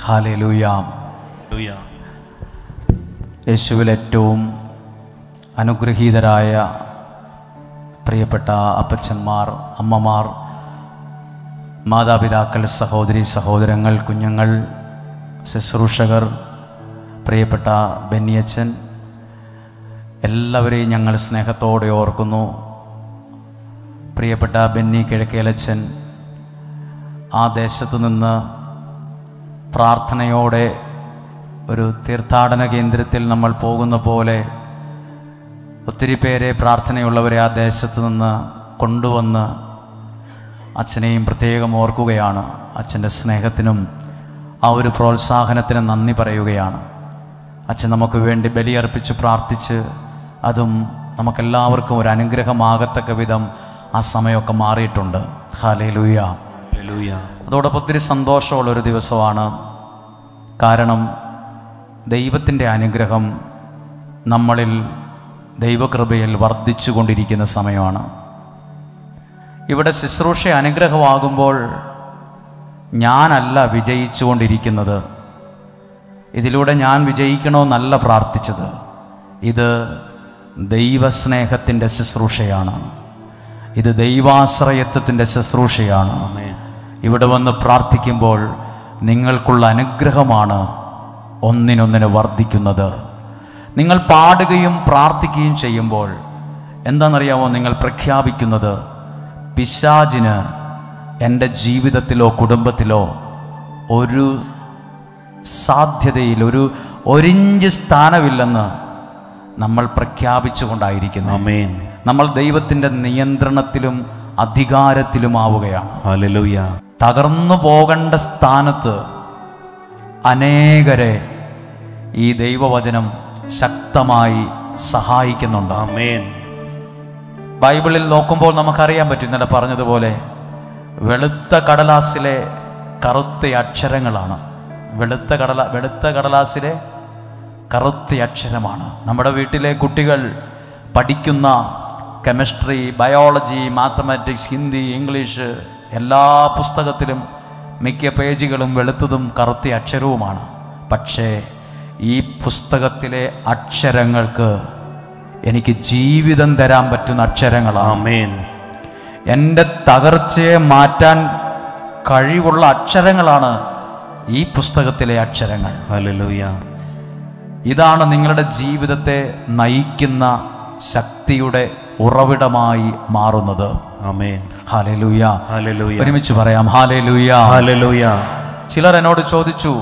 Hallelujah. യേശുവിൽ ഏറ്റവും അനുഗ്രഹീതരായ പ്രിയപ്പെട്ട അപ്പച്ചന്മാർ, അമ്മമാർ, മാതാപിതാക്കൾ, സഹോദരി സഹോദരങ്ങൾ, കുഞ്ഞുങ്ങൾ, ശുശ്രൂഷകർ, പ്രിയപ്പെട്ട ബെന്നിയച്ചൻ, എല്ലാവരെയും ഞങ്ങൾ സ്നേഹത്തോടെ ഓർക്കുന്നു. പ്രിയപ്പെട്ട ബെന്നി കിഴക്കേലച്ചൻ ആ ദേശത്തു നിന്ന് പ്രാർത്ഥനയോടെ ഒരു തീർത്ഥാടന കേന്ദ്രത്തിൽ നമ്മൾ പോകുന്ന പോലെ ഒത്തിരി പേരെ, പ്രാർത്ഥനയുള്ളവരെ ആ ദേശത്തു നിന്ന് കൊണ്ടുവന്ന് അച്ഛനെയും പ്രത്യേകം ഓർക്കുകയാണ്. അച്ഛൻ്റെ സ്നേഹത്തിനും ആ ഒരു പ്രോത്സാഹനത്തിനും നന്ദി പറയുകയാണ്. അച്ഛൻ നമുക്ക് വേണ്ടി ബലിയർപ്പിച്ച് പ്രാർത്ഥിച്ച് അതും നമുക്കെല്ലാവർക്കും ഒരു അനുഗ്രഹമാകത്തക്ക വിധം ആ സമയമൊക്കെ മാറിയിട്ടുണ്ട്. ഹല്ലേലൂയ. അതോടൊപ്പം ഒത്തിരി സന്തോഷമുള്ളൊരു ദിവസമാണ്. കാരണം ദൈവത്തിൻ്റെ അനുഗ്രഹം നമ്മളിൽ ദൈവകൃപയിൽ വർദ്ധിച്ചു കൊണ്ടിരിക്കുന്ന സമയമാണ്. ഇവിടെ ശുശ്രൂഷ അനുഗ്രഹമാകുമ്പോൾ ഞാനല്ല വിജയിച്ചു കൊണ്ടിരിക്കുന്നത്. ഇതിലൂടെ ഞാൻ വിജയിക്കണമെന്നല്ല പ്രാർത്ഥിച്ചത്. ഇത് ദൈവസ്നേഹത്തിൻ്റെ ശുശ്രൂഷയാണ്. ഇത് ദൈവാശ്രയത്വത്തിൻ്റെ ശുശ്രൂഷയാണ്. ഇവിടെ വന്ന് പ്രാർത്ഥിക്കുമ്പോൾ നിങ്ങൾക്കുള്ള അനുഗ്രഹമാണ് ഒന്നിനൊന്നിന് വർദ്ധിക്കുന്നത്. നിങ്ങൾ പാടുകയും പ്രാർത്ഥിക്കുകയും ചെയ്യുമ്പോൾ എന്താണെന്നറിയാമോ നിങ്ങൾ പ്രഖ്യാപിക്കുന്നത്? പിശാചിന് എൻ്റെ ജീവിതത്തിലോ കുടുംബത്തിലോ ഒരു സാധ്യതയിൽ ഒരിഞ്ച് സ്ഥാനമില്ലെന്ന് നമ്മൾ പ്രഖ്യാപിച്ചു കൊണ്ടായിരിക്കുന്നു. നമ്മൾ ദൈവത്തിൻ്റെ നിയന്ത്രണത്തിലും അധികാരത്തിലുമാവുകയാണ്. ഹല്ലേലൂയ. തകർന്നു പോകേണ്ട സ്ഥാനത്ത് അനേകരെ ഈ ദൈവവചനം ശക്തമായി സഹായിക്കുന്നുണ്ട്. ആമേൻ. ബൈബിളിൽ നോക്കുമ്പോൾ നമുക്കറിയാൻ പറ്റും, ഇന്നലെ പറഞ്ഞതുപോലെ വെളുത്ത കടലാസിലെ കറുത്ത അക്ഷരങ്ങളാണ്. വെളുത്ത കടലാസിലെ കറുത്ത അക്ഷരമാണ്. നമ്മുടെ വീട്ടിലെ കുട്ടികൾ പഠിക്കുന്ന chemistry, biology, mathematics, Hindi, English എല്ലാ പുസ്തകത്തിലും മിക്ക പേജുകളും വെളുത്തതും കറുത്ത അക്ഷരവുമാണ്. പക്ഷേ ഈ പുസ്തകത്തിലെ അക്ഷരങ്ങൾക്ക് എനിക്ക് ജീവിതം തരാൻ പറ്റുന്ന അക്ഷരങ്ങളാണ്. ആമേൻ. എൻ്റെ തകർച്ചയെ മാറ്റാൻ കഴിവുള്ള അക്ഷരങ്ങളാണ് ഈ പുസ്തകത്തിലെ അക്ഷരങ്ങൾ. ഹല്ലേലൂയ. ഇതാണ് നിങ്ങളുടെ ജീവിതത്തെ നയിക്കുന്ന ശക്തിയുടെ ഉറവിടമായി മാറുന്നത്. ആമേൻ. ഹല്ലേലൂയ. ഹല്ലേലൂയ. ഒരുമിച്ച് പറയാം, ഹല്ലേലൂയ. ഹല്ലേലൂയ. ചിലർ എന്നോട് ചോദിച്ചു,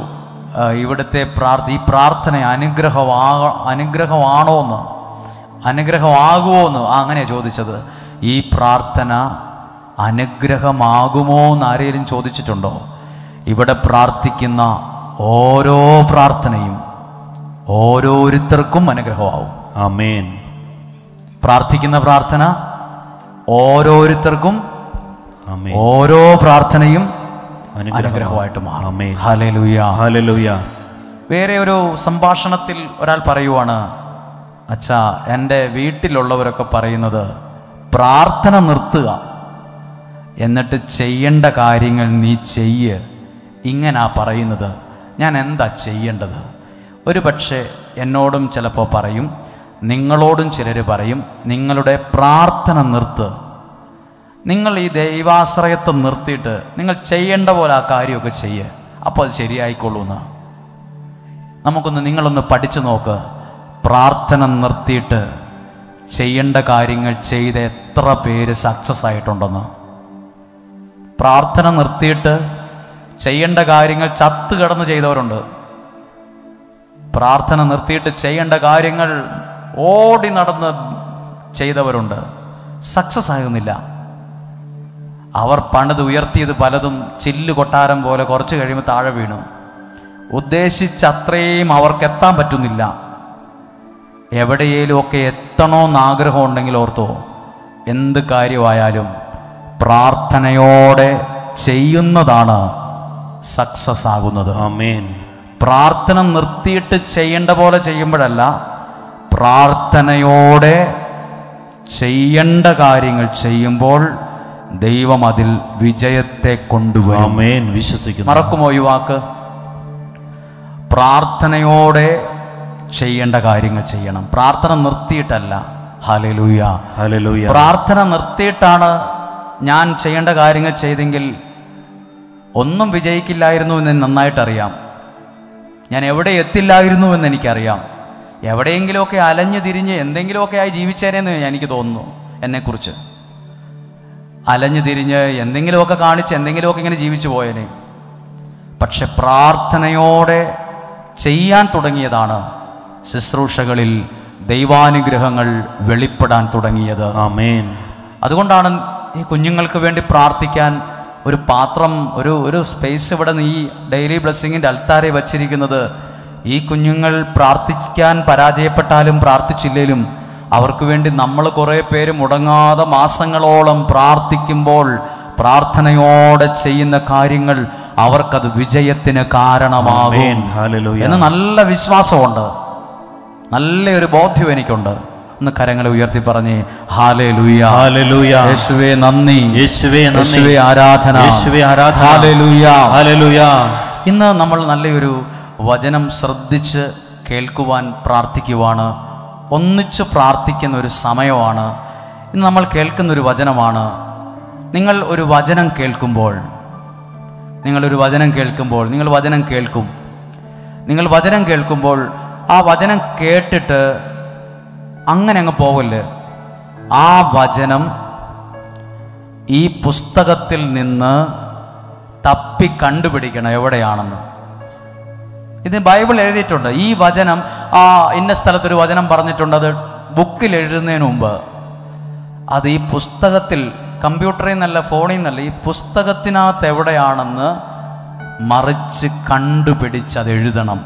ഇവിടുത്തെ ഈ പ്രാർത്ഥന അനുഗ്രഹമാണോ എന്ന്, അനുഗ്രഹമാകുമോ എന്ന്. അങ്ങനെയാണ് ചോദിച്ചത്. ഈ പ്രാർത്ഥന അനുഗ്രഹമാകുമോ എന്ന് ആരെങ്കിലും ചോദിച്ചിട്ടുണ്ടോ? ഇവിടെ പ്രാർത്ഥിക്കുന്ന ഓരോ പ്രാർത്ഥനയും ഓരോരുത്തർക്കും അനുഗ്രഹമാവും. ആമേൻ. പ്രാർത്ഥിക്കുന്ന പ്രാർത്ഥന ഓരോരുത്തർക്കും, ആമേൻ, ഓരോ പ്രാർത്ഥനയും അനുഗ്രഹമായിട്ട് മാറും. ഹല്ലേലൂയ. ഹല്ലേലൂയ. വേറെ ഒരു സംഭാഷണത്തിൽ ഒരാൾ പറയുവാണ്, അച്ഛാ, എൻ്റെ വീട്ടിലുള്ളവരൊക്കെ പറയുന്നത് പ്രാർത്ഥന നിർത്തുക, എന്നിട്ട് ചെയ്യേണ്ട കാര്യങ്ങൾ നീ ചെയ്യ്, ഇങ്ങനാ പറയുന്നത്. ഞാൻ എന്താ ചെയ്യേണ്ടത്? ഒരു പക്ഷേ എന്നോടും ചിലപ്പോൾ പറയും, നിങ്ങളോടും ചിലർ പറയും, നിങ്ങളുടെ പ്രാർത്ഥന നിർത്ത്, നിങ്ങൾ ഈ ദൈവാശ്രയത്വം നിർത്തിയിട്ട് നിങ്ങൾ ചെയ്യേണ്ട പോലെ ആ കാര്യമൊക്കെ ചെയ്യ്, അപ്പോൾ അത് ശരിയായിക്കൊള്ളൂ എന്ന്. നിങ്ങളൊന്ന് പഠിച്ചു നോക്ക്. പ്രാർത്ഥന നിർത്തിയിട്ട് ചെയ്യേണ്ട കാര്യങ്ങൾ ചെയ്ത് എത്ര പേര് സക്സസ് ആയിട്ടുണ്ടെന്ന്. പ്രാർത്ഥന നിർത്തിയിട്ട് ചെയ്യേണ്ട കാര്യങ്ങൾ ചത്തു കിടന്ന് ചെയ്തവരുണ്ട്. പ്രാർത്ഥന നിർത്തിയിട്ട് ചെയ്യേണ്ട കാര്യങ്ങൾ ഓടി നടന്ന് ചെയ്തവരുണ്ട്. സക്സസ് ആകുന്നില്ല. അവർ പണിത് ഉയർത്തിയത് പലതും ചില്ല് കൊട്ടാരം പോലെ കുറച്ച് കഴിയുമ്പോൾ താഴെ വീണു. ഉദ്ദേശിച്ച അത്രയും അവർക്ക് എത്താൻ പറ്റുന്നില്ല. എവിടെയേലും ഒക്കെ എത്തണമെന്ന് ആഗ്രഹം ഉണ്ടെങ്കിൽ ഓർത്തോ, എന്ത് കാര്യമായാലും പ്രാർത്ഥനയോടെ ചെയ്യുന്നതാണ് സക്സസ് ആകുന്നത്. ആമേൻ. പ്രാർത്ഥന നിർത്തിയിട്ട് ചെയ്യേണ്ട പോലെ ചെയ്യുമ്പോഴല്ല, പ്രാർത്ഥനയോടെ ചെയ്യേണ്ട കാര്യങ്ങൾ ചെയ്യുമ്പോൾ ദൈവം അതിൽ വിജയത്തെ കൊണ്ടുവരും. ആമേൻ. വിശ്വസിക്കുന്നു. മറക്കുമോ ഈ വാക്ക്? പ്രാർത്ഥനയോടെ ചെയ്യേണ്ട കാര്യങ്ങൾ ചെയ്യണം. പ്രാർത്ഥന നിർത്തിയിട്ടല്ല. Hallelujah, hallelujah. പ്രാർത്ഥന നിർത്തിയിട്ടാണ് ഞാൻ ചെയ്യേണ്ട കാര്യങ്ങൾ ചെയ്തെങ്കിൽ ഒന്നും വിജയിക്കില്ലായിരുന്നു എന്ന് നന്നായിട്ടറിയാം. ഞാൻ എവിടെ എത്തില്ലായിരുന്നു എന്ന് എനിക്കറിയാം. എവിടെയെങ്കിലുമൊക്കെ അലഞ്ഞു തിരിഞ്ഞ് എന്തെങ്കിലുമൊക്കെ ആയി ജീവിച്ചേനെന്ന് എനിക്ക് തോന്നുന്നു. എന്നെക്കുറിച്ച് അലഞ്ഞു തിരിഞ്ഞ് എന്തെങ്കിലുമൊക്കെ കാണിച്ച് എന്തെങ്കിലുമൊക്കെ ഇങ്ങനെ ജീവിച്ചു പോയേനെ. പക്ഷെ പ്രാർത്ഥനയോടെ ചെയ്യാൻ തുടങ്ങിയതാണ് ശുശ്രൂഷകളിൽ ദൈവാനുഗ്രഹങ്ങൾ വെളിപ്പെടാൻ തുടങ്ങിയത്. ആമേൻ. അതുകൊണ്ടാണ് ഈ കുഞ്ഞുങ്ങൾക്ക് വേണ്ടി പ്രാർത്ഥിക്കാൻ ഒരു പാത്രം, ഒരു സ്പേസ് ഇവിടെ ഈ ഡെയിലി ബ്ലെസ്സിങ്ങിൻ്റെ അൽത്താരെ വച്ചിരിക്കുന്നത്. ഈ കുഞ്ഞുങ്ങൾ പ്രാർത്ഥിക്കാൻ പരാജയപ്പെട്ടാലും പ്രാർത്ഥിച്ചില്ലേലും അവർക്ക് വേണ്ടി നമ്മൾ കുറേ പേര് മുടങ്ങാതെ മാസങ്ങളോളം പ്രാർത്ഥിക്കുമ്പോൾ പ്രാർത്ഥനയോടെ ചെയ്യുന്ന കാര്യങ്ങൾ അവർക്കത് വിജയത്തിന് കാരണമാകും എന്ന് നല്ല വിശ്വാസമുണ്ട്, നല്ലൊരു ബോധ്യം എനിക്കുണ്ട്. ഒന്ന് കരങ്ങളെ ഉയർത്തി പറഞ്ഞേ ഹല്ലേലൂയ, ഹല്ലേലൂയ. യേശുവേ നന്ദി, യേശുവേ നന്ദി, യേശുവേ ആരാധന, യേശുവേ ആരാധന. Hallelujah, hallelujah. ഇന്ന് നമ്മൾ നല്ലൊരു വചനം ശ്രദ്ധിച്ച് കേൾക്കുവാൻ പ്രാർത്ഥിക്കുവാണ്. ഒന്നിച്ച് പ്രാർത്ഥിക്കുന്ന ഒരു സമയമാണ്. ഇന്ന് നമ്മൾ കേൾക്കുന്നൊരു വചനമാണ്. നിങ്ങൾ ഒരു വചനം കേൾക്കുമ്പോൾ നിങ്ങൾ വചനം കേൾക്കുമ്പോൾ ആ വചനം കേട്ടിട്ട് അങ്ങനെ അങ്ങ് പോകല്ലേ. ആ വചനം ഈ പുസ്തകത്തിൽ നിന്ന് തപ്പി കണ്ടുപിടിക്കണം എവിടെയാണെന്ന്. ഇത് ബൈബിൾ എഴുതിയിട്ടുണ്ട്. ഈ വചനം ഇന്ന സ്ഥലത്തൊരു വചനം പറഞ്ഞിട്ടുണ്ട്. അത് ബുക്കിൽ എഴുതുന്നതിന് മുമ്പ് അത് ഈ പുസ്തകത്തിൽ, കമ്പ്യൂട്ടറിൽ നിന്നല്ല, ഫോണിൽ നിന്നല്ല, ഈ പുസ്തകത്തിനകത്ത് എവിടെയാണെന്ന് മറിച്ച് കണ്ടുപിടിച്ച് അത് എഴുതണം.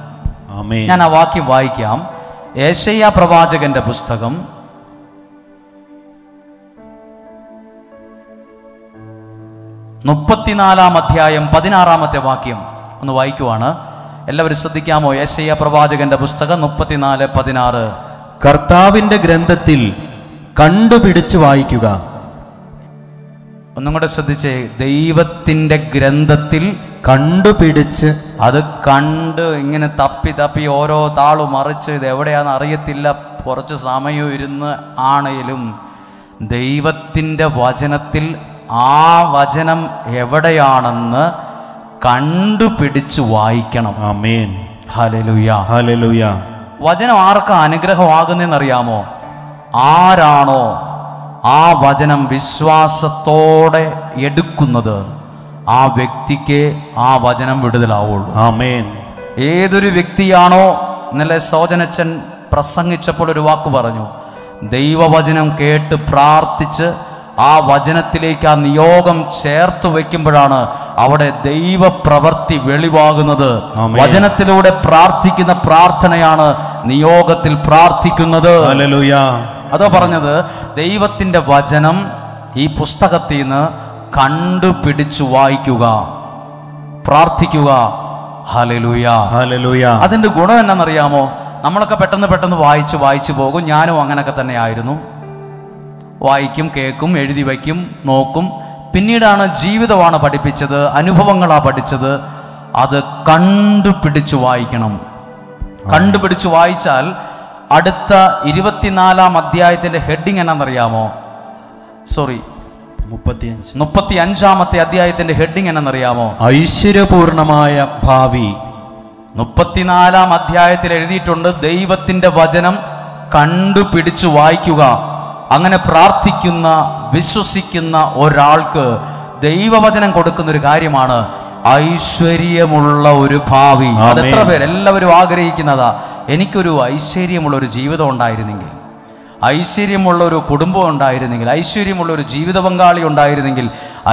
ഞാൻ ആ വാക്യം വായിക്കാം. യെശയ്യാ പ്രവാചകന്റെ പുസ്തകം 34 അധ്യായം 16 വാക്യം ഒന്ന് വായിക്കുവാണ്. എല്ലാവരും ശ്രദ്ധിക്കാമോ? യെശയ്യാ പ്രവാചകന്റെ പുസ്തകം 34:16. കർത്താവിന്റെ ഗ്രന്ഥത്തിൽ കണ്ടുപിടിച്ച് വായിക്കുക. ഒന്നും കൂടെ ശ്രദ്ധിച്ചേ. ദൈവത്തിന്റെ ഗ്രന്ഥത്തിൽ കണ്ടുപിടിച്ച്, അത് കണ്ട് ഇങ്ങനെ തപ്പി ഓരോ താളും മറിച്ച് ഇത് എവിടെയാണെന്ന് അറിയത്തില്ല, കുറച്ച് സമയം ഇരുന്ന് ആണെങ്കിലും ദൈവത്തിൻ്റെ വചനത്തിൽ ആ വചനം എവിടെയാണെന്ന് കണ്ടുപിടിച്ച് വായിക്കണം. ആമേൻ. ഹല്ലേലൂയ, ഹല്ലേലൂയ. വചനം ആർക്കാ അനുഗ്രഹമാകുന്നതെന്നറിയാമോ? ആരാണോ ആ വചനം വിശ്വാസത്തോടെ എടുക്കുന്നത് ആ വ്യക്തിക്ക് ആ വചനം വിടുതലാവുള്ളൂ. ആമേൻ. ഏതൊരു വ്യക്തിയാണോ, ഇന്നലെ സോജനച്ചൻ പ്രസംഗിച്ചപ്പോൾ ഒരു വാക്ക് പറഞ്ഞു, ദൈവവചനം കേട്ട് പ്രാർത്ഥിച്ച് ആ വചനത്തിലേക്ക് ആ നിയോഗം ചേർത്ത് വയ്ക്കുമ്പോഴാണ് അവിടെ ദൈവപ്രവൃത്തി വെളിവാകുന്നത്. വചനത്തിലൂടെ പ്രാർത്ഥിക്കുന്ന പ്രാർത്ഥനയാണ് നിയോഗത്തിൽ പ്രാർത്ഥിക്കുന്നത്. ഹല്ലേലൂയ. അതോ പറഞ്ഞത്, ദൈവത്തിന്റെ വചനം ഈ പുസ്തകത്തിൽ നിന്ന് കണ്ടുപിടിച്ചു വായിക്കുക, പ്രാർത്ഥിക്കുക. Hallelujah, hallelujah. അതിന്റെ ഗുണം എന്നാണെന്നറിയാമോ? നമ്മളൊക്കെ പെട്ടെന്ന് വായിച്ചു പോകും. ഞാനും അങ്ങനെയൊക്കെ തന്നെ ആയിരുന്നു. വായിക്കും, കേൾക്കും, എഴുതി വയ്ക്കും, നോക്കും. പിന്നീടാണ് ജീവിതമാണ് പഠിപ്പിച്ചത്, അനുഭവങ്ങളാണ് പഠിച്ചത്. അത് കണ്ടുപിടിച്ചു വായിക്കണം. കണ്ടുപിടിച്ചു വായിച്ചാൽ അടുത്ത 24 അധ്യായത്തിന്റെ ഹെഡിങ് എന്നാണെന്നറിയാമോ? 35 അധ്യായത്തിന്റെ ഹെഡിങ് എന്നാണെന്നറിയാമോ? ഐശ്വര്യപൂർണമായ ഭാവി. 34 അധ്യായത്തിൽ എഴുതിയിട്ടുണ്ട്, ദൈവത്തിന്റെ വചനം കണ്ടുപിടിച്ചു വായിക്കുക. അങ്ങനെ പ്രാർത്ഥിക്കുന്ന, വിശ്വസിക്കുന്ന ഒരാൾക്ക് ദൈവവചനം കൊടുക്കുന്ന ഒരു കാര്യമാണ് ഐശ്വര്യമുള്ള ഒരു ഭാവി. അതെത്ര പേര് എല്ലാവരും ആഗ്രഹിക്കുന്നതാ. എനിക്കൊരു ഐശ്വര്യമുള്ള ഒരു ജീവിതം ഉണ്ടായിരുന്നെങ്കിൽ, ഐശ്വര്യമുള്ള ഒരു കുടുംബം ഉണ്ടായിരുന്നെങ്കിൽ, ഐശ്വര്യമുള്ള ഒരു ജീവിത പങ്കാളി ഉണ്ടായിരുന്നെങ്കിൽ,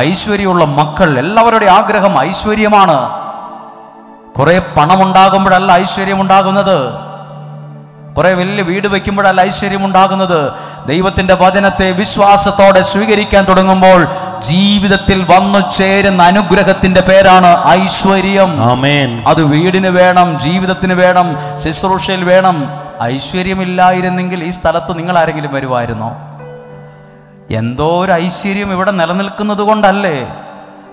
ഐശ്വര്യമുള്ള മക്കൾ. എല്ലാവരുടെയും ആഗ്രഹം ഐശ്വര്യമാണ്. കുറെ പണമുണ്ടാകുമ്പോഴല്ല ഐശ്വര്യമുണ്ടാകുന്നത്, കുറെ വലിയ വീട് വയ്ക്കുമ്പോഴല്ല ഐശ്വര്യമുണ്ടാകുന്നത്. ദൈവത്തിന്റെ വചനത്തെ വിശ്വാസത്തോടെ സ്വീകരിക്കാൻ തുടങ്ങുമ്പോൾ ജീവിതത്തിൽ വന്നു ചേരുന്ന അനുഗ്രഹത്തിന്റെ പേരാണ് ഐശ്വര്യം. ആമേൻ. അത് വീടിന് വേണം, ജീവിതത്തിന് വേണം, ശുശ്രൂഷയിൽ വേണം. ഐശ്വര്യമില്ലായിരുന്നെങ്കിൽ ഈ സ്ഥലത്ത് നിങ്ങൾ ആരെങ്കിലും വരുമായിരുന്നോ? എന്തോ ഒരു ഐശ്വര്യം ഇവിടെ നിലനിൽക്കുന്നത് കൊണ്ടല്ലേ.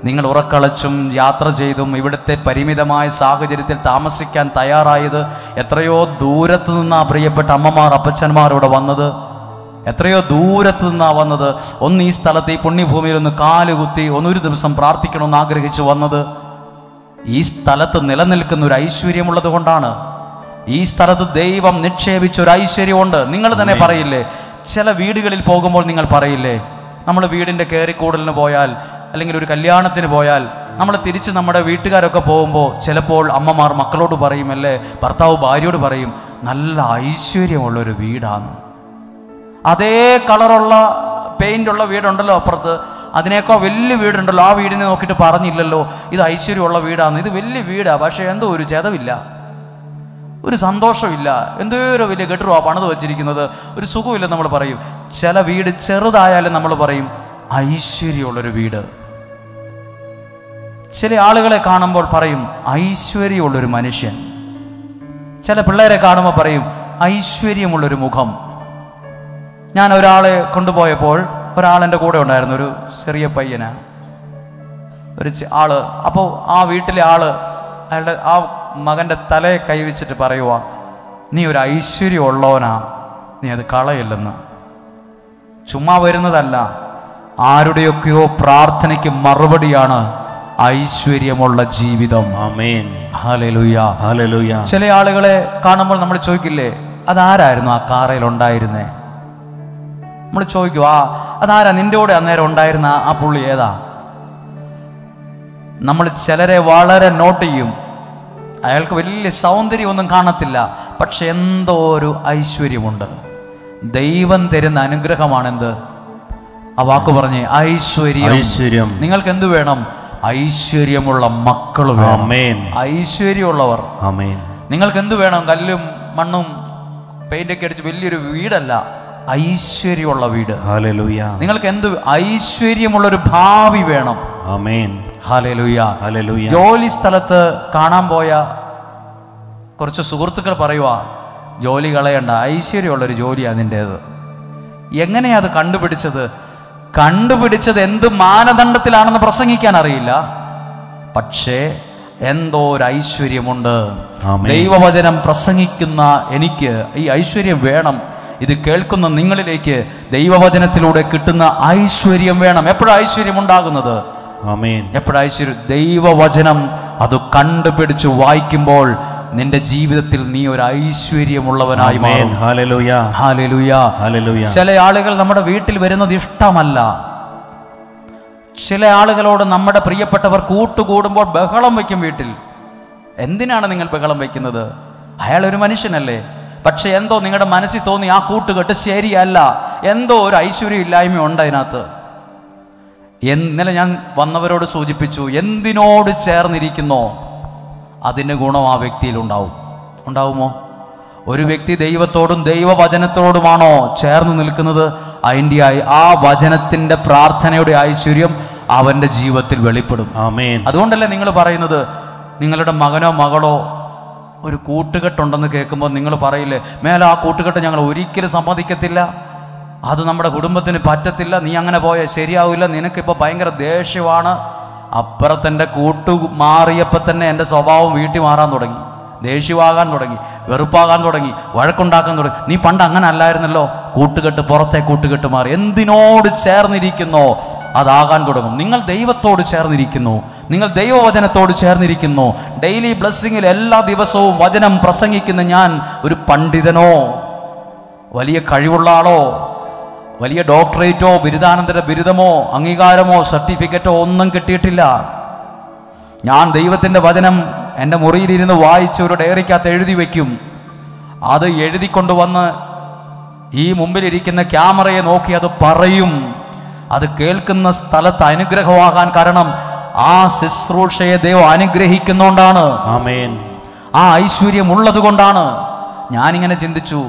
നിങ്ങൾ ഉറക്കളച്ചും യാത്ര ചെയ്തും ഇവിടുത്തെ പരിമിതമായ സാഹചര്യത്തിൽ താമസിക്കാൻ തയ്യാറായത് എത്രയോ ദൂരത്ത് നിന്നാ പ്രിയപ്പെട്ട അമ്മമാർ അപ്പച്ചന്മാർ ഇവിടെ വന്നത്. എത്രയോ ദൂരത്ത് നിന്നാ വന്നത്. ഒന്ന് ഈ സ്ഥലത്ത് ഈ പുണ്യഭൂമിയിൽ ഒന്ന് കാലുകുത്തി ഒന്നൊരു ദിവസം പ്രാർത്ഥിക്കണമെന്ന് ആഗ്രഹിച്ചു വന്നത്. ഈ സ്ഥലത്ത് നിലനിൽക്കുന്ന ഒരു ഐശ്വര്യമുള്ളത് കൊണ്ടാണ്. ഈ സ്ഥലത്ത് ദൈവം നിക്ഷേപിച്ച ഒരു ഐശ്വര്യമുണ്ട്. നിങ്ങൾ തന്നെ പറയില്ലേ, ചില വീടുകളിൽ പോകുമ്പോൾ നിങ്ങൾ പറയില്ലേ, നമ്മൾ വീടിൻ്റെ കയറിക്കൂടലിന് പോയാൽ അല്ലെങ്കിൽ ഒരു കല്യാണത്തിന് പോയാൽ നമ്മൾ തിരിച്ച് നമ്മുടെ വീട്ടുകാരൊക്കെ പോകുമ്പോൾ ചിലപ്പോൾ അമ്മമാർ മക്കളോട് പറയും, അല്ലേ ഭർത്താവ് ഭാര്യയോട് പറയും, നല്ല ഐശ്വര്യമുള്ളൊരു വീടാണ്. അതേ കളറുള്ള പെയിൻ്റുള്ള വീടുണ്ടല്ലോ അപ്പുറത്ത്, അതിനേക്കാൾ വലിയ വീടുണ്ടല്ലോ, ആ വീടിനെ നോക്കിയിട്ട് പറഞ്ഞില്ലല്ലോ ഇത് ഐശ്വര്യമുള്ള വീടാണ്, ഇത് വലിയ വീടാണ്, പക്ഷേ എന്തോ ഒരു ചെതവില്ല, ഒരു സന്തോഷമില്ല, എന്തോ ഒരു വലിയ ഗെട്ടറുവാ പണിത് വെച്ചിരിക്കുന്നത്, ഒരു സുഖമില്ലെന്ന് നമ്മൾ പറയും. ചില വീട് ചെറുതായാലും നമ്മൾ പറയും ഐശ്വര്യമുള്ളൊരു വീട്. ചില ആളുകളെ കാണുമ്പോൾ പറയും ഐശ്വര്യമുള്ളൊരു മനുഷ്യൻ. ചില പിള്ളേരെ കാണുമ്പോൾ പറയും ഐശ്വര്യമുള്ളൊരു മുഖം. ഞാൻ ഒരാളെ കൊണ്ടുപോയപ്പോൾ ഒരാളെൻ്റെ കൂടെ ഉണ്ടായിരുന്നു, ഒരു ചെറിയ പയ്യനാ, ഒരു ആള്. അപ്പോൾ ആ വീട്ടിലെ ആള് അയാളുടെ ആ മകൻ്റെ തലയെ കൈവച്ചിട്ട് പറയുക, നീ ഒരു ഐശ്വര്യമുള്ളവനാ, നീ അത് കളയില്ലെന്ന്. ചുമ്മാ വരുന്നതല്ല, ആരുടെയൊക്കെയോ പ്രാർത്ഥനയ്ക്ക് മറുപടിയാണ് ഐശ്വര്യമുള്ള ജീവിതം. ആമേൻ. ഹല്ലേലൂയ, ഹല്ലേലൂയ. ചില ആളുകളെ കാണുമ്പോൾ നമ്മൾ ചോദിക്കില്ലേ, അതാരായിരുന്നു ആ കാറയിൽ ഉണ്ടായിരുന്നേ? നമ്മൾ ചോദിക്കും, അതാരാ നിന്റെ കൂടെ അന്നേരം ഉണ്ടായിരുന്ന ആ പുള്ളി ഏതാ? നമ്മൾ ചിലരെ വളരെ നോട്ട് ചെയ്യും. അയാൾക്ക് വലിയ സൗന്ദര്യമൊന്നും കാണത്തില്ല, പക്ഷെ എന്തോ ഒരു ഐശ്വര്യമുണ്ട്. ദൈവം തരുന്ന അനുഗ്രഹമാണെന്ത്? ആ വാക്ക് പറഞ്ഞേ, ഐശ്വര്യം. നിങ്ങൾക്ക് എന്ത് വേണം? ഐശ്വര്യമുള്ള മക്കൾ വേണം, ഐശ്വര്യമുള്ളവർ. നിങ്ങൾക്ക് എന്ത് വേണം? കല്ലും മണ്ണും പെയിന്റൊക്കെ അടിച്ച് വലിയൊരു വീടല്ല, ഐശ്വര്യമുള്ള വീട്. ഹല്ലേലൂയ. നിങ്ങൾക്ക് എന്ത്? ഐശ്വര്യമുള്ളൊരു ഭാവി വേണം. ആമേൻ. ഹല്ലേലൂയ, ഹല്ലേലൂയ. ജോലി സ്ഥലത്ത് കാണാൻ പോയ കുറച്ച് സുഹൃത്തുക്കൾ പറയുക, ജോലി കളയണ്ട, ഐശ്വര്യമുള്ളൊരു ജോലിയാണ് നിൻ്റേത്. എങ്ങനെയാ അത് കണ്ടുപിടിച്ചത് എന്ത് മാനദണ്ഡത്തിലാണെന്ന് പ്രസംഗിക്കാൻ അറിയില്ല, പക്ഷേ എന്തോ ഒരു ഐശ്വര്യമുണ്ട്. ദൈവവചനം പ്രസംഗിക്കുന്ന എനിക്ക് ഈ ഐശ്വര്യം വേണം. ഇത് കേൾക്കുന്ന നിങ്ങളിലേക്ക് ദൈവവചനത്തിലൂടെ കിട്ടുന്ന ഐശ്വര്യം വേണം. എപ്പോഴാണ് ഐശ്വര്യം ഉണ്ടാകുന്നത്? എപ്പോഴാണ് ഐശ്വര്യം? ദൈവവചനം അത് കണ്ടുപിടിച്ച് വായിക്കുമ്പോൾ നിന്റെ ജീവിതത്തിൽ നീ ഒരു ഐശ്വര്യമുള്ളവനായി മാറും. ഹല്ലേലൂയ, ഹല്ലേലൂയ, ഹല്ലേലൂയ. ചില ആളുകൾ നമ്മുടെ വീട്ടിൽ വരുന്നത് ഇഷ്ടമല്ല. ചില ആളുകളോട് നമ്മുടെ പ്രിയപ്പെട്ടവർ കൂട്ടുകൂടുമ്പോൾ ബഹളം വയ്ക്കും വീട്ടിൽ. എന്തിനാണ് നിങ്ങൾ ബഹളം വയ്ക്കുന്നത്? അയാൾ ഒരു മനുഷ്യനല്ലേ. പക്ഷെ എന്തോ നിങ്ങളുടെ മനസ്സിൽ തോന്നി ആ കൂട്ടുകെട്ട് ശരിയല്ല, എന്തോ ഒരു ഐശ്വര്യം ഇല്ലായ്മ ഉണ്ട് അതിനകത്ത്. ഇന്നലെ ഞാൻ വന്നവരോട് സൂചിപ്പിച്ചു, എന്തിനോട് ചേർന്നിരിക്കുന്നോ അതിൻ്റെ ഗുണം ആ വ്യക്തിയിൽ ഉണ്ടാവുമോ? ഒരു വ്യക്തി ദൈവത്തോടും ദൈവവചനത്തോടുമാണോ ചേർന്ന് നിൽക്കുന്നത്, അതിൻ്റെ ആ വചനത്തിൻ്റെ പ്രാർത്ഥനയുടെ ഐശ്വര്യം അവൻ്റെ ജീവിതത്തിൽ വെളിപ്പെടും. ആമേൻ. അതുകൊണ്ടല്ലേ നിങ്ങൾ പറയുന്നത്, നിങ്ങളുടെ മകനോ മകളോ ഒരു കൂട്ടുകെട്ടുണ്ടെന്ന് കേൾക്കുമ്പോൾ നിങ്ങൾ പറയില്ലേ, മേലെ ആ കൂട്ടുകെട്ട് ഞങ്ങൾ ഒരിക്കലും സമ്മതിക്കത്തില്ല, അത് നമ്മുടെ കുടുംബത്തിന് പറ്റത്തില്ല, നീ അങ്ങനെ പോയാൽ ശരിയാവില്ല, നിനക്കിപ്പോൾ ഭയങ്കര ദേഷ്യമാണ്. അപ്പുറത്തെൻ്റെ കൂട്ടു മാറിയപ്പോൾ തന്നെ എൻ്റെ സ്വഭാവം വീട്ടിൽ മാറാൻ തുടങ്ങി, ദേഷ്യമാകാൻ തുടങ്ങി, വെറുപ്പാകാൻ തുടങ്ങി, വഴക്കുണ്ടാക്കാൻ തുടങ്ങി. നീ പണ്ട് അങ്ങനെ അല്ലായിരുന്നല്ലോ. കൂട്ടുകെട്ട്, പുറത്തെ കൂട്ടുകെട്ട് മാറി. എന്തിനോട് ചേർന്നിരിക്കുന്നോ അതാകാൻ തുടങ്ങും. നിങ്ങൾ ദൈവത്തോട് ചേർന്നിരിക്കുന്നു, നിങ്ങൾ ദൈവവചനത്തോട് ചേർന്നിരിക്കുന്നു. ഡെയിലി ബ്ലെസ്സിങ്ങിൽ എല്ലാ ദിവസവും വചനം പ്രസംഗിക്കുന്ന ഞാൻ ഒരു പണ്ഡിതനോ വലിയ കഴിവുള്ള ആളോ വലിയ ഡോക്ടറേറ്റോ ബിരുദാനന്തര ബിരുദമോ അംഗീകാരമോ സർട്ടിഫിക്കറ്റോ ഒന്നും കിട്ടിയിട്ടില്ല. ഞാൻ ദൈവത്തിൻ്റെ വചനം എൻ്റെ മുറിയിലിരുന്ന് വായിച്ച് ഒരു ഡയറിക്കകത്ത് എഴുതി വയ്ക്കും. അത് എഴുതിക്കൊണ്ടുവന്ന് ഈ മുമ്പിലിരിക്കുന്ന ക്യാമറയെ നോക്കി അത് പറയും. അത് കേൾക്കുന്ന സ്ഥലത്ത് അനുഗ്രഹമാകാൻ കാരണം ആ ശുശ്രൂഷയെ ദൈവം അനുഗ്രഹിക്കുന്നോണ്ടാണ്. ആമേൻ. ആ ഐശ്വര്യം ഉള്ളത് കൊണ്ടാണ്. ഞാനിങ്ങനെ ചിന്തിച്ചു,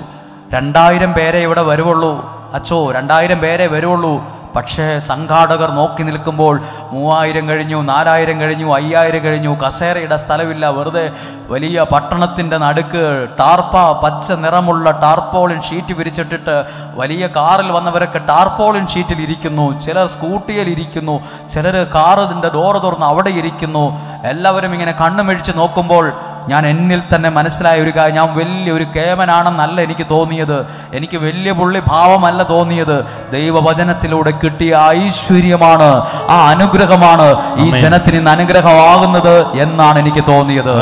2000 പേരെ ഇവിടെ വരുവുള്ളൂ അച്ചോ, 2000 പേരെ വരുവുള്ളൂ, പക്ഷേ സംഘാടകർ നോക്കി നിൽക്കുമ്പോൾ 3000 കഴിഞ്ഞു, 4000 കഴിഞ്ഞു, 5000 കഴിഞ്ഞു. കസേരയുടെ സ്ഥലമില്ല. വെറുതെ വലിയ പട്ടണത്തിൻ്റെ നടുക്ക് പച്ച നിറമുള്ള ടാർപോളിൻ ഷീറ്റ് വിരിച്ചിട്ടിട്ട് വലിയ കാറിൽ വന്നവരൊക്കെ ടാർപോളിൻ ഷീറ്റിൽ ഇരിക്കുന്നു. ചിലർ സ്കൂട്ടിയിൽ ഇരിക്കുന്നു, ചിലർ കാറിൻ്റെ ഡോറ് തുറന്ന് അവിടെ ഇരിക്കുന്നു. എല്ലാവരും ഇങ്ങനെ കണ്ണുമിഴിച്ച് നോക്കുമ്പോൾ ഞാൻ എന്നിൽ തന്നെ മനസ്സിലായ ഒരു കാര്യം, ഞാൻ വലിയൊരു കേമനാണെന്നല്ല എനിക്ക് തോന്നിയത്, എനിക്ക് വലിയ പുള്ളി ഭാവമല്ല തോന്നിയത്. ദൈവവചനത്തിലൂടെ കിട്ടിയ ഐശ്വര്യമാണ്, ആ അനുഗ്രഹമാണ് ഈ ജനത്തിന് ഇന്ന് അനുഗ്രഹമാകുന്നത് എന്നാണ് എനിക്ക് തോന്നിയത്.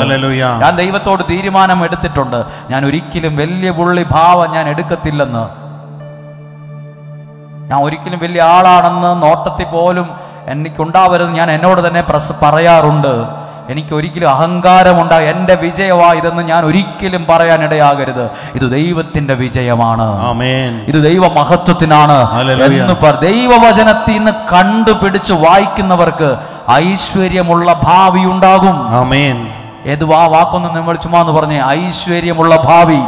ഞാൻ ദൈവത്തോട് തീരുമാനം എടുത്തിട്ടുണ്ട്, ഞാൻ ഒരിക്കലും വലിയ പുള്ളി ഭാവം ഞാൻ എടുക്കത്തില്ലെന്ന്. ഞാൻ ഒരിക്കലും വലിയ ആളാണെന്ന് നോട്ടത്തിൽ പോലും എനിക്കുണ്ടാവരുത് ഞാൻ എന്നോട് തന്നെ പറയാറുണ്ട്. എനിക്കൊരിക്കലും അഹങ്കാരമുണ്ടായി എൻ്റെ വിജയമായതെന്ന് ഞാൻ ഒരിക്കലും പറയാൻ ഇടയാകരുത്. ഇത് ദൈവത്തിന്റെ വിജയമാണ്, ഇത് ദൈവ മഹത്വത്തിനാണ് എന്ന് ദൈവവചനത്തിൽ നിന്ന് കണ്ടുപിടിച്ച് വായിക്കുന്നവർക്ക് ഐശ്വര്യമുള്ള ഭാവി ഉണ്ടാകും. ഏത് വാക്കൊന്നും നമ്മൾ ചുമ്മാ എന്ന് പറഞ്ഞേ, ഐശ്വര്യമുള്ള ഭാവി.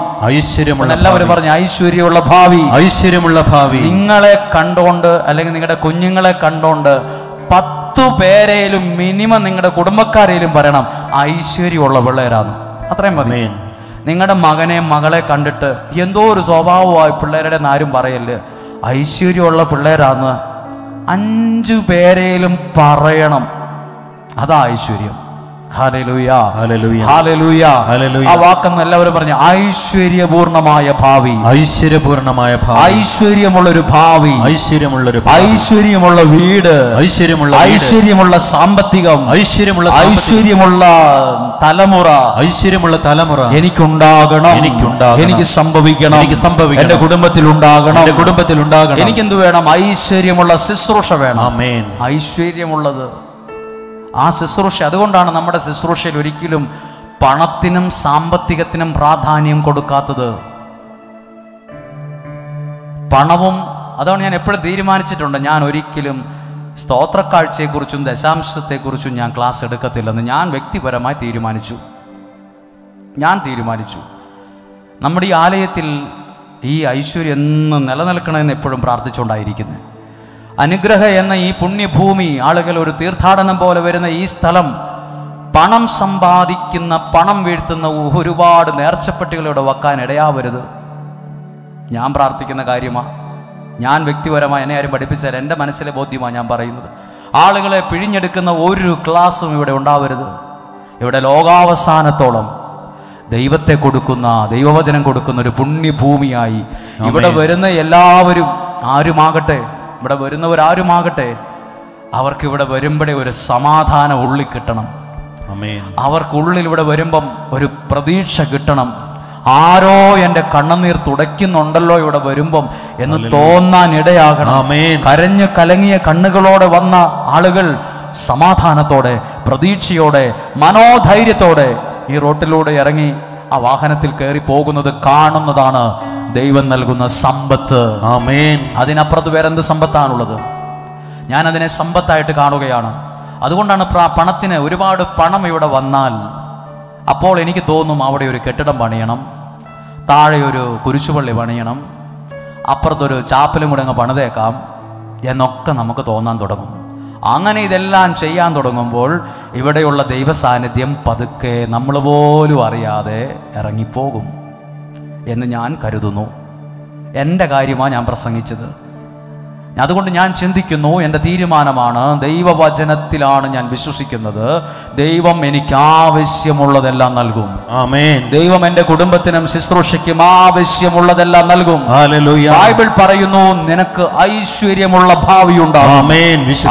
എല്ലാവരും പറഞ്ഞേ ഐശ്വര്യമുള്ള ഭാവി, ഐശ്വര്യമുള്ള ഭാവി. നിങ്ങളെ കണ്ടോണ്ട് അല്ലെങ്കിൽ നിങ്ങളുടെ കുഞ്ഞുങ്ങളെ കണ്ടോണ്ട് 10 പേരേലും മിനിമം നിങ്ങളുടെ കുടുംബക്കാരേലും പറയണം ഐശ്വര്യമുള്ള പിള്ളേരാണ്. അത്രയും മതി. നിങ്ങളുടെ മകനെ മകളെ കണ്ടിട്ട് എന്തോ ഒരു സ്വഭാവമായി പിള്ളേരുടെ ആരും പറയല് ഐശ്വര്യമുള്ള പിള്ളേരാന്ന് 5 പേരേലും പറയണം. അതാ ഐശ്വര്യം. Hallelujah, hallelujah, hallelujah. ആ വാക്കെന്ന് എല്ലാവരും പറഞ്ഞു ഐശ്വര്യപൂർണമായ ഭാവി, ഐശ്വര്യപൂർണമായ ഭാവി, ഐശ്വര്യമുള്ളൊരു ഭാവി, ഐശ്വര്യമുള്ള വീട്, ഐശ്വര്യമുള്ള സാമ്പത്തികം, ഐശ്വര്യമുള്ള തലമുറ എനിക്കുണ്ടാകണം, എനിക്ക് സംഭവിക്കണം, എന്റെ കുടുംബത്തിൽ ഉണ്ടാകണം. എനിക്കെന്ത് വേണം? ഐശ്വര്യമുള്ള ശുശ്രൂഷ വേണം. ഐശ്വര്യമുള്ളത് ആ ശുശ്രൂഷ. അതുകൊണ്ടാണ് നമ്മുടെ ശുശ്രൂഷയിൽ ഒരിക്കലും പണത്തിനും സാമ്പത്തികത്തിനും പ്രാധാന്യം കൊടുക്കാത്തത്. പണവും അതാണ് ഞാൻ എപ്പോഴും തീരുമാനിച്ചിട്ടുണ്ട്, ഞാൻ ഒരിക്കലും സ്തോത്രക്കാഴ്ചയെക്കുറിച്ചും ദശാംശത്തെക്കുറിച്ചും ഞാൻ ക്ലാസ് എടുക്കത്തില്ലെന്ന് ഞാൻ വ്യക്തിപരമായി തീരുമാനിച്ചു. നമ്മുടെ ഈ ആലയത്തിൽ ഈ ഐശ്വര്യം എന്ന് നിലനിൽക്കണമെന്ന് എപ്പോഴും പ്രാർത്ഥിച്ചുകൊണ്ടായിരിക്കുന്നത്. അനുഗ്രഹ എന്ന ഈ പുണ്യഭൂമി, ആളുകൾ ഒരു തീർത്ഥാടനം പോലെ വരുന്ന ഈ സ്ഥലം, പണം സമ്പാദിക്കുന്ന, പണം വീഴ്ത്തുന്ന ഒരുപാട് നേർച്ചപ്പെട്ടികളിവിടെ വെക്കാൻ ഇടയാവരുത്. ഞാൻ പ്രാർത്ഥിക്കുന്ന കാര്യമാണ്. ഞാൻ വ്യക്തിപരമായി എന്നെ ആരും പഠിപ്പിച്ചാൽ എൻ്റെ മനസ്സിലെ ബോധ്യമാണ് ഞാൻ പറയുന്നത്. ആളുകളെ പിഴിഞ്ഞെടുക്കുന്ന ഒരു ക്ലാസ്സും ഇവിടെ ഉണ്ടാവരുത്. ഇവിടെ ലോകാവസാനത്തോളം ദൈവത്തെ കൊടുക്കുന്ന, ദൈവവചനം കൊടുക്കുന്ന ഒരു പുണ്യഭൂമിയായി ഇവിടെ വരുന്ന എല്ലാവരും ആരുമാകട്ടെ, ഇവിടെ വരുന്നവരാരുമാകട്ടെ, അവർക്കിവിടെ വരുമ്പോഴേ ഒരു സമാധാനം ഉള്ളിൽ കിട്ടണം. അവർക്കുള്ളിൽ ഇവിടെ വരുമ്പം ഒരു പ്രതീക്ഷ കിട്ടണം. ആരോ എൻ്റെ കണ്ണുനീർ തുടയ്ക്കുന്നുണ്ടല്ലോ ഇവിടെ വരുമ്പം എന്ന് തോന്നാൻ ഇടയാകണം. കരഞ്ഞു കലങ്ങിയ കണ്ണുകളോടെ വന്ന ആളുകൾ സമാധാനത്തോടെ, പ്രതീക്ഷയോടെ, മനോധൈര്യത്തോടെ ഈ റോട്ടിലൂടെ ഇറങ്ങി ആ വാഹനത്തിൽ കയറി പോകുന്നത് കാണുന്നതാണ് ദൈവം നൽകുന്ന സമ്പത്ത്. അതിനപ്പുറത്ത് വേറെന്ത് സമ്പത്താണുള്ളത്? ഞാൻ അതിനെ സമ്പത്തായിട്ട് കാണുകയാണ്. അതുകൊണ്ടാണ് പണത്തിന്, ഒരുപാട് പണം ഇവിടെ വന്നാൽ അപ്പോൾ എനിക്ക് തോന്നും അവിടെ ഒരു കെട്ടിടം പണിയണം, താഴെ ഒരു കുരിശുപള്ളി പണിയണം, അപ്പുറത്തൊരു ചാപ്പലും കൂടെ അങ്ങ് പണിതേക്കാം എന്നൊക്കെ നമുക്ക് തോന്നാൻ തുടങ്ങും. അങ്ങനെ ഇതെല്ലാം ചെയ്യാൻ തുടങ്ങുമ്പോൾ ഇവിടെയുള്ള ദൈവ സാന്നിധ്യം പതുക്കെ നമ്മൾ പോലും അറിയാതെ ഇറങ്ങിപ്പോകും എന്ന് ഞാൻ കരുതുന്നു. എൻ്റെ കാര്യമാണ് ഞാൻ പ്രസംഗിച്ചത്. അതുകൊണ്ട് ഞാൻ ചിന്തിക്കുന്നു, എൻ്റെ തീരുമാനമാണ്, ദൈവവചനത്തിലാണ് ഞാൻ വിശ്വസിക്കുന്നത്. ദൈവം എനിക്ക് ആവശ്യമുള്ളതെല്ലാം നൽകും. ദൈവം എൻ്റെ കുടുംബത്തിനും ശുശ്രൂഷയ്ക്കും ആവശ്യമുള്ളതെല്ലാം നൽകും. ബൈബിൾ പറയുന്നു, നിനക്ക് ഐശ്വര്യമുള്ള ഭാവി ഉണ്ടാകും.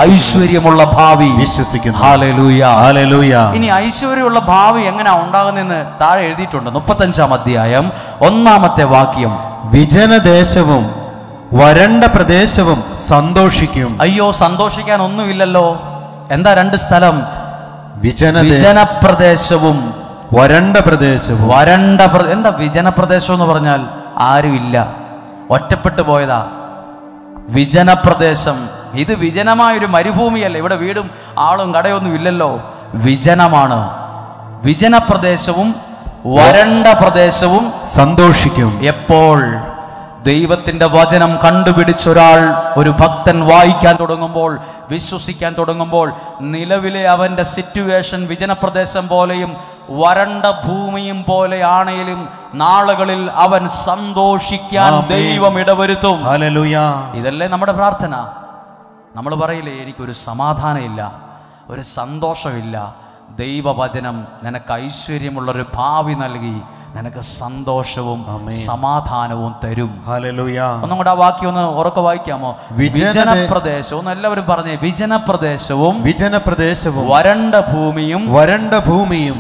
ഐശ്വര്യമുള്ള ഭാവി വിശ്വസിക്കുന്നു. ഹല്ലേലൂയ. ഇനി ഐശ്വര്യമുള്ള ഭാവി എങ്ങനെയാ ഉണ്ടാകുന്നതെന്ന് താഴെ എഴുതിയിട്ടുണ്ട്. 35-ാം അധ്യായം 1-ാമത്തെ വാക്യം. വിജനദേശവും വരണ്ട പ്രദേശവും സന്തോഷിക്കും. അയ്യോ, സന്തോഷിക്കാൻ ഒന്നുമില്ലല്ലോ. എന്താ 2 സ്ഥലം? വിജനപ്രദേശവും വരണ്ട പ്രദേശവും. എന്താ വിജനപ്രദേശം എന്ന് പറഞ്ഞാൽ? ആരുമില്ല, ഒറ്റപ്പെട്ടു പോയതാ വിജനപ്രദേശം. ഇത് വിജനമായൊരു മരുഭൂമിയല്ല. ഇവിടെ വീടും ആളും കടയൊന്നും ഇല്ലല്ലോ. വിജനമാണ്. വിജനപ്രദേശവും വരണ്ട പ്രദേശവും സന്തോഷിക്കും. എപ്പോൾ? ദൈവത്തിന്റെ വചനം കണ്ടുപിടിച്ചൊരാൾ, ഒരു ഭക്തൻ വായിക്കാൻ തുടങ്ങുമ്പോൾ, വിശ്വസിക്കാൻ തുടങ്ങുമ്പോൾ, നിലവിലെ അവന്റെ സിറ്റുവേഷൻ വിജനപ്രദേശം പോലെയും വരണ്ട ഭൂമിയും പോലെയാണേലും നാളുകളിൽ അവൻ സന്തോഷിക്കാൻ ദൈവം ഇടവരുത്തും. ഇതല്ലേ നമ്മുടെ പ്രാർത്ഥന. നമ്മൾ പറയില്ലേ, എനിക്കൊരു സമാധാനമില്ല, ഒരു സന്തോഷമില്ല. ദൈവവചനം നിനക്ക് ഐശ്വര്യമുള്ളൊരു ഭാവി നൽകി നിനക്ക് സന്തോഷവും സമാധാനവും തരും. ഒന്നും കൂടെ ആ വാക്യം ഒന്ന് ഉറക്കെ വായിക്കാമോ? വിജനപ്രദേശവും, എല്ലാവരും പറഞ്ഞേ, വിജനപ്രദേശവും വരണ്ട ഭൂമിയും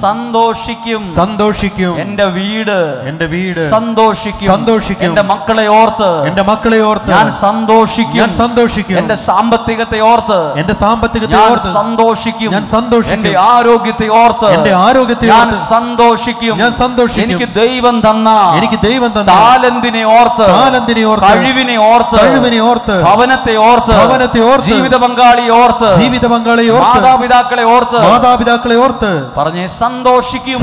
സന്തോഷിക്കും. എന്റെ വീട് സന്തോഷിക്കും. എന്റെ മക്കളെ ഓർത്ത് ഞാൻ സന്തോഷിക്കും. എന്റെ സാമ്പത്തികത്തെ ഓർത്ത് ഞാൻ സന്തോഷിക്കും. എന്റെ ആരോഗ്യത്തെ ഓർത്ത് ഞാൻ സന്തോഷിക്കും. എനിക്ക് ദൈവം തന്ന താലന്തിനെ ഓർത്ത്, കഴിവിനെ ഓർത്ത്, ഭവനത്തെ ഓർത്ത്, ജീവിത പങ്കാളിയെ ഓർത്ത്, മാതാപിതാക്കളെ ഓർത്ത് പറഞ്ഞേ സന്തോഷിക്കും.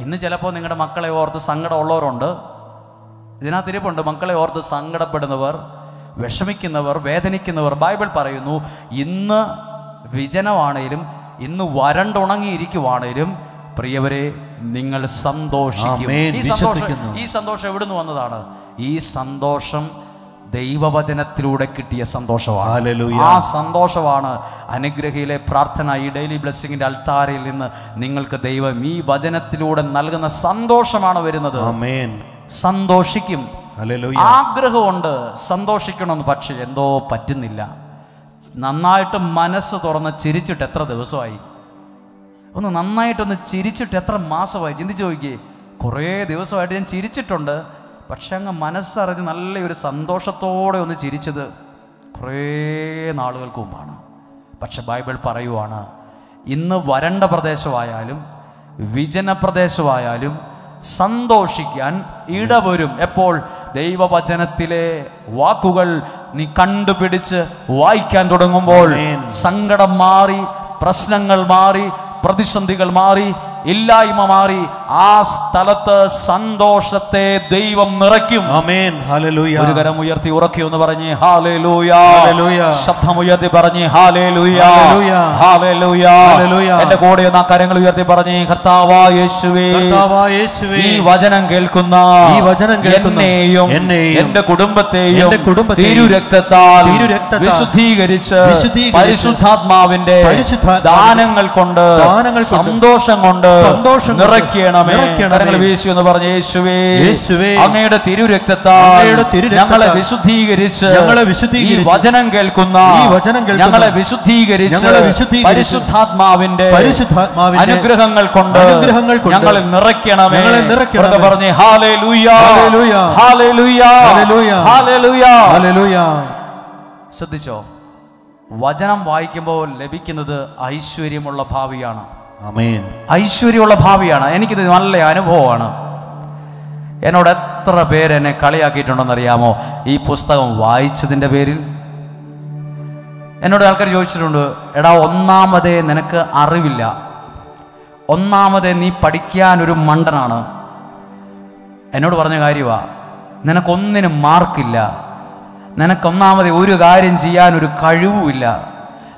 ഇന്ന് ചിലപ്പോൾ നിങ്ങളുടെ മക്കളെ ഓർത്ത് സങ്കടമുള്ളവരുണ്ട്. ഇതിനകത്ത് ഇരിപ്പുണ്ട്, മക്കളെ ഓർത്ത് സങ്കടപ്പെടുന്നവർ, വിഷമിക്കുന്നവർ, വേദനിക്കുന്നവർ. ബൈബിൾ പറയുന്നു, ഇന്ന് വിജനമാണേലും ഇന്ന് വരണ്ടുണങ്ങിയിരിക്കുവാണേലും പ്രിയവരെ, നിങ്ങൾ സന്തോഷിക്കും. ഈ സന്തോഷം എവിടുന്ന് വന്നതാണ്? ഈ സന്തോഷം ദൈവവചനത്തിലൂടെ കിട്ടിയ സന്തോഷമാണ്. ആ സന്തോഷമാണ് അനുഗ്രഹയിലെ പ്രാർത്ഥന. ഈ ഡെയിലി ബ്ലെസ്സിങ്ങിന്റെ അൾത്താരയിൽ നിന്ന് നിങ്ങൾക്ക് ദൈവം ഈ വചനത്തിലൂടെ നൽകുന്ന സന്തോഷമാണ് വരുന്നത്. സന്തോഷിക്കും. ആഗ്രഹമുണ്ട് സന്തോഷിക്കണമെന്ന്, പക്ഷെ എന്തോ പറ്റുന്നില്ല. നന്നായിട്ട് മനസ്സ് തുറന്ന് ചിരിച്ചിട്ട് എത്ര ദിവസമായി? ഒന്ന് നന്നായിട്ടൊന്ന് ചിരിച്ചിട്ട് എത്ര മാസമായി? ചിന്തിച്ച് നോക്കിയേ. കുറേ ദിവസമായിട്ട് ഞാൻ ചിരിച്ചിട്ടുണ്ട്, പക്ഷെ അങ്ങ് മനസ്സറിഞ്ഞ് നല്ലൊരു സന്തോഷത്തോടെ ഒന്ന് ചിരിച്ചത് കുറേ നാളുകൾക്ക് മുമ്പാണ്. പക്ഷെ ബൈബിൾ പറയുവാണ്, ഇന്ന് വരണ്ട പ്രദേശമായാലും വിജനപ്രദേശമായാലും സന്തോഷിക്കാൻ ഇടവരും. എപ്പോൾ? ദൈവവചനത്തിലെ വാക്കുകൾ നീ കണ്ടുപിടിച്ച് വായിക്കാൻ തുടങ്ങുമ്പോൾ സങ്കടം മാറി, പ്രശ്നങ്ങൾ മാറി, പ്രതിസന്ധികൾ മാറി, ഇല്ലായ്മ മാറി, ആ സ്ഥലത്ത് സന്തോഷത്തെ ദൈവം നിറയ്ക്കും. ഒരു കരം ഉയർത്തി ഉറക്കി ഒന്ന് പറഞ്ഞേ ഹല്ലേലൂയ. ശബ്ദമുയർത്തി പറഞ്ഞേ ഹല്ലേലൂയ, ഹല്ലേലൂയ. എന്റെ കൂടെ ഒന്ന് കരങ്ങൾ ഉയർത്തി പറഞ്ഞേ, കർത്താവായ യേശുവേ, ഈ വചനം കേൾക്കുന്ന എന്നെയും എന്റെ കുടുംബത്തെയും തിരുരക്തത്താൽ വിശുദ്ധീകരിച്ച് പരിശുദ്ധാത്മാവിന്റെ ദാനങ്ങൾ കൊണ്ട്, സന്തോഷം കൊണ്ട് നിറയ്ക്കണമേ. കരങ്ങൾ വീശി എന്ന് പറഞ്ഞ യേശുവേ, അങ്ങയുടെ തിരുരക്തത്താൽ ഞങ്ങളെ വിശുദ്ധീകരിച്ച്, ഈ വചനം കേൾക്കുന്ന ഞങ്ങളെ വിശുദ്ധീകരിച്ച് പരിശുദ്ധാത്മാവിന്റെ അനുഗ്രഹങ്ങൾ കൊണ്ട് ഞങ്ങളെ നിറയ്ക്കണമേ. പറഞ്ഞേ ഹല്ലേലൂയ, ഹല്ലേലൂയ, ഹല്ലേലൂയ. ശ്രദ്ധിച്ചോ, വചനം വായിക്കുമ്പോൾ ലഭിക്കുന്നത് ഐശ്വര്യമുള്ള ഭാവിയാണ്. ഐശ്വര്യമുള്ള ഭാവിയാണ്. എനിക്കിത് നല്ല അനുഭവമാണ്. എന്നോട് എത്ര പേര് എന്നെ കളിയാക്കിയിട്ടുണ്ടെന്നറിയാമോ ഈ പുസ്തകം വായിച്ചതിൻ്റെ പേരിൽ? എന്നോട് ആൾക്കാർ ചോദിച്ചിട്ടുണ്ട്, എടാ ഒന്നാമതേ നിനക്ക് അറിവില്ല, ഒന്നാമതേ നീ പഠിക്കാനൊരു മണ്ടനാണ്. എന്നോട് പറഞ്ഞ കാര്യമാ, നിനക്കൊന്നിനും മാർക്കില്ല, നിനക്കൊന്നാമതേ ഒരു കാര്യം ചെയ്യാനൊരു കഴിവുമില്ല.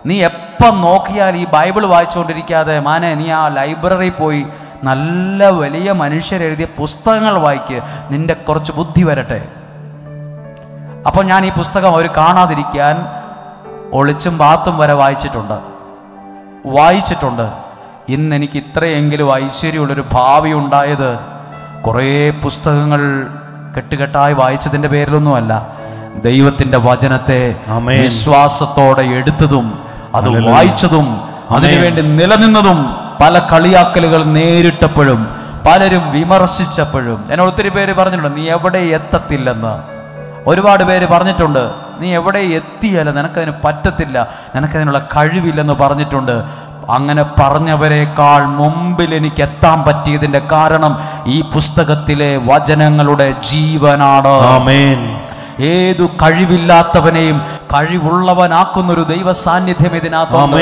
നീ എപ്പം നോക്കിയാൽ ഈ ബൈബിൾ വായിച്ചുകൊണ്ടിരിക്കാതെ മാനെ നീ ആ ലൈബ്രറി പോയി നല്ല വലിയ മനുഷ്യരെഴുതിയ പുസ്തകങ്ങൾ വായിക്ക്, നിന്റെ കുറച്ച് ബുദ്ധി വരട്ടെ. അപ്പോൾ ഞാൻ ഈ പുസ്തകം അവർ കാണാതിരിക്കാൻ ഒളിച്ചും പാത്തും വരെ വായിച്ചിട്ടുണ്ട്. ഇന്ന് എനിക്ക് ഇത്രയെങ്കിലും ഐശ്വര്യമുള്ളൊരു ഭാവി ഉണ്ടായത് കുറേ പുസ്തകങ്ങൾ കെട്ടുകെട്ടായി വായിച്ചതിൻ്റെ പേരിലൊന്നുമല്ല, ദൈവത്തിൻ്റെ വചനത്തെ വിശ്വാസത്തോടെ എടുത്തതും അത് വായിച്ചതും അതിനുവേണ്ടി നിലനിന്നതും, പല കളിയാക്കലുകൾ നേരിട്ടപ്പോഴും പലരും വിമർശിച്ചപ്പോഴും എന്നോട് ഒത്തിരി പേര് പറഞ്ഞിട്ടുണ്ട്, നീ എവിടെ എത്തത്തില്ലെന്ന്. ഒരുപാട് പേര് പറഞ്ഞിട്ടുണ്ട്, നീ എവിടെ എത്തിയല്ല, നിനക്കതിന് പറ്റത്തില്ല, നിനക്കതിനുള്ള കഴിവില്ലെന്ന് പറഞ്ഞിട്ടുണ്ട്. അങ്ങനെ പറഞ്ഞവരെക്കാൾ മുമ്പിൽ എനിക്ക് എത്താൻ പറ്റിയതിൻ്റെ കാരണം ഈ പുസ്തകത്തിലെ വചനങ്ങളുടെ ജീവനാണ്. ഏതു കഴിവില്ലാത്തവനെയും കഴിവുള്ളവനാക്കുന്ന ഒരു ദൈവ സാന്നിധ്യം ഇതിനകത്തുണ്ട്.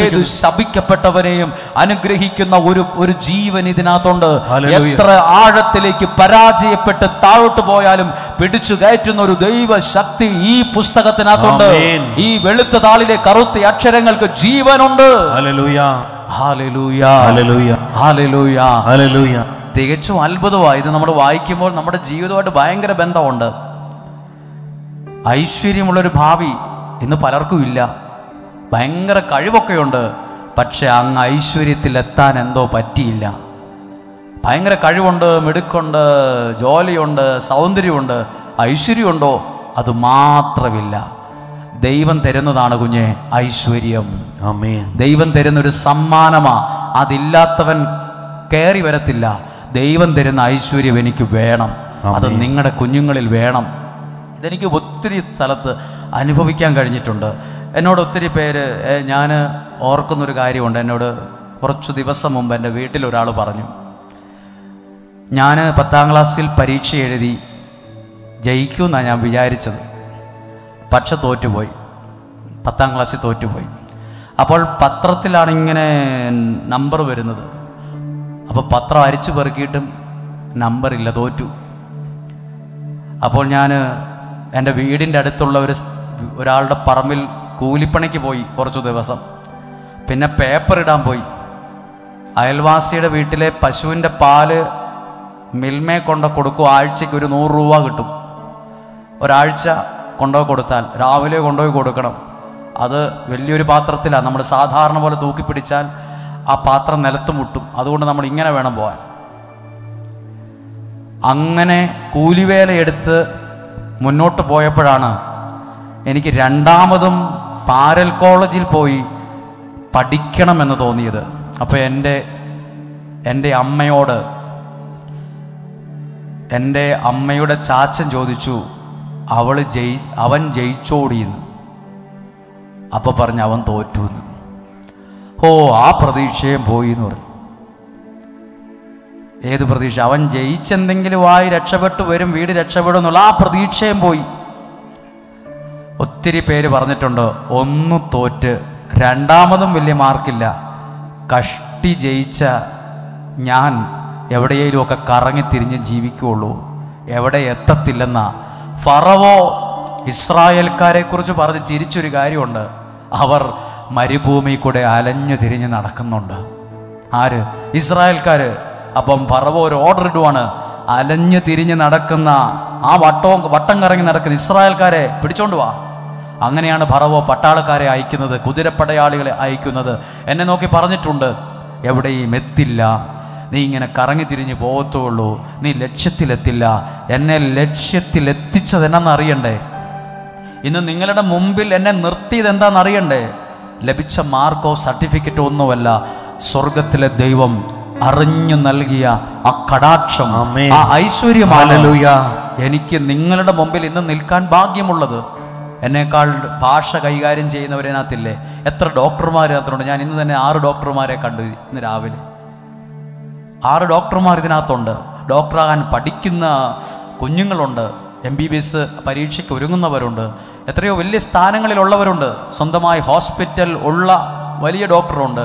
ഏതു ശപിക്കപ്പെട്ടവനെയും അനുഗ്രഹിക്കുന്ന ഒരു ജീവൻ ഇതിനകത്തുണ്ട്. എത്ര ആഴത്തിലേക്ക് പരാജയപ്പെട്ട് താഴോട്ട് പോയാലും പിടിച്ചു കയറ്റുന്ന ഒരു ദൈവ ശക്തി ഈ പുസ്തകത്തിനകത്തുണ്ട്. ഈ വെളുത്ത താളിലെ കറുത്ത അക്ഷരങ്ങൾക്ക് ജീവനുണ്ട്. തികച്ചും അത്ഭുതമായി. ഇത് നമ്മൾ വായിക്കുമ്പോൾ നമ്മുടെ ജീവിതമായിട്ട് ഭയങ്കര ബന്ധമുണ്ട്. ഐശ്വര്യമുള്ളൊരു ഭാവി ഇന്ന് പലർക്കും ഇല്ല. ഭയങ്കര കഴിവൊക്കെയുണ്ട്, പക്ഷെ അങ്ങ് ഐശ്വര്യത്തിൽ എത്താൻ എന്തോ പറ്റിയില്ല. ഭയങ്കര കഴിവുണ്ട്, മിടുക്കുണ്ട്, ജോലിയുണ്ട്, സൗന്ദര്യമുണ്ട്, ഐശ്വര്യമുണ്ടോ? അത് മാത്രമില്ല. ദൈവം തരുന്നതാണ് കുഞ്ഞെ ഐശ്വര്യം. ദൈവം തരുന്നൊരു സമ്മാനമാ. അതില്ലാത്തവൻ കയറി വരത്തില്ല. ദൈവം തരുന്ന ഐശ്വര്യം എനിക്ക് വേണം. അത് നിങ്ങളുടെ കുഞ്ഞുങ്ങളിൽ വേണം. ഇതെനിക്ക് ഒത്തിരി സ്ഥലത്ത് അനുഭവിക്കാൻ കഴിഞ്ഞിട്ടുണ്ട്. എന്നോട് ഒത്തിരി പേര്, ഞാൻ ഓർക്കുന്നൊരു കാര്യമുണ്ട്. എന്നോട് കുറച്ചു ദിവസം മുമ്പ് എൻ്റെ വീട്ടിലൊരാൾ പറഞ്ഞു, ഞാൻ 10ാം ക്ലാസ്സിൽ പരീക്ഷ എഴുതി ജയിക്കുമെന്നാണ് ഞാൻ വിചാരിച്ചത്, പക്ഷെ തോറ്റുപോയി. 10ാം ക്ലാസ്സിൽ തോറ്റുപോയി. അപ്പോൾ പത്രത്തിലാണ് ഇങ്ങനെ നമ്പർ വരുന്നത്. അപ്പോൾ പത്രം അരിച്ചു പെറുക്കിയിട്ടും നമ്പറില്ല, തോറ്റു. അപ്പോൾ ഞാൻ എൻ്റെ വീടിൻ്റെ അടുത്തുള്ള ഒരാളുടെ പറമ്പിൽ കൂലിപ്പണിക്ക് പോയി കുറച്ചു ദിവസം. പിന്നെ പേപ്പർ ഇടാൻ പോയി. അയൽവാസിയുടെ വീട്ടിലെ പശുവിൻ്റെ പാല് മിൽമേ കൊണ്ട് കൊടുക്കും. ആഴ്ചയ്ക്ക് ഒരു 100 രൂപ കിട്ടും. ഒരാഴ്ച കൊണ്ടുപോയി കൊടുത്താൽ രാവിലെ കൊണ്ടുപോയി കൊടുക്കണം. അത് വലിയൊരു പാത്രത്തിലാണ്. നമ്മൾ സാധാരണ പോലെ തൂക്കി പിടിച്ചാൽ ആ പാത്രം നിലത്ത് മുട്ടും. അതുകൊണ്ട് നമ്മൾ ഇങ്ങനെ വേണം പോകാൻ. അങ്ങനെ കൂലിവേലയെടുത്ത് മുന്നോട്ട് പോയപ്പോഴാണ് എനിക്ക് രണ്ടാമതും പാരൽ കോളേജിൽ പോയി പഠിക്കണമെന്ന് തോന്നിയത്. അപ്പോൾ എൻ്റെ അമ്മയോട് എൻ്റെ അമ്മയുടെ ചാച്ചൻ ചോദിച്ചു, അവൻ ജയിച്ചോടിയെന്ന്. അപ്പോൾ പറഞ്ഞു അവൻ തോറ്റു എന്ന്. ഓ, ആ പ്രതീക്ഷയും പോയി എന്ന് പറഞ്ഞു. ഏത് പ്രതീക്ഷ? അവൻ ജയിച്ചെന്തെങ്കിലും ആയി രക്ഷപ്പെട്ടു വരും, വീട് രക്ഷപ്പെടും എന്നുള്ള ആ പ്രതീക്ഷയും പോയി. ഒത്തിരി പേര് പറഞ്ഞിട്ടുണ്ട്, ഒന്ന് തോറ്റ് രണ്ടാമതും വലിയ മാർക്കില്ല, കഷ്ടി ജയിച്ച ഞാൻ എവിടെയെങ്കിലുമൊക്കെ കറങ്ങിത്തിരിഞ്ഞ് ജീവിക്കുകയുള്ളൂ, എവിടെ എത്തത്തില്ലെന്ന. ഫറവോ ഇസ്രായേൽക്കാരെ കുറിച്ച് പറഞ്ഞ് ചിരിച്ചൊരു കാര്യമുണ്ട്. അവർ മരുഭൂമി കൂടെ അലഞ്ഞു തിരിഞ്ഞ് നടക്കുന്നുണ്ട്. ആര്? ഇസ്രായേൽക്കാർ. അപ്പം ഫറവോ ഒരു ഓർഡർ ഇടുവാണ്, അലഞ്ഞു തിരിഞ്ഞ് നടക്കുന്ന ആ വട്ടം കറങ്ങി നടക്കുന്ന ഇസ്രായേൽക്കാരെ പിടിച്ചോണ്ട് വാ. അങ്ങനെയാണ് ഫറവോ പട്ടാളക്കാരെ അയക്കുന്നത്, കുതിരപ്പടയാളികളെ അയക്കുന്നത്. എന്നെ നോക്കി പറഞ്ഞിട്ടുണ്ട്, എവിടെയും എത്തില്ല, നീ ഇങ്ങനെ കറങ്ങി തിരിഞ്ഞ് പോകത്തുള്ളൂ, നീ ലക്ഷ്യത്തിലെത്തില്ല. എന്നെ ലക്ഷ്യത്തിലെത്തിച്ചത് എന്നാണെന്നറിയണ്ടേ? ഇന്ന് നിങ്ങളുടെ മുമ്പിൽ എന്നെ നിർത്തിയത് എന്താണെന്നറിയണ്ടേ? ലഭിച്ച മാർക്കോ സർട്ടിഫിക്കറ്റോ ഒന്നുമല്ല, സ്വർഗത്തിലെ ദൈവം അറിഞ്ഞു നൽകിയ ആ കടാക്ഷം, ആ ഐശ്വര്യമാണ് എനിക്ക് നിങ്ങളുടെ മുമ്പിൽ ഇന്ന് നിൽക്കാൻ ഭാഗ്യമുള്ളത്. എന്നേക്കാൾ ഭാഷ കൈകാര്യം ചെയ്യുന്നവരതിനകത്തില്ലേ? എത്ര ഡോക്ടർമാരതിനകത്തുണ്ട്. ഞാൻ ഇന്ന് തന്നെ 6 ഡോക്ടർമാരെ കണ്ടു. ഇന്ന് രാവിലെ 6 ഡോക്ടർമാർ ഇതിനകത്തുണ്ട്. ഡോക്ടറാകാൻ പഠിക്കുന്ന കുഞ്ഞുങ്ങളുണ്ട്, MBBS പരീക്ഷയ്ക്ക് ഒരുങ്ങുന്നവരുണ്ട്, എത്രയോ വലിയ സ്ഥാനങ്ങളിലുള്ളവരുണ്ട്, സ്വന്തമായി ഹോസ്പിറ്റൽ ഉള്ള വലിയ ഡോക്ടറുണ്ട്,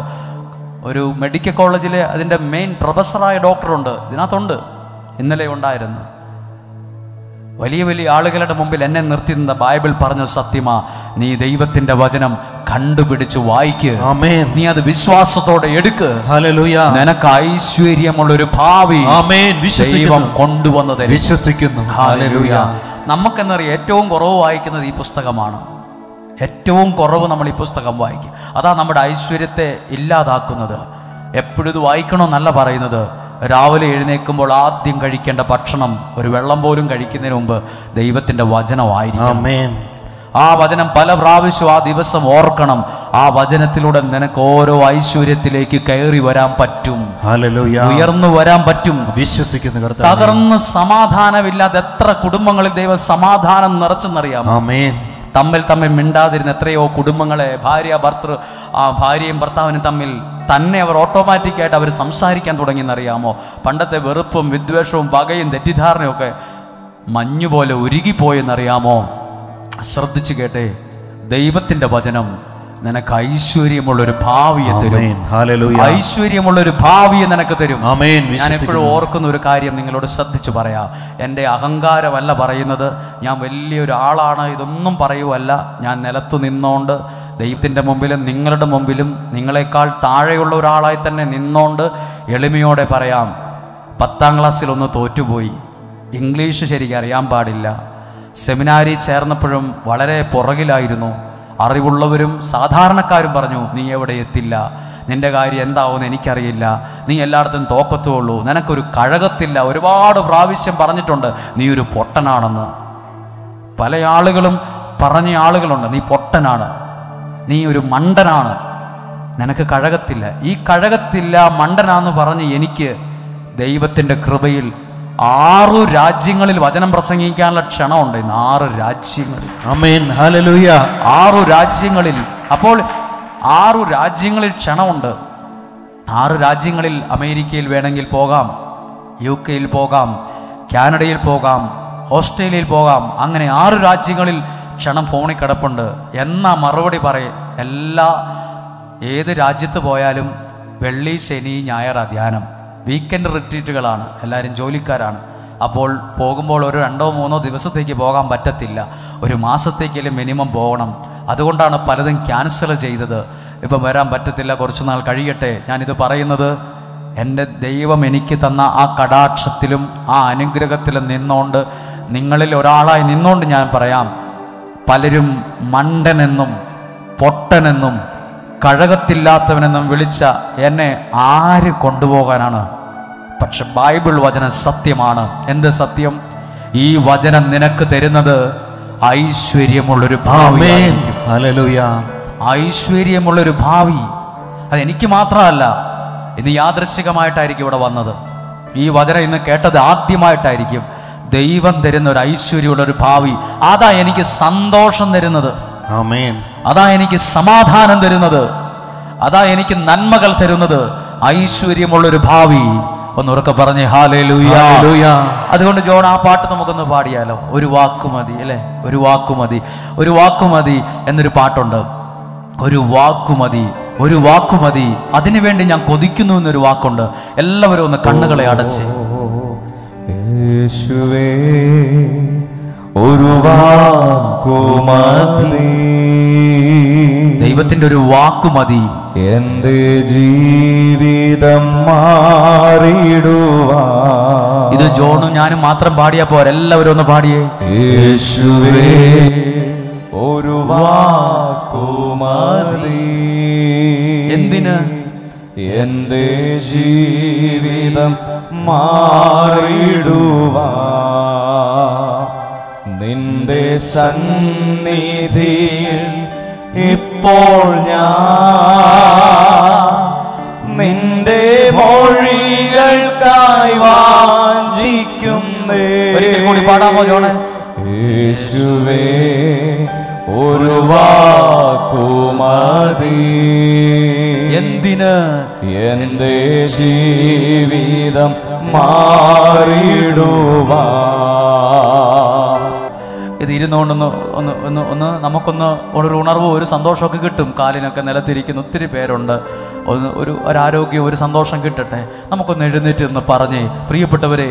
ഒരു മെഡിക്കൽ കോളേജിലെ അതിൻ്റെ മെയിൻ പ്രൊഫസറായ ഡോക്ടറുണ്ട്, ഇതിനകത്തുണ്ട്. ഇന്നലെ ഉണ്ടായിരുന്നു. വലിയ വലിയ ആളുകളുടെ മുമ്പിൽ എന്നെ നിർത്തി നിന്ന ബൈബിൾ പറഞ്ഞ സത്യമാ. നീ ദൈവത്തിന്റെ വചനം കണ്ടുപിടിച്ച് വായിക്ക്, നീ അത് വിശ്വാസത്തോടെ എടുക്ക്. നിനക്ക് ഐശ്വര്യമുള്ളൊരു ഭാവി ദൈവം കൊണ്ടുവന്നത് വിശ്വസിക്കുന്നു. നമുക്കെന്നറിയാം, ഏറ്റവും കുറവ് വായിക്കുന്നത് ഈ പുസ്തകമാണ്. ഏറ്റവും കുറവ് നമ്മൾ ഈ പുസ്തകം വായിക്കും. അതാ നമ്മുടെ ഐശ്വര്യത്തെ ഇല്ലാതാക്കുന്നത്. എപ്പോഴും ഇത് വായിക്കണമെന്നല്ല പറയുന്നത്. രാവിലെ എഴുന്നേൽക്കുമ്പോൾ ആദ്യം കഴിക്കേണ്ട ഭക്ഷണം ഒരു വെള്ളം പോലും കഴിക്കുന്നതിന് മുമ്പ് ദൈവത്തിന്റെ വചനമായിരിക്കും. ആ വചനം പല പ്രാവശ്യം ആ ദിവസം ഓർക്കണം. ആ വചനത്തിലൂടെ നിനക്ക് ഓരോ ഐശ്വര്യത്തിലേക്ക് കയറി വരാൻ പറ്റും, ഉയർന്നു വരാൻ പറ്റും. വിശ്വസിക്കുന്നു. തകർന്ന് സമാധാനമില്ലാതെ എത്ര കുടുംബങ്ങളിൽ ദൈവം സമാധാനം നിറച്ചെന്നറിയാമോ? തമ്മിൽ മിണ്ടാതിരുന്ന എത്രയോ കുടുംബങ്ങളെ ഭാര്യയും ഭർത്താവിനും തമ്മിൽ തന്നെ അവർ ഓട്ടോമാറ്റിക്കായിട്ട് അവർ സംസാരിക്കാൻ തുടങ്ങിയെന്നറിയാമോ? പണ്ടത്തെ വെറുപ്പും വിദ്വേഷവും പകയും തെറ്റിദ്ധാരണയും ഒക്കെ മഞ്ഞുപോലെ ഉരുകിപ്പോയെന്നറിയാമോ? ശ്രദ്ധിച്ചു കേട്ടെ, ദൈവത്തിൻ്റെ വചനം നിനക്ക് ഐശ്വര്യമുള്ളൊരു ഭാവിയെ തരും. ഐശ്വര്യമുള്ളൊരു ഭാവിയെ നിനക്ക് തരും. ഞാൻ എപ്പോഴും ഓർക്കുന്ന ഒരു കാര്യം നിങ്ങളോട് ശ്രദ്ധിച്ചു പറയാം. എൻ്റെ അഹങ്കാരമല്ല പറയുന്നത്, ഞാൻ വലിയൊരു ആളാണ് ഇതൊന്നും പറയുവല്ല. ഞാൻ നിലത്തു നിന്നോണ്ട് ദൈവത്തിൻ്റെ മുമ്പിലും നിങ്ങളുടെ മുമ്പിലും നിങ്ങളെക്കാൾ താഴെയുള്ള ഒരാളായി തന്നെ നിന്നോണ്ട് എളിമയോടെ പറയാം. 10ാം ക്ലാസ്സിൽ ഒന്ന് തോറ്റുപോയി, ഇംഗ്ലീഷ് ശരിക്കും അറിയാൻ പാടില്ല. സെമിനാരി ചേർന്നപ്പോഴും വളരെ പുറകിലായിരുന്നു. അറിവുള്ളവരും സാധാരണക്കാരും പറഞ്ഞു, നീ എവിടെ എത്തില്ല, നിന്റെ കാര്യം എന്താവുമെന്ന് എനിക്കറിയില്ല, നീ എല്ലായിടത്തും തോക്കത്തുള്ളൂ, നിനക്കൊരു കഴകത്തില്ല. ഒരുപാട് പ്രാവശ്യം പറഞ്ഞിട്ടുണ്ട് നീ ഒരു പൊട്ടനാണെന്ന്. പല ആളുകളും പറഞ്ഞ ആളുകളുണ്ട്, നീ പൊട്ടനാണ്, നീ ഒരു മണ്ടനാണ്, നിനക്ക് കഴകത്തില്ല. ഈ കഴകത്തില്ല, മണ്ടനാന്ന് പറഞ്ഞ് എനിക്ക് ദൈവത്തിൻ്റെ കൃപയിൽ 6 രാജ്യങ്ങളിൽ വചനം പ്രസംഗിക്കാനുള്ള ക്ഷണമുണ്ട്. ഇന്ന് 6 രാജ്യങ്ങളിൽ. ആമേൻ, ഹല്ലേലൂയ. 6 രാജ്യങ്ങളിൽ. അപ്പോൾ 6 രാജ്യങ്ങളിൽ ക്ഷണമുണ്ട്. 6 രാജ്യങ്ങളിൽ അമേരിക്കയിൽ വേണമെങ്കിൽ പോകാം, UK പോകാം, കാനഡയിൽ പോകാം, ഓസ്ട്രേലിയയിൽ പോകാം. അങ്ങനെ 6 രാജ്യങ്ങളിൽ ക്ഷണം ഫോണിൽ കിടപ്പുണ്ട്. എന്നാ മറുപടി പറയും, ഏത് രാജ്യത്ത് പോയാലും വെള്ളി, ശനി, ഞായർ ധ്യാനം, വീക്കെൻഡ് റിട്രീറ്റുകളാണ്, എല്ലാവരും ജോലിക്കാരാണ്. അപ്പോൾ പോകുമ്പോൾ ഒരു 2-3 ദിവസത്തേക്ക് പോകാൻ പറ്റത്തില്ല, ഒരു മാസത്തേക്കെങ്കിലും മിനിമം പോകണം. അതുകൊണ്ടാണ് പലതും ക്യാൻസൽ ചെയ്തത്. ഇപ്പം വരാൻ പറ്റത്തില്ല, കുറച്ചു നാൾ കഴിയട്ടെ. ഞാനിത് പറയുന്നത് എൻ്റെ ദൈവം എനിക്ക് തന്ന ആ കടാക്ഷത്തിലും ആ അനുഗ്രഹത്തിലും നിന്നുകൊണ്ട്, നിങ്ങളിൽ ഒരാളായി നിന്നുകൊണ്ട് ഞാൻ പറയാം, പലരും മണ്ടനെന്നും പൊട്ടനെന്നും കഴകത്തില്ലാത്തവനെന്നും വിളിച്ച എന്നെ ആര് കൊണ്ടുപോകാനാണ്? പക്ഷെ ബൈബിൾ വചനം സത്യമാണ്. എന്ത് സത്യം? ഈ വചനം നിനക്ക് തരുന്നത് ഐശ്വര്യമുള്ളൊരു ഭാവി. ഐശ്വര്യമുള്ളൊരു ഭാവി. അതെനിക്ക് മാത്രമല്ല, ഇന്ന് യാദൃശ്ചികമായിട്ടായിരിക്കും ഇവിടെ വന്നത്. ഈ വചനം ഇന്ന് കേട്ടത് ആദ്യമായിട്ടായിരിക്കും. ദൈവം തരുന്ന ഒരു ഐശ്വര്യമുള്ളൊരു ഭാവി, അതാ എനിക്ക് സന്തോഷം തരുന്നത്. അതാ എനിക്ക് സമാധാനം തരുന്നത്, അതാ എനിക്ക് നന്മകൾ തരുന്നത്. ഐശ്വര്യമുള്ളൊരു ഭാവി. ഒന്നുറക്കെ പറഞ്ഞേ ഹല്ലേലൂയ. അതുകൊണ്ട് ജോൺ, ആ പാട്ട് നമുക്കൊന്ന് പാടിയാലോ? ഒരു വാക്കുമതി, അല്ലേ? ഒരു വാക്കുമതി, ഒരു വാക്കുമതി എന്നൊരു പാട്ടുണ്ട്. ഒരു വാക്കുമതി, ഒരു വാക്കുമതി, അതിനുവേണ്ടി ഞാൻ കൊതിക്കുന്നു എന്നൊരു വാക്കുണ്ട്. എല്ലാവരും ഒന്ന് കണ്ണുകളെ അടച്ച്, യേശുവേ ഒരു വാക്കുമതി, ദൈവത്തിന്റെ ഒരു വാക്കുമതി, എന്റെ ജീവിതം മാറിടുവാ. ഇത് ജോണും ഞാനും മാത്രം പാടിയാ പോരെ, എല്ലാവരും ഒന്ന് പാടിയേ. യേശുവേ ഒരു വാക്കുമതി, എന്തിന്? എന്റെ ജീവിതം മാറിടുവാ. നിന്റെ സന്നിധിയിൽ ഇപ്പോൾ ഞാൻ നിന്റെ മൊഴികൾക്കായി വാഞ്ചിക്കുന്നേ. ഒരിക്കൽ കൂടി പാടാമോ ജോണേ? യേശുവേ ഒരു വാക്കുമതി, എന്തിന്? എന്റെ ജീവിതം മാറിടുവാ. ഇത് ഇരുന്നുകൊണ്ടൊന്ന് ഒന്ന് ഒന്ന് ഒന്ന് നമുക്കൊന്ന് ഒരു ഉണർവും ഒരു സന്തോഷമൊക്കെ കിട്ടും. കാലിനൊക്കെ നിലത്തിരിക്കുന്ന ഒത്തിരി പേരുണ്ട്. ഒരു ആരോഗ്യം, ഒരു സന്തോഷം കിട്ടട്ടെ. നമുക്കൊന്ന് എഴുന്നേറ്റ് എന്ന് പറഞ്ഞേ, പ്രിയപ്പെട്ടവരെ,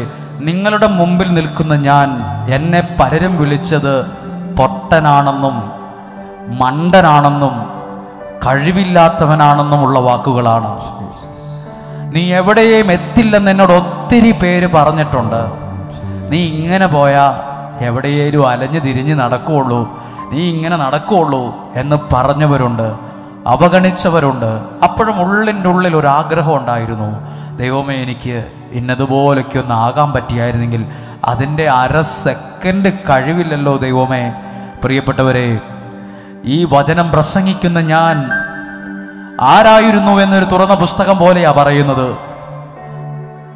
നിങ്ങളുടെ മുമ്പിൽ നിൽക്കുന്ന ഞാൻ, എന്നെ പലരും വിളിച്ചത് പൊട്ടനാണെന്നും മണ്ടനാണെന്നും കഴിവില്ലാത്തവനാണെന്നുമുള്ള വാക്കുകളാണ്. നീ എവിടെയും എത്തില്ലെന്ന് എന്നോട് ഒത്തിരി പേര് പറഞ്ഞിട്ടുണ്ട്. നീ ഇങ്ങനെ പോയാ എവിടെയേലും അലഞ്ഞു തിരിഞ്ഞ് നടക്കുകയുള്ളൂ, നീ ഇങ്ങനെ നടക്കുകയുള്ളൂ എന്ന് പറഞ്ഞവരുണ്ട്, അവഗണിച്ചവരുണ്ട്. അപ്പോഴും ഉള്ളിൻ്റെ ഉള്ളിൽ ഒരാഗ്രഹം ഉണ്ടായിരുന്നു, ദൈവമേ എനിക്ക് ഇന്നതുപോലൊക്കെ ഒന്ന് ആകാൻ പറ്റിയായിരുന്നെങ്കിൽ. അതിൻ്റെ 1/2 സെക്കൻഡ് കഴിവില്ലല്ലോ ദൈവമേ. പ്രിയപ്പെട്ടവരെ, ഈ വചനം പ്രസംഗിക്കുന്ന ഞാൻ ആരായിരുന്നു എന്നൊരു തുറന്ന പുസ്തകം പോലെയാ പറയുന്നത്.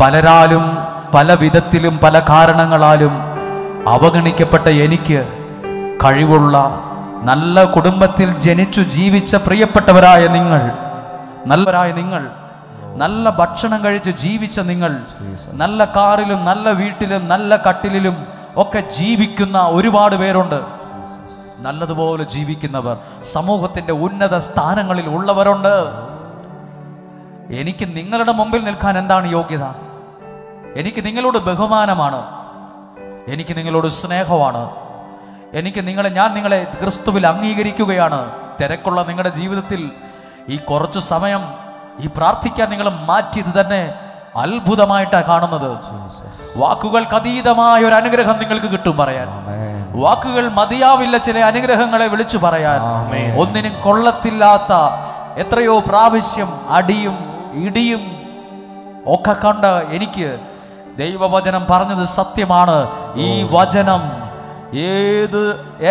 പലരാലും പല വിധത്തിലും പല കാരണങ്ങളാലും അവഗണിക്കപ്പെട്ട എനിക്ക്, കഴിവുള്ള നല്ല കുടുംബത്തിൽ ജനിച്ചു ജീവിച്ച പ്രിയപ്പെട്ടവരായ നിങ്ങൾ, നല്ല ഭക്ഷണം കഴിച്ച് ജീവിച്ച നിങ്ങൾ, നല്ല കാറിലും നല്ല വീട്ടിലും നല്ല കട്ടിലിലും ഒക്കെ ജീവിക്കുന്ന ഒരുപാട് പേരുണ്ട്. നല്ലതുപോലെ ജീവിക്കുന്നവർ, സമൂഹത്തിന്റെ ഉന്നത സ്ഥാനങ്ങളിൽ ഉള്ളവരുണ്ട്. എനിക്ക് നിങ്ങളുടെ മുമ്പിൽ നിൽക്കാൻ എന്താണ് യോഗ്യത? എനിക്ക് നിങ്ങളോട് ബഹുമാനമാണ്, എനിക്ക് നിങ്ങളോട് സ്നേഹമാണ്, ഞാൻ നിങ്ങളെ ക്രിസ്തുവിൽ അംഗീകരിക്കുകയാണ്. തിരക്കുള്ള നിങ്ങളുടെ ജീവിതത്തിൽ ഈ കുറച്ചു സമയം ഈ പ്രാർത്ഥിക്കാൻ നിങ്ങൾ മാറ്റിയത് തന്നെ അത്ഭുതമായിട്ടാണ് കാണുന്നത്. വാക്കുകൾക്ക് അതീതമായ ഒരു അനുഗ്രഹം നിങ്ങൾക്ക് കിട്ടും പറയാൻ. വാക്കുകൾ മതിയാവില്ല ചില അനുഗ്രഹങ്ങളെ വിളിച്ചു പറയാൻ. ഒന്നിനും കൊള്ളത്തില്ലാത്ത എത്രയോ പ്രാവശ്യം അടിയും ഇടിയും ഒക്കെ കണ്ട് എനിക്ക് ദൈവവചനം പറഞ്ഞത് സത്യമാണ്. ഈ വചനം ഏത്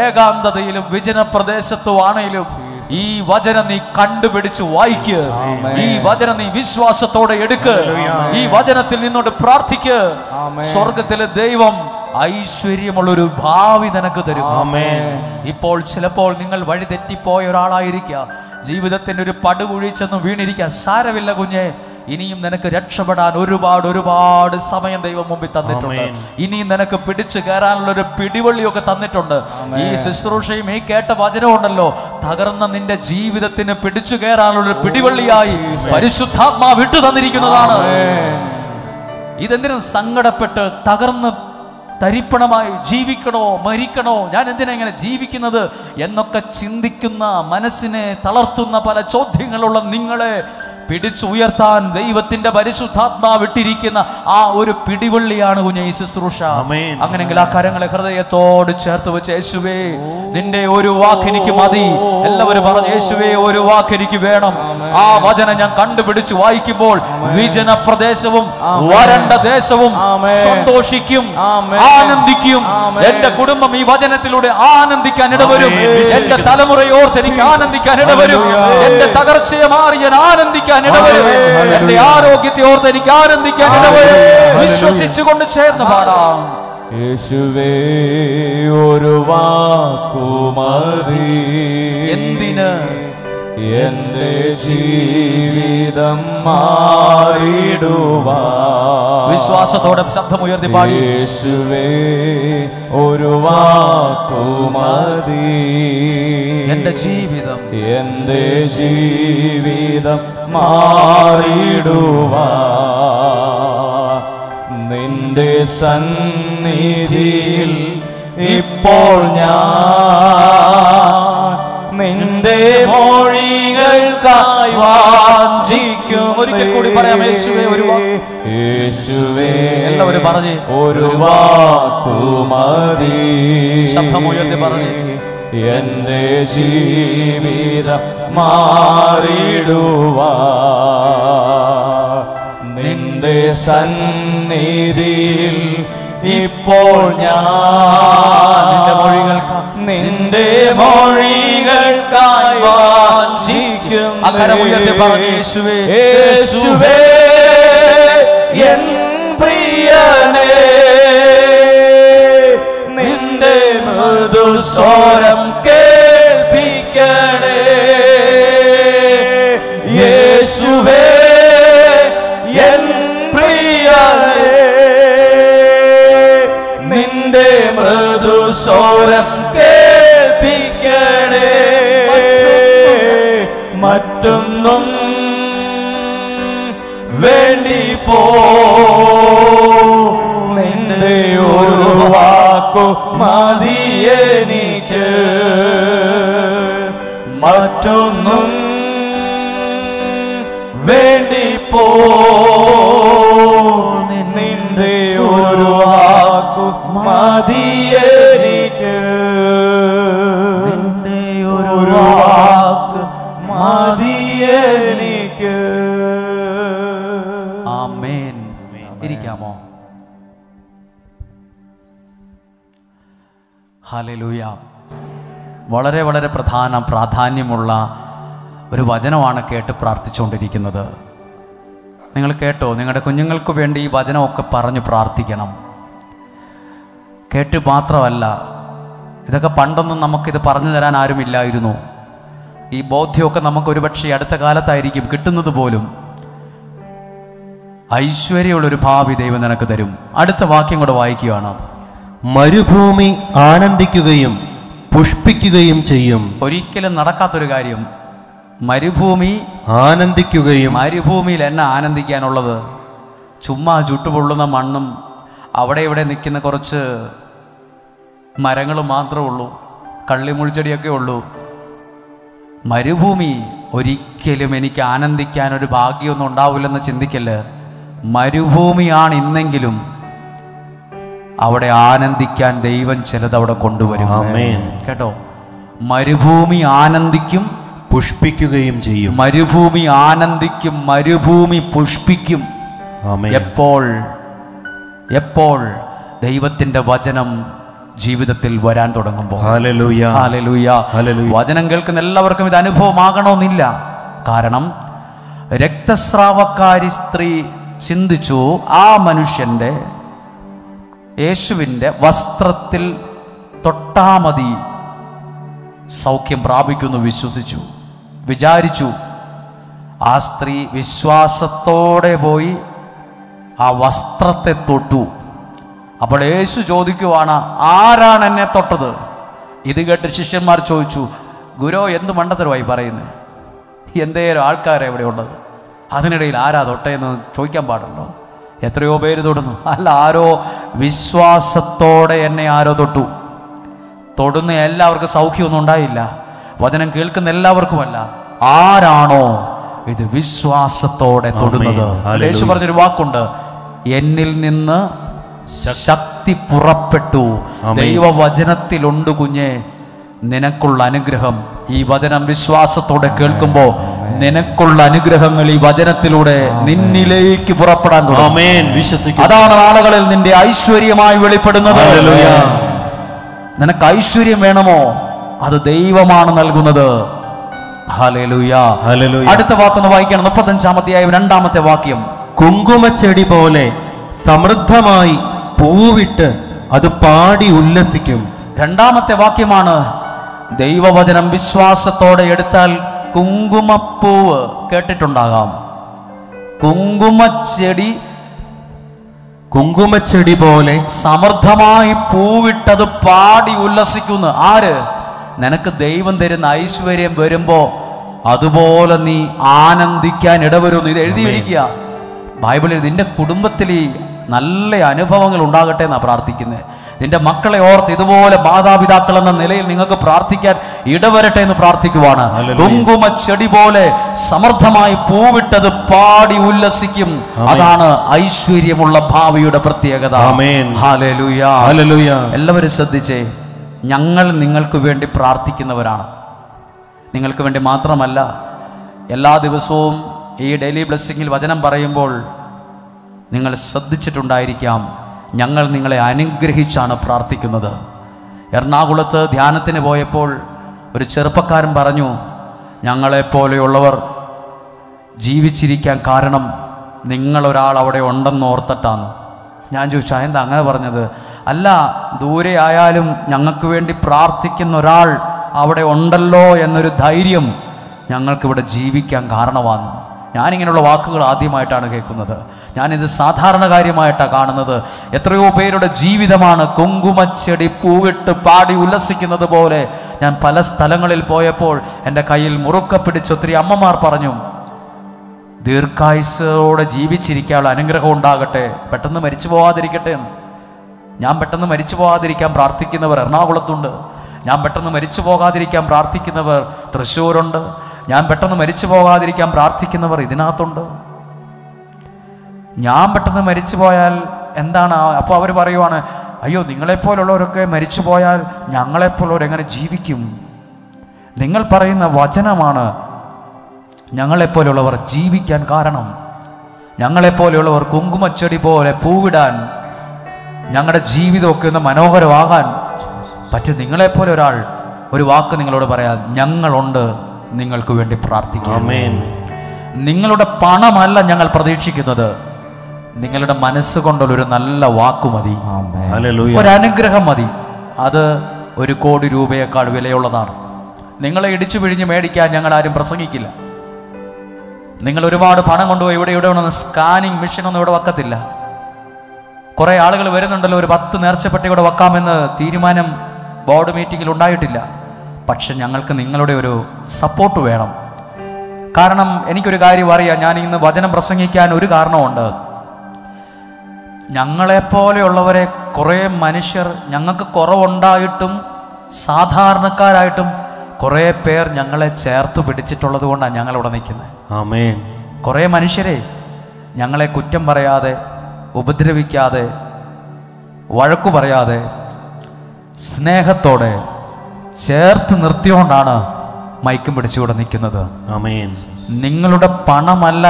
ഏകാന്തതയിലും വിജനപ്രദേശത്തോ ആണെങ്കിലും ഈ വചനം നീ കണ്ടുപിടിച്ച് വായിക്ക്. ഈ വചനം നീ വിശ്വാസത്തോടെ എടുക്ക്. ഈ വചനത്തിൽ നിന്നോട് പ്രാർത്ഥിക്ക്. സ്വർഗത്തിലെ ദൈവം ഐശ്വര്യമുള്ളൊരു ഭാവി നിനക്ക് തരും. ഇപ്പോൾ ചിലപ്പോൾ നിങ്ങൾ വഴി തെറ്റിപ്പോയ ഒരാളായിരിക്കുക, ജീവിതത്തിന്റെ ഒരു പടുകുഴി ചെന്ന് വീണിരിക്കുക. സാരമില്ല കുഞ്ഞെ, ഇനിയും നിനക്ക് രക്ഷപ്പെടാൻ ഒരുപാട് സമയം ദൈവം മുമ്പിൽ തന്നിട്ടുണ്ട്. ഇനിയും നിനക്ക് പിടിച്ചു കയറാനുള്ള ഒരു പിടിവള്ളിയൊക്കെ തന്നിട്ടുണ്ട്. ഈ ശുശ്രൂഷയും ഈ കേട്ട വചനമുണ്ടല്ലോ, തകർന്ന നിന്റെ ജീവിതത്തിന് പിടിച്ചു കയറാനുള്ള ഒരു പിടിവള്ളിയായി പരിശുദ്ധാത്മാവ് വിട്ടു തന്നിരിക്കുന്നതാണ്. ഇതെന്തിനും സങ്കടപ്പെട്ട് തകർന്ന് തരിപ്പണമായി ജീവിക്കണോ മരിക്കണോ, ഞാൻ എന്തിനാ ഇങ്ങനെ ജീവിക്കുന്നത് എന്നൊക്കെ ചിന്തിക്കുന്ന, മനസ്സിനെ തളർത്തുന്ന പല ചോദ്യങ്ങളുള്ള നിങ്ങളെ പിടിച്ചുയർത്താൻ ദൈവത്തിന്റെ പരിശുദ്ധാത്മാവ് ഇട്ടിരിക്കുന്ന ആ ഒരു പിടിവള്ളിയാണ് കുഞ്ഞെ ഈ ശുശ്രൂഷ. അങ്ങനെങ്കിൽ ആ കരങ്ങളെ ഹൃദയത്തോട് ചേർത്ത് വെച്ച്, യേശുവേ നിന്റെ ഒരു വാക്ക് എനിക്ക് മതി. എല്ലാവരും പറഞ്ഞു, യേശുവേ ഒരു വാക്ക് എനിക്ക് വേണം. ആ വചനം ഞാൻ കണ്ടുപിടിച്ച് വായിക്കുമ്പോൾ വിജന പ്രദേശവും വരണ്ട ദേശവും സന്തോഷിക്കും, ആനന്ദിക്കും. എന്റെ കുടുംബം ഈ വചനത്തിലൂടെ ആനന്ദിക്കാൻ ഇടവരും. എന്റെ തലമുറയോർത്ത് എനിക്ക് ആനന്ദിക്കാൻ ഇടവരും. എന്റെ തകർച്ചയെ മാറി ഞാൻ ആനന്ദിക്കാൻ ഇടവരും. എന്റെ ആരോഗ്യത്തെ ഓർത്ത് എനിക്ക് ആനന്ദിക്കാൻ ഇടവരും. വിശ്വസിച്ചുകൊണ്ട് ചേർന്ന് പാടാം. യേശുവേ ഒരു വാക്കുമതി എന്തിന് എന്റെ ജീവിതം മാറിടുവാൻ. വിശ്വാസത്തോടെ ശബ്ദമുയർത്തി പാടി. യേശുവേ ഒരു വാക്കുമതി എന്റെ ജീവിതം മാറിടുവാൻ. നിന്റെ സന്നിധിയിൽ ഇപ്പോൾ ഞാൻ നിന്റെ മൊഴികൾക്കായി വാഞ്ചിക്കും. ഒരിക്കൽ കൂടി പറയാം, യേശുവേ ഒരു യേശുവേ എല്ലാവരും പറഞ്ഞ് ഒരു വാക്കുമതി. ശബ്ദമുയർത്തി പറഞ്ഞ്, എന്റെ ജീവിതം മാറിടുവാൻ. നിന്റെ സന്നിധിയിൽ ഇപ്പോൾ ഞാൻ നിന്റെ മൊഴികൾക്കായി വാഞ്ചിക്കും. അക്കരമുയർത്തി പറഞ്ഞു, യേശുവേ യേശുവേ എൻ പ്രിയനേ നിന്റെ മൃദുസ്വരം കേൾപ്പിക്കണേ. യേശുവേ എൻ പ്രിയനേ നിന്റെ മൃദുസ്വരം കേൾപ്പിക്കണേ. മറ്റൊന്നും വേണ്ടി പോ നിന്റെ ഒരു വാക്കു മതിയെനിക്ക്. മറ്റൊന്നും വേണ്ടി പോ നിന്റെ ഒരു വാക്കു മതിയെനിക്ക്. നിന്റെ ഒരു വാക്ക് മതിയെനിക്ക്. ആമേൻ. ഇരിക്കാമോ? ഹല്ലേലൂയ. വളരെ വളരെ പ്രാധാന്യമുള്ള ഒരു വചനമാണ് കേട്ട് പ്രാർത്ഥിച്ചുകൊണ്ടിരിക്കുന്നത്. നിങ്ങൾ കേട്ടോ? നിങ്ങളുടെ കുഞ്ഞുങ്ങൾക്ക് വേണ്ടി ഈ വചനമൊക്കെ പറഞ്ഞു പ്രാർത്ഥിക്കണം. കേട്ട് മാത്രമല്ല, ഇതൊക്കെ പണ്ടൊന്നും നമുക്കിത് പറഞ്ഞു തരാൻ ആരുമില്ലായിരുന്നു. ഈ ബോധ്യമൊക്കെ നമുക്ക് ഒരുപക്ഷെ അടുത്ത കാലത്തായിരിക്കും കിട്ടുന്നത് പോലും. ഐശ്വര്യമുള്ളൊരു ഭാവി ദൈവം നിനക്ക് തരും. അടുത്ത വാക്യം കൂടെ വായിക്കുകയാണ്. മരുഭൂമി ആനന്ദിക്കുകയും പുഷ്പിക്കുകയും ചെയ്യും. ഒരിക്കലും നടക്കാത്തൊരു കാര്യം. മരുഭൂമി ആനന്ദിക്കുകയും. മരുഭൂമിയിൽ എന്നെ ആനന്ദിക്കാനുള്ളത്? ചുമ്മാ ചുട്ടുപൊള്ളുന്ന മണ്ണും അവിടെ ഇവിടെ നിൽക്കുന്ന കുറച്ച് മരങ്ങൾ മാത്രമേ ഉള്ളൂ, കള്ളിമുൾച്ചെടിയൊക്കെ ഉള്ളൂ. മരുഭൂമി ഒരിക്കലും എനിക്ക് ആനന്ദിക്കാനൊരു ഭാഗ്യമൊന്നും ഉണ്ടാവില്ലെന്ന് ചിന്തിക്കല്ല്. മരുഭൂമിയാണ് ഇന്നെങ്കിലും അവിടെ ആനന്ദിക്കാൻ ദൈവം ചിലത് അവിടെ കൊണ്ടുവരും. കേട്ടോ, മരുഭൂമി ആനന്ദിക്കും പുഷ്പിക്കുകയും ചെയ്യും. മരുഭൂമി ആനന്ദിക്കും, മരുഭൂമി പുഷ്പിക്കും. എപ്പോൾ എപ്പോൾ ദൈവത്തിന്റെ വചനം ജീവിതത്തിൽ വരാൻ തുടങ്ങുമ്പോൾ. ഹല്ലേലൂയ, ഹല്ലേലൂയ. വചനം കേൾക്കുന്ന എല്ലാവർക്കും ഇത് അനുഭവമാകണമെന്നില്ല. കാരണം രക്തസ്രാവക്കാരി സ്ത്രീ ചിന്തിച്ചു, ആ മനുഷ്യന്റെ യേശുവിൻ്റെ വസ്ത്രത്തിൽ തൊട്ടാമതി സൗഖ്യം പ്രാപിക്കുന്നു വിശ്വസിച്ചു, വിചാരിച്ചു. ആ സ്ത്രീ വിശ്വാസത്തോടെ പോയി ആ വസ്ത്രത്തെ തൊട്ടു. അപ്പോൾ യേശു ചോദിക്കുവാണ്, ആരാണ് എന്നെ തൊട്ടത്? ഇത് കേട്ട് ശിഷ്യന്മാർ ചോദിച്ചു, ഗുരു എന്ത് മണ്ടത്തരമായി പറയുന്നത്? എന്തേലും ആൾക്കാരെ എവിടെ ഉള്ളത്? അതിനിടയിൽ ആരാ തൊട്ടേന്ന് ചോദിക്കാൻ പാടുണ്ടോ? എത്രയോ പേര് തൊടുന്നു. അല്ല, ആരോ വിശ്വാസത്തോടെ എന്നെ ആരോ തൊട്ടു. തൊടുന്ന എല്ലാവർക്കും സൗഖ്യമൊന്നും ഉണ്ടായില്ല, വചനം കേൾക്കുന്ന എല്ലാവർക്കുമല്ല. ആരാണോ ഇത് വിശ്വാസത്തോടെ തൊടുന്നത്? യേശു പറഞ്ഞൊരു വാക്കുണ്ട്, എന്നിൽ നിന്ന് ശക്തി പുറപ്പെട്ടു. ദൈവവചനത്തിലുണ്ട് കുഞ്ഞെ നിനക്കുള്ള അനുഗ്രഹം. ഈ വചനം വിശ്വാസത്തോടെ കേൾക്കുമ്പോൾ നിനക്കുള്ള അനുഗ്രഹങ്ങൾ ഈ വചനത്തിലൂടെ നിന്നിലേക്ക് പുറപ്പെടാൻ തുടങ്ങും. അതാണ് നാളുകളിൽ നിന്റെ ഐശ്വര്യമായി വെളിപ്പെടുന്നത്. നിനക്ക് ഐശ്വര്യം വേണമോ? അത് ദൈവമാണ് നൽകുന്നത്. ഹല്ലേലൂയ. അടുത്ത വാക്കൊന്ന് വായിക്കണം. 35-ാം അധ്യായം 2-ാമത്തെ വാക്യം. കുങ്കുമച്ചെടി പോലെ സമൃദ്ധമായി പൂവിട്ട് അത് പാടി ഉല്ലസിക്കും. 2-ാമത്തെ വാക്യമാണ്. ദൈവവചനം വിശ്വാസത്തോടെ എടുത്താൽ കുങ്കുമപ്പൂവ് കേട്ടിട്ടുണ്ടാകാം. കുങ്കുമച്ചെടി പോലെ സമൃദ്ധമായി പൂവിട്ടത് പാടി ഉല്ലസിക്കുന്നു. ആര്? നിനക്ക് ദൈവം തരുന്ന ഐശ്വര്യം വരുമ്പോ അതുപോലെ നീ ആനന്ദിക്കാൻ ഇടവരുന്നു. ഇത് എഴുതിയിരിക്കുക ബൈബിളിൽ. നിന്റെ കുടുംബത്തിൽ ഈ നല്ല അനുഭവങ്ങൾ ഉണ്ടാകട്ടെ എന്നാ പ്രാർത്ഥിക്കുന്നത്. നിന്റെ മക്കളെ ഓർത്ത് ഇതുപോലെ മാതാപിതാക്കൾ എന്ന നിലയിൽ നിങ്ങൾക്ക് പ്രാർത്ഥിക്കാൻ ഇടവരട്ടെ എന്ന് പ്രാർത്ഥിക്കുവാണ്. കുങ്കുമച്ചെടി പോലെ സമൃദ്ധമായി പൂവിട്ടത് പാടി ഉല്ലസിക്കും. അതാണ് ഐശ്വര്യമുള്ള ഭാവിയുടെ പ്രത്യേകത. Hallelujah, hallelujah. എല്ലാവരും ശ്രദ്ധിച്ചേ, ഞങ്ങൾ നിങ്ങൾക്ക് വേണ്ടി പ്രാർത്ഥിക്കുന്നവരാണ്. നിങ്ങൾക്ക് വേണ്ടി മാത്രമല്ല, എല്ലാ ദിവസവും ഈ ഡെയിലി ബ്ലെസ്സിങ്ങിൽ വചനം പറയുമ്പോൾ നിങ്ങൾ ശ്രദ്ധിച്ചിട്ടുണ്ടായിരിക്കാം, ഞങ്ങൾ നിങ്ങളെ അനുഗ്രഹിച്ചാണ് പ്രാർത്ഥിക്കുന്നത്. എറണാകുളത്ത് ധ്യാനത്തിന് പോയപ്പോൾ ഒരു ചെറുപ്പക്കാരൻ പറഞ്ഞു, ഞങ്ങളെപ്പോലെയുള്ളവർ ജീവിച്ചിരിക്കാൻ കാരണം നിങ്ങളൊരാൾ അവിടെ ഉണ്ടെന്ന് ഓർത്തിട്ടാണ്. ഞാൻ ചോദിച്ചു, എന്താ അങ്ങനെ പറഞ്ഞത്? അല്ല, ദൂരെ ആയാലും ഞങ്ങൾക്ക് വേണ്ടി പ്രാർത്ഥിക്കുന്ന ഒരാൾ അവിടെ ഉണ്ടല്ലോ എന്നൊരു ധൈര്യം ഞങ്ങൾക്കിവിടെ ജീവിക്കാൻ കാരണമാണ്. ഞാനിങ്ങനെയുള്ള വാക്കുകൾ ആദ്യമായിട്ടാണ് കേൾക്കുന്നത്. ഞാനിത് സാധാരണ കാര്യമായിട്ടാണ് കാണുന്നത്. എത്രയോ പേരുടെ ജീവിതമാണ് കുങ്കുമച്ചെടി പൂവിട്ട് പാടി ഉല്ലസിക്കുന്നത് പോലെ. ഞാൻ പല സ്ഥലങ്ങളിൽ പോയപ്പോൾ എൻ്റെ കയ്യിൽ മുറുക്ക പിടിച്ച് ഒത്തിരി അമ്മമാർ പറഞ്ഞു, ദീർഘായുസ്സോടെ ജീവിച്ചിരിക്കാനുള്ള അനുഗ്രഹം ഉണ്ടാകട്ടെ, പെട്ടെന്ന് മരിച്ചു പോകാതിരിക്കട്ടെ എന്ന്. ഞാൻ പെട്ടെന്ന് മരിച്ചു പോകാതിരിക്കാൻ പ്രാർത്ഥിക്കുന്നവർ എറണാകുളത്തുണ്ട്. ഞാൻ പെട്ടെന്ന് മരിച്ചു പോകാതിരിക്കാൻ പ്രാർത്ഥിക്കുന്നവർ തൃശ്ശൂരുണ്ട്. ഞാൻ പെട്ടെന്ന് മരിച്ചു പോകാതിരിക്കാൻ പ്രാർത്ഥിക്കുന്നവർ ഇതിനകത്തുണ്ട്. ഞാൻ പെട്ടെന്ന് മരിച്ചു പോയാൽ എന്താണ്? അപ്പോൾ അവർ പറയുവാണ്, അയ്യോ നിങ്ങളെപ്പോലുള്ളവരൊക്കെ മരിച്ചു പോയാൽ ഞങ്ങളെപ്പോലുള്ളവർ എങ്ങനെ ജീവിക്കും? നിങ്ങൾ പറയുന്ന വചനമാണ് ഞങ്ങളെപ്പോലുള്ളവർ ജീവിക്കാൻ കാരണം. ഞങ്ങളെപ്പോലെയുള്ളവർ കുങ്കുമച്ചെടി പോലെ പൂവിടാൻ, ഞങ്ങളുടെ ജീവിതമൊക്കെ ഒന്ന് മനോഹരമാകാൻ പറ്റും. നിങ്ങളെപ്പോലെ ഒരാൾ ഒരു വാക്ക് നിങ്ങളോട് പറയാൻ, ഞങ്ങളുണ്ട് നിങ്ങൾക്ക് വേണ്ടി പ്രാർത്ഥിക്കാം. നിങ്ങളുടെ പണമല്ല ഞങ്ങൾ പ്രതീക്ഷിക്കുന്നത്, നിങ്ങളുടെ മനസ്സുകൊണ്ടുള്ളൊരു നല്ല വാക്കു മതി, ഒരു അനുഗ്രഹം മതി. അത് 1 കോടി രൂപയേക്കാൾ വിലയുള്ളതാണ്. നിങ്ങളെ ഇടിച്ചു പിഴിഞ്ഞ് മേടിക്കാൻ ഞങ്ങൾ ആരും പ്രസംഗിക്കില്ല. നിങ്ങൾ ഒരുപാട് പണം കൊണ്ടുപോയി ഇവിടെ ഒന്ന് സ്കാനിങ് മെഷീനൊന്നും ഇവിടെ വെക്കത്തില്ല. കുറേ ആളുകൾ വരുന്നുണ്ടല്ലോ, ഒരു 10 നേർച്ചപ്പെട്ടി കൂടെ വെക്കാമെന്ന് തീരുമാനം ബോർഡ് മീറ്റിങ്ങിൽ ഉണ്ടായിട്ടില്ല. പക്ഷെ ഞങ്ങൾക്ക് നിങ്ങളുടെ ഒരു സപ്പോർട്ട് വേണം. കാരണം എനിക്കൊരു കാര്യം അറിയാം, ഞാൻ ഇന്ന് വചനം പ്രസംഗിക്കാൻ ഒരു കാരണമുണ്ട്. ഞങ്ങളെപ്പോലെയുള്ളവരെ കുറേ മനുഷ്യർ, ഞങ്ങൾക്ക് കുറവുണ്ടായിട്ടും സാധാരണക്കാരായിട്ടും കുറേ പേർ ഞങ്ങളെ ചേർത്ത് പിടിച്ചിട്ടുള്ളത് കൊണ്ടാണ് ഞങ്ങളിവിടെ നിൽക്കുന്നത്. ആമേൻ. കുറേ മനുഷ്യരെ ഞങ്ങളെ കുറ്റം പറയാതെ, ഉപദ്രവിക്കാതെ, വഴക്കു പറയാതെ, സ്നേഹത്തോടെ ചേർത്ത് നിർത്തിയോണ്ടാണ് മൈക്കും പിടിച്ചുകൂടെ നിൽക്കുന്നത്. ആമേൻ. നിങ്ങളുടെ പണമല്ല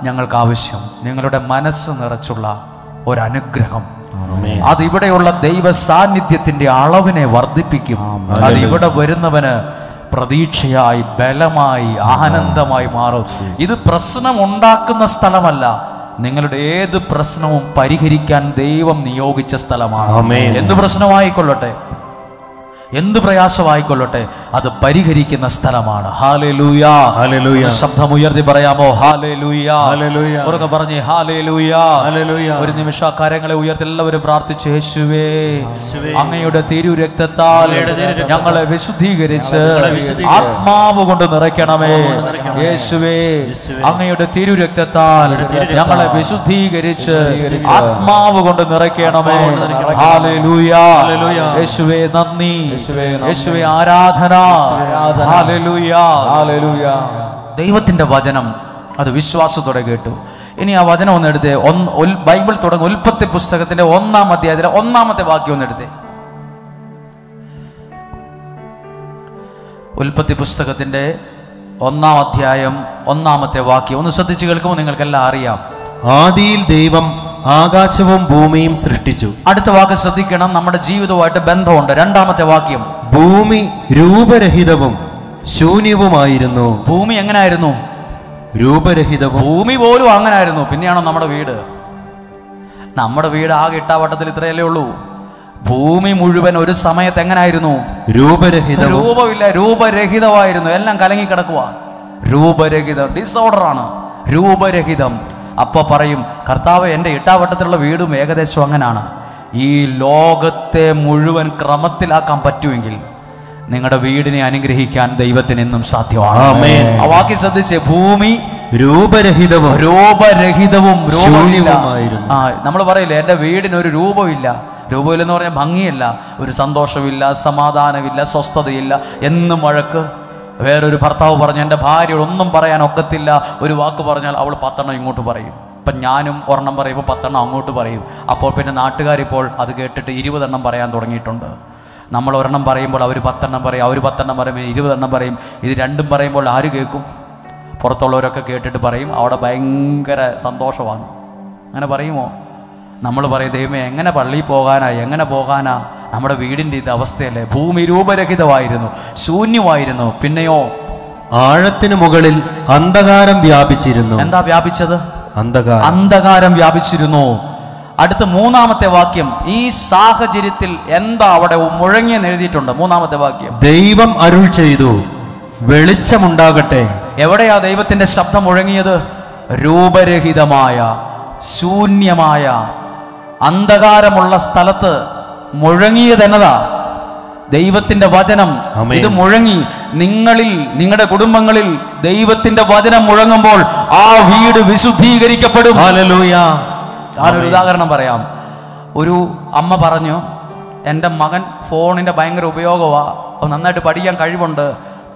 ഞങ്ങൾക്ക് ആവശ്യം, നിങ്ങളുടെ മനസ്സ് നിറച്ചുള്ള ഒരനുഗ്രഹം. അതിവിടെയുള്ള ദൈവ സാന്നിധ്യത്തിന്റെ അളവിനെ വർദ്ധിപ്പിക്കും. അത് ഇവിടെ വരുന്നവന് പ്രതീക്ഷയായി, ബലമായി, ആനന്ദമായി മാറും. ഇത് പ്രശ്നം ഉണ്ടാക്കുന്ന സ്ഥലമല്ല, നിങ്ങളുടെ ഏത് പ്രശ്നവും പരിഹരിക്കാൻ ദൈവം നിയോഗിച്ച സ്ഥലമാണ്. എന്ത് പ്രശ്നമായിക്കൊള്ളട്ടെ, എന്ത് പ്രയാസമായിക്കൊള്ളട്ടെ, അത് പരിഹരിക്കുന്ന സ്ഥലമാണ്. Hallelujah, hallelujah. ശബ്ദമുയർത്തി പറയാമോ? Hallelujah, hallelujah. ഉറക്കെ പറഞ്ഞേ ഹല്ലേലൂയ, ഹല്ലേലൂയ. ഒരു നിമിഷം കരങ്ങളെ ഉയർത്തി എല്ലാവരും പ്രാർത്ഥിച്ചു. യേശുവേ, അങ്ങയുടെ തിരുരക്തത്താൽ ഞങ്ങളെ വിശുദ്ധീകരിച്ച് ആത്മാവ് കൊണ്ട് നിറയ്ക്കണമേ. യേശുവേ, അങ്ങയുടെ തിരുരക്തത്താൽ ഞങ്ങളെ വിശുദ്ധീകരിച്ച് ആത്മാവ് കൊണ്ട് നിറയ്ക്കണമേ. ഹല്ലേലൂയ. യേശുവേ നന്ദി, യേശുവേ ആരാധന. Hallelujah, hallelujah. ദൈവത്തിന്റെ വചനം അത് വിശ്വാസത്തോടെ കേട്ടു. ഇനി ആ വചനം ഒന്ന് എടുത്തേ. ബൈബിൾ തുടങ്ങും ഉൽപ്പത്തി പുസ്തകത്തിന്റെ 1-ാം അധ്യായത്തിലെ 1-ാമത്തെ വാക്യം ഒന്ന് എടുത്തേ. ഉൽപ്പത്തി പുസ്തകത്തിന്റെ 1-ാം അധ്യായം 1-ാമത്തെ വാക്യം ഒന്ന് ശ്രദ്ധിച്ചു കേൾക്കുമ്പോൾ നിങ്ങൾക്കെല്ലാം അറിയാം. ആദിയിൽ ദൈവം ആകാശവും ഭൂമിയും സൃഷ്ടിച്ചു. അടുത്ത വാക്ക് ശ്രദ്ധിക്കണം, നമ്മുടെ ജീവിതവുമായിട്ട് ബന്ധമുണ്ട്. 2-ാമത്തെ വാക്യം, ഭൂമി രൂപരഹിതവും ശൂന്യവുമായിരുന്നു. ഭൂമി എങ്ങനായിരുന്നു? രൂപരഹിതവും. ഭൂമി പോലും അങ്ങനായിരുന്നു. പിന്നെയാണോ നമ്മുടെ വീട്? നമ്മുടെ വീട് ആകെ ഇട്ടാവട്ടത്തിൽ ഇത്രയല്ലേ ഉള്ളൂ. ഭൂമി മുഴുവൻ ഒരു സമയത്ത് എങ്ങനായിരുന്നു? രൂപരഹിതം. രൂപമില്ല, രൂപരഹിതമായിരുന്നു. എല്ലാം കലങ്ങി കിടക്കുക. രൂപരഹിതം, ഡിസോർഡർ ആണ്, രൂപരഹിതം. അപ്പൊ പറയും, കർത്താവ്, എൻ്റെ ഇട്ടാവട്ടത്തിലുള്ള വീടും ഏകദേശം അങ്ങനാണ്. ഈ ലോകത്തെ മുഴുവൻ ക്രമത്തിലാക്കാൻ പറ്റുമെങ്കിൽ നിങ്ങളുടെ വീടിനെ അനുഗ്രഹിക്കാൻ ദൈവത്തിന് എന്നും സാധ്യമാണ്. ആ വാക്യം ശ്രദ്ധിച്ചേ, ഭൂമി രൂപരഹിതവും രൂപരഹിതവും ശൂന്യവുമായിരുന്നു. നമ്മൾ പറയില്ലേ, എൻ്റെ വീടിനൊരു രൂപമില്ല. രൂപമില്ലെന്ന് പറഞ്ഞാൽ ഭംഗിയല്ല, ഒരു സന്തോഷമില്ല, സമാധാനമില്ല, സ്വസ്ഥതയില്ല, എന്നും വഴക്ക്. വേറൊരു ഭർത്താവ് പറഞ്ഞു, എൻ്റെ ഭാര്യയോട് ഒന്നും പറയാൻ ഒക്കത്തില്ല, ഒരു വാക്ക് പറഞ്ഞാൽ അവൾ 10 ഇങ്ങോട്ട് പറയും. ഇപ്പം ഞാനും ഒരെണ്ണം പറയുമ്പോൾ 10 അങ്ങോട്ട് പറയും. അപ്പോൾ പിന്നെ നാട്ടുകാരിപ്പോൾ അത് കേട്ടിട്ട് 20 പറയാൻ തുടങ്ങിയിട്ടുണ്ട്. നമ്മൾ ഒരെണ്ണം പറയുമ്പോൾ അവർ 10 പറയും, അവർ 10 പറയുമ്പോൾ 20 പറയും. ഇത് രണ്ടും പറയുമ്പോൾ ആര് കേൾക്കും? പുറത്തുള്ളവരൊക്കെ കേട്ടിട്ട് പറയും അവിടെ ഭയങ്കര സന്തോഷമാണ്. അങ്ങനെ പറയുമോ? നമ്മൾ പറയും, ദൈവമേ എങ്ങനെ പള്ളിയിൽ പോകാനാ, എങ്ങനെ പോകാനാ? നമ്മുടെ വീടിൻ്റെ ഇത് അവസ്ഥയല്ലേ. ഭൂമി രൂപരഹിതമായിരുന്നു, ശൂന്യമായിരുന്നു. പിന്നെയോ ആഴത്തിന് മുകളിൽ അന്ധകാരം വ്യാപിച്ചിരുന്നു. എന്താ വ്യാപിച്ചത്? അന്ധകാരം വ്യാപിച്ചിരുന്നു. അടുത്ത 3-ാമത്തെ വാക്യം, ഈ സാഹചര്യത്തിൽ എന്താ അവിടെ മുഴങ്ങിയെന്ന് എഴുതിയിട്ടുണ്ട്. 3-ാമത്തെ വാക്യം, ദൈവം അരുൾ ചെയ്തു, വെളിച്ചമുണ്ടാകട്ടെ. എവിടെയാ ദൈവത്തിന്റെ ശബ്ദം മുഴങ്ങിയത്? രൂപരഹിതമായ, ശൂന്യമായ, അന്ധകാരമുള്ള സ്ഥലത്ത് മുഴങ്ങിയതെന്നതാ? ദൈവത്തിന്റെ വചനം. ഇത് മുഴങ്ങി. നിങ്ങളിൽ, നിങ്ങളുടെ കുടുംബങ്ങളിൽ ദൈവത്തിന്റെ വചനം മുഴങ്ങുമ്പോൾ ആ വീട് വിശുദ്ധീകരിക്കപ്പെടും. ഹല്ലേലൂയ. ഞാനൊരു ഉദാഹരണം പറയാം. ഒരു അമ്മ പറഞ്ഞു, എൻ്റെ മകൻ ഫോണിൻ്റെ ഭയങ്കര ഉപയോഗമാണ്, നന്നായിട്ട് പഠിക്കാൻ കഴിവുണ്ട്,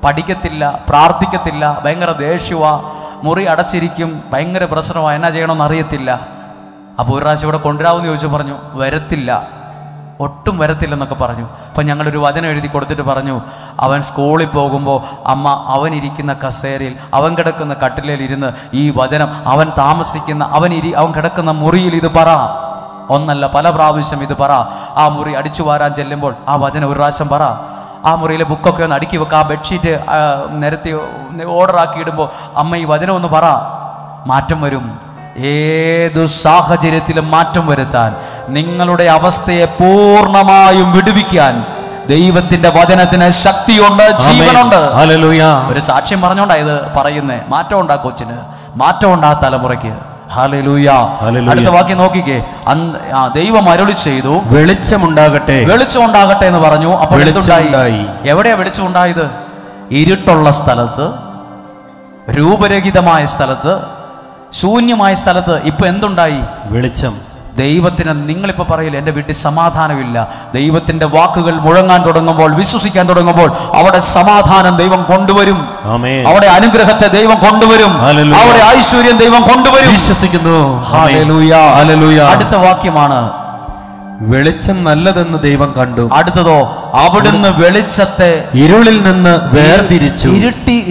പഠിക്കത്തില്ല, പ്രാർത്ഥിക്കത്തില്ല, ഭയങ്കര ദേഷ്യമാണ്, മുറി അടച്ചിരിക്കും, ഭയങ്കര പ്രശ്നമാണ്, എന്നാ ചെയ്യണമെന്ന് അറിയത്തില്ല. അപ്പോൾ ഒരു പ്രാവശ്യം ഇവിടെ കൊണ്ടുവരാമെന്ന് ചോദിച്ചു, പറഞ്ഞു വരത്തില്ല, ഒട്ടും വരത്തില്ലെന്നൊക്കെ പറഞ്ഞു. അപ്പം ഞങ്ങളൊരു വചനം എഴുതി കൊടുത്തിട്ട് പറഞ്ഞു, അവൻ സ്കൂളിൽ പോകുമ്പോൾ അമ്മ അവനിരിക്കുന്ന കസേരയിൽ, അവൻ കിടക്കുന്ന കട്ടിലയിൽ ഇരുന്ന് ഈ വചനം, അവൻ താമസിക്കുന്ന, അവൻ കിടക്കുന്ന മുറിയിൽ ഇത് പറ. ഒന്നല്ല പല പ്രാവശ്യം ഇത് പറ. ആ മുറി അടിച്ചു വാരാൻ ചെല്ലുമ്പോൾ ആ വചനം ഒരു പ്രാവശ്യം പറ. ആ മുറിയിലെ ബുക്കൊക്കെ ഒന്ന് അടുക്കി വെക്കുക, ആ ബെഡ്ഷീറ്റ് നിരത്തി ഓർഡർ ആക്കി ഇടുമ്പോൾ അമ്മ ഈ വചനം ഒന്ന് പറ. മാറ്റം വരും. ഏതു സാഹചര്യത്തിലും മാറ്റം വരുത്താൻ, നിങ്ങളുടെ അവസ്ഥയെ പൂർണ്ണമായും വിടുവിക്കാൻ ദൈവത്തിന്റെ വചനത്തിന് ശക്തിയുണ്ട്, ജീവനുണ്ട്. ഹല്ലേലൂയ. ഒരു സാക്ഷ്യം പറഞ്ഞോണ്ടാ ഇത് പറയുന്നേ. മാറ്റം ഉണ്ടാ കൊച്ചിന്, മാറ്റം ഉണ്ടാ തലമുറയ്ക്ക്. ഹല്ലേലൂയ. ഹല്ലേലൂയ. അടുത്ത വാക്യം നോക്കിക്കേ. ദൈവം അരുളി ചെയ്തു, വെളിച്ചമുണ്ടാകട്ടെ. വെളിച്ചം ഉണ്ടാകട്ടെ എന്ന് പറഞ്ഞു. അപ്പോൾ എന്തുണ്ടായി? വെളിച്ചമുണ്ടായി. എവിടെയാ വെളിച്ചം ഉണ്ടായത്? ഇരുട്ടുള്ള സ്ഥലത്ത്, രൂപരഹിതമായ സ്ഥലത്ത്, ശൂന്യമായ സ്ഥലത്ത് ഇപ്പൊ എന്തുണ്ടായി? വെളിച്ചം. ദൈവത്തിന് നിങ്ങളിപ്പോ പറയില്ല എൻ്റെ വീട്ടിൽ സമാധാനമില്ല. ദൈവത്തിന്റെ വാക്കുകൾ മുഴങ്ങാൻ തുടങ്ങുമ്പോൾ, വിശ്വസിക്കാൻ തുടങ്ങുമ്പോൾ അവിടെ സമാധാനം ദൈവം കൊണ്ടുവരും. ആമേൻ. അവിടെ അനുഗ്രഹത്തെ ദൈവം കൊണ്ടുവരും. ഹല്ലേലൂയ. അവിടെ ഐശ്വര്യം ദൈവം കൊണ്ടുവരും. വിശ്വസിക്കുന്നു. ഹല്ലേലൂയ. ഹല്ലേലൂയ. അടുത്ത വാക്യമാണ്, വെളിച്ചം നല്ലതെന്ന് ദൈവം കണ്ടു. അടുത്തതോ, അവിടുന്ന് വെളിച്ചത്തെ ഇരുളിൽ നിന്ന് വേർതിരിച്ചു.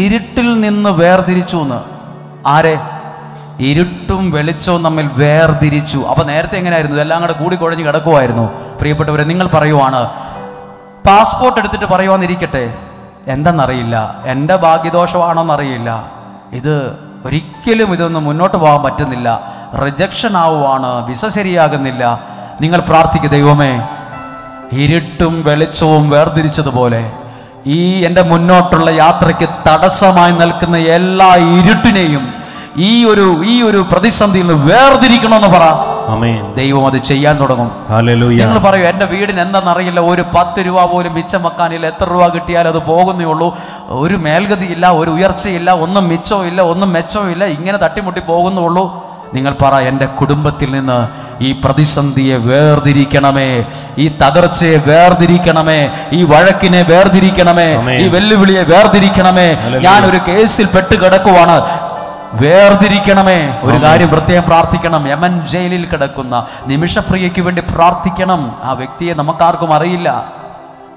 ഇരുട്ടിൽ നിന്ന് വേർതിരിച്ചു എന്ന്. ആരെ? ഇരുട്ടും വെളിച്ചവും തമ്മിൽ വേർതിരിച്ചു. അപ്പൊ നേരത്തെ എങ്ങനെയായിരുന്നു? ഇതെല്ലാം കൂടെ കൂടി കുഴഞ്ഞ് കിടക്കുമായിരുന്നു. പ്രിയപ്പെട്ടവരെ, നിങ്ങൾ പറയുവാണ്, പാസ്പോർട്ട് എടുത്തിട്ട് പറയുവാന്നിരിക്കട്ടെ, എന്തെന്നറിയില്ല, എൻ്റെ ഭാഗ്യദോഷമാണോന്നറിയില്ല, ഇത് ഒരിക്കലും ഇതൊന്നും മുന്നോട്ട് പോകാൻ പറ്റുന്നില്ല, റിജക്ഷൻ ആവുകയാണ്, വിസ ശരിയാകുന്നില്ല. നിങ്ങൾ പ്രാർത്ഥിക്കുക, ദൈവമേ, ഇരുട്ടും വെളിച്ചവും വേർതിരിച്ചതുപോലെ ഈ എൻ്റെ മുന്നോട്ടുള്ള യാത്രയ്ക്ക് തടസ്സമായി നിൽക്കുന്ന എല്ലാ ഇരുട്ടിനെയും ഈ ഒരു പ്രതിസന്ധിയിൽ നിന്ന് വേർതിരിക്കണമെന്ന് പറ. ആമേൻ. ദൈവം അത് ചെയ്യാൻ തുടങ്ങും. ഹല്ലേലൂയ. നിങ്ങൾ പറയൂ, എൻ്റെ വീടിന് എന്താണെന്നറിയില്ല, ഒരു 10 രൂപ പോലും മിച്ചം വെക്കാനില്ല, എത്ര രൂപ കിട്ടിയാലും അത് പോകുന്നേ ഉള്ളൂ, ഒരു മേൽഗതിയില്ല, ഒരു ഉയർച്ചയില്ല, ഒന്നും മിച്ചവും ഇല്ല, ഒന്നും മെച്ചവും ഇല്ല, ഇങ്ങനെ തട്ടിമുട്ടി പോകുന്നുള്ളൂ. നിങ്ങൾ പറ, എൻ്റെ കുടുംബത്തിൽ നിന്ന് ഈ പ്രതിസന്ധിയെ വേർതിരിക്കണമേ, ഈ തകർച്ചയെ വേർതിരിക്കണമേ, ഈ വഴക്കിനെ വേർതിരിക്കണമേ, ഈ വെല്ലുവിളിയെ വേർതിരിക്കണമേ. ഞാനൊരു കേസിൽ പെട്ട് കിടക്കുവാണ്, വേർതിരിക്കണമേ. ഒരു കാര്യം പ്രത്യേകം പ്രാർത്ഥിക്കണം. യമൻ ജയിലിൽ കിടക്കുന്ന നിമിഷപ്രിയയ്ക്ക് വേണ്ടി പ്രാർത്ഥിക്കണം. ആ വ്യക്തിയെ നമുക്കാർക്കും അറിയില്ല,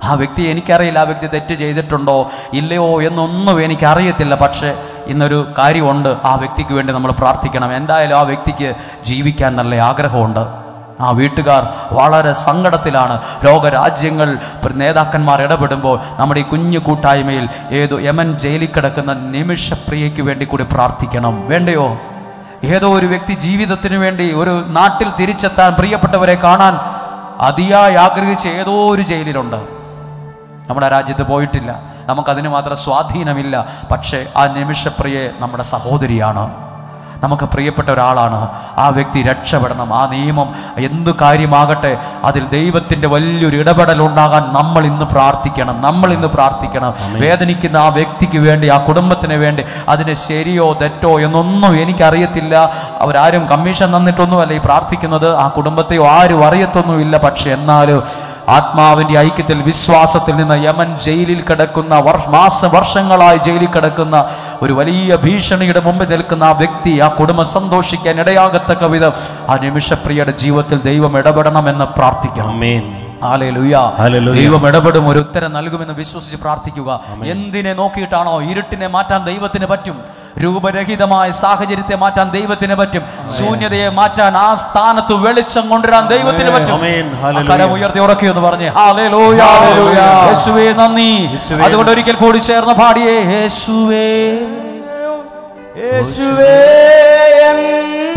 ആ വ്യക്തിയെ എനിക്കറിയില്ല, ആ വ്യക്തി തെറ്റ് ചെയ്തിട്ടുണ്ടോ ഇല്ലയോ എന്നൊന്നും എനിക്കറിയത്തില്ല. പക്ഷേ ഇന്നൊരു കാര്യമുണ്ട്, ആ വ്യക്തിക്ക് വേണ്ടി നമ്മൾ പ്രാർത്ഥിക്കണം. എന്തായാലും ആ വ്യക്തിക്ക് ജീവിക്കാൻ നല്ല ആഗ്രഹമുണ്ട്. ആ വീട്ടുകാർ വളരെ സങ്കടത്തിലാണ്. ലോകരാജ്യങ്ങൾ നേതാക്കന്മാർ ഇടപെടുമ്പോൾ നമ്മുടെ ഈ കുഞ്ഞു കൂട്ടായ്മയിൽ ഏതോ യമൻ ജയിലിൽ കിടക്കുന്ന നിമിഷപ്രിയയ്ക്ക് വേണ്ടി കൂടി പ്രാർത്ഥിക്കണം. വേണ്ടയോ? ഏതോ ഒരു വ്യക്തി ജീവിതത്തിന് വേണ്ടി ഒരു നാട്ടിൽ തിരിച്ചെത്താൻ, പ്രിയപ്പെട്ടവരെ കാണാൻ അതിയായി ആഗ്രഹിച്ച ഏതോ ഒരു ജയിലിലുണ്ട്. നമ്മുടെ രാജ്യത്ത് പോയിട്ടില്ല, നമുക്കതിന് മാത്രം സ്വാധീനമില്ല. പക്ഷേ ആ നിമിഷപ്രിയെ നമ്മുടെ സഹോദരിയാണ്, നമുക്ക് പ്രിയപ്പെട്ട ഒരാളാണ്. ആ വ്യക്തി രക്ഷപ്പെടണം. ആ നിയമം എന്തു കാര്യമാകട്ടെ, അതിൽ ദൈവത്തിൻ്റെ വലിയൊരു ഇടപെടൽ ഉണ്ടാകാൻ നമ്മൾ ഇന്ന് പ്രാർത്ഥിക്കണം. വേദനിക്കുന്ന ആ വ്യക്തിക്ക് വേണ്ടി, ആ കുടുംബത്തിന് വേണ്ടി. അതിന് ശരിയോ തെറ്റോ എന്നൊന്നും എനിക്കറിയത്തില്ല, അവരാരും കമ്മീഷൻ തന്നിട്ടൊന്നുമല്ല ഈ പ്രാർത്ഥിക്കുന്നത്, ആ കുടുംബത്തെയോ ആരും അറിയത്തൊന്നുമില്ല. പക്ഷെ എന്നാലും ആത്മാവിൻ്റെ ഐക്യത്തിൽ, വിശ്വാസത്തിൽ നിന്ന് യമൻ ജയിലിൽ കിടക്കുന്ന, വർഷങ്ങളായി ജയിലിൽ കിടക്കുന്ന, ഒരു വലിയ ഭീഷണിയുടെ മുമ്പിൽ നിൽക്കുന്ന ആ വ്യക്തി, ആ കുടുംബം സന്തോഷിക്കാൻ ഇടയാകത്തക്ക വിധം ആ നിമിഷപ്രിയയുടെ ജീവിതത്തിൽ ദൈവം ഇടപെടണമെന്ന് പ്രാർത്ഥിക്കണം. ഹല്ലേലൂയ. ദൈവം ഇടപെടും, ഒരു ഉത്തരം നൽകുമെന്ന് വിശ്വസിച്ച് പ്രാർത്ഥിക്കുക. എന്തിനെ നോക്കിയിട്ടാണോ? ഇരുട്ടിനെ മാറ്റാൻ ദൈവത്തിന് പറ്റും, രൂപരഹിതമായ സാഹചര്യത്തെ മാറ്റാൻ ദൈവത്തിന് പറ്റും, ശൂന്യതയെ മാറ്റാൻ ആ സ്ഥാനത്ത് വെളിച്ചം കൊണ്ടുവരാൻ ദൈവത്തിന് പറ്റും. കരം ഉയർത്തി ഉറക്കിയെന്ന് പറഞ്ഞേ ഹല്ലേലൂയ, യേശുവേ നന്ദി. അതുകൊണ്ട് ഒരിക്കൽ കൂടി ചേർന്ന് പാടിയേ, യേശുവേ യേശുവേ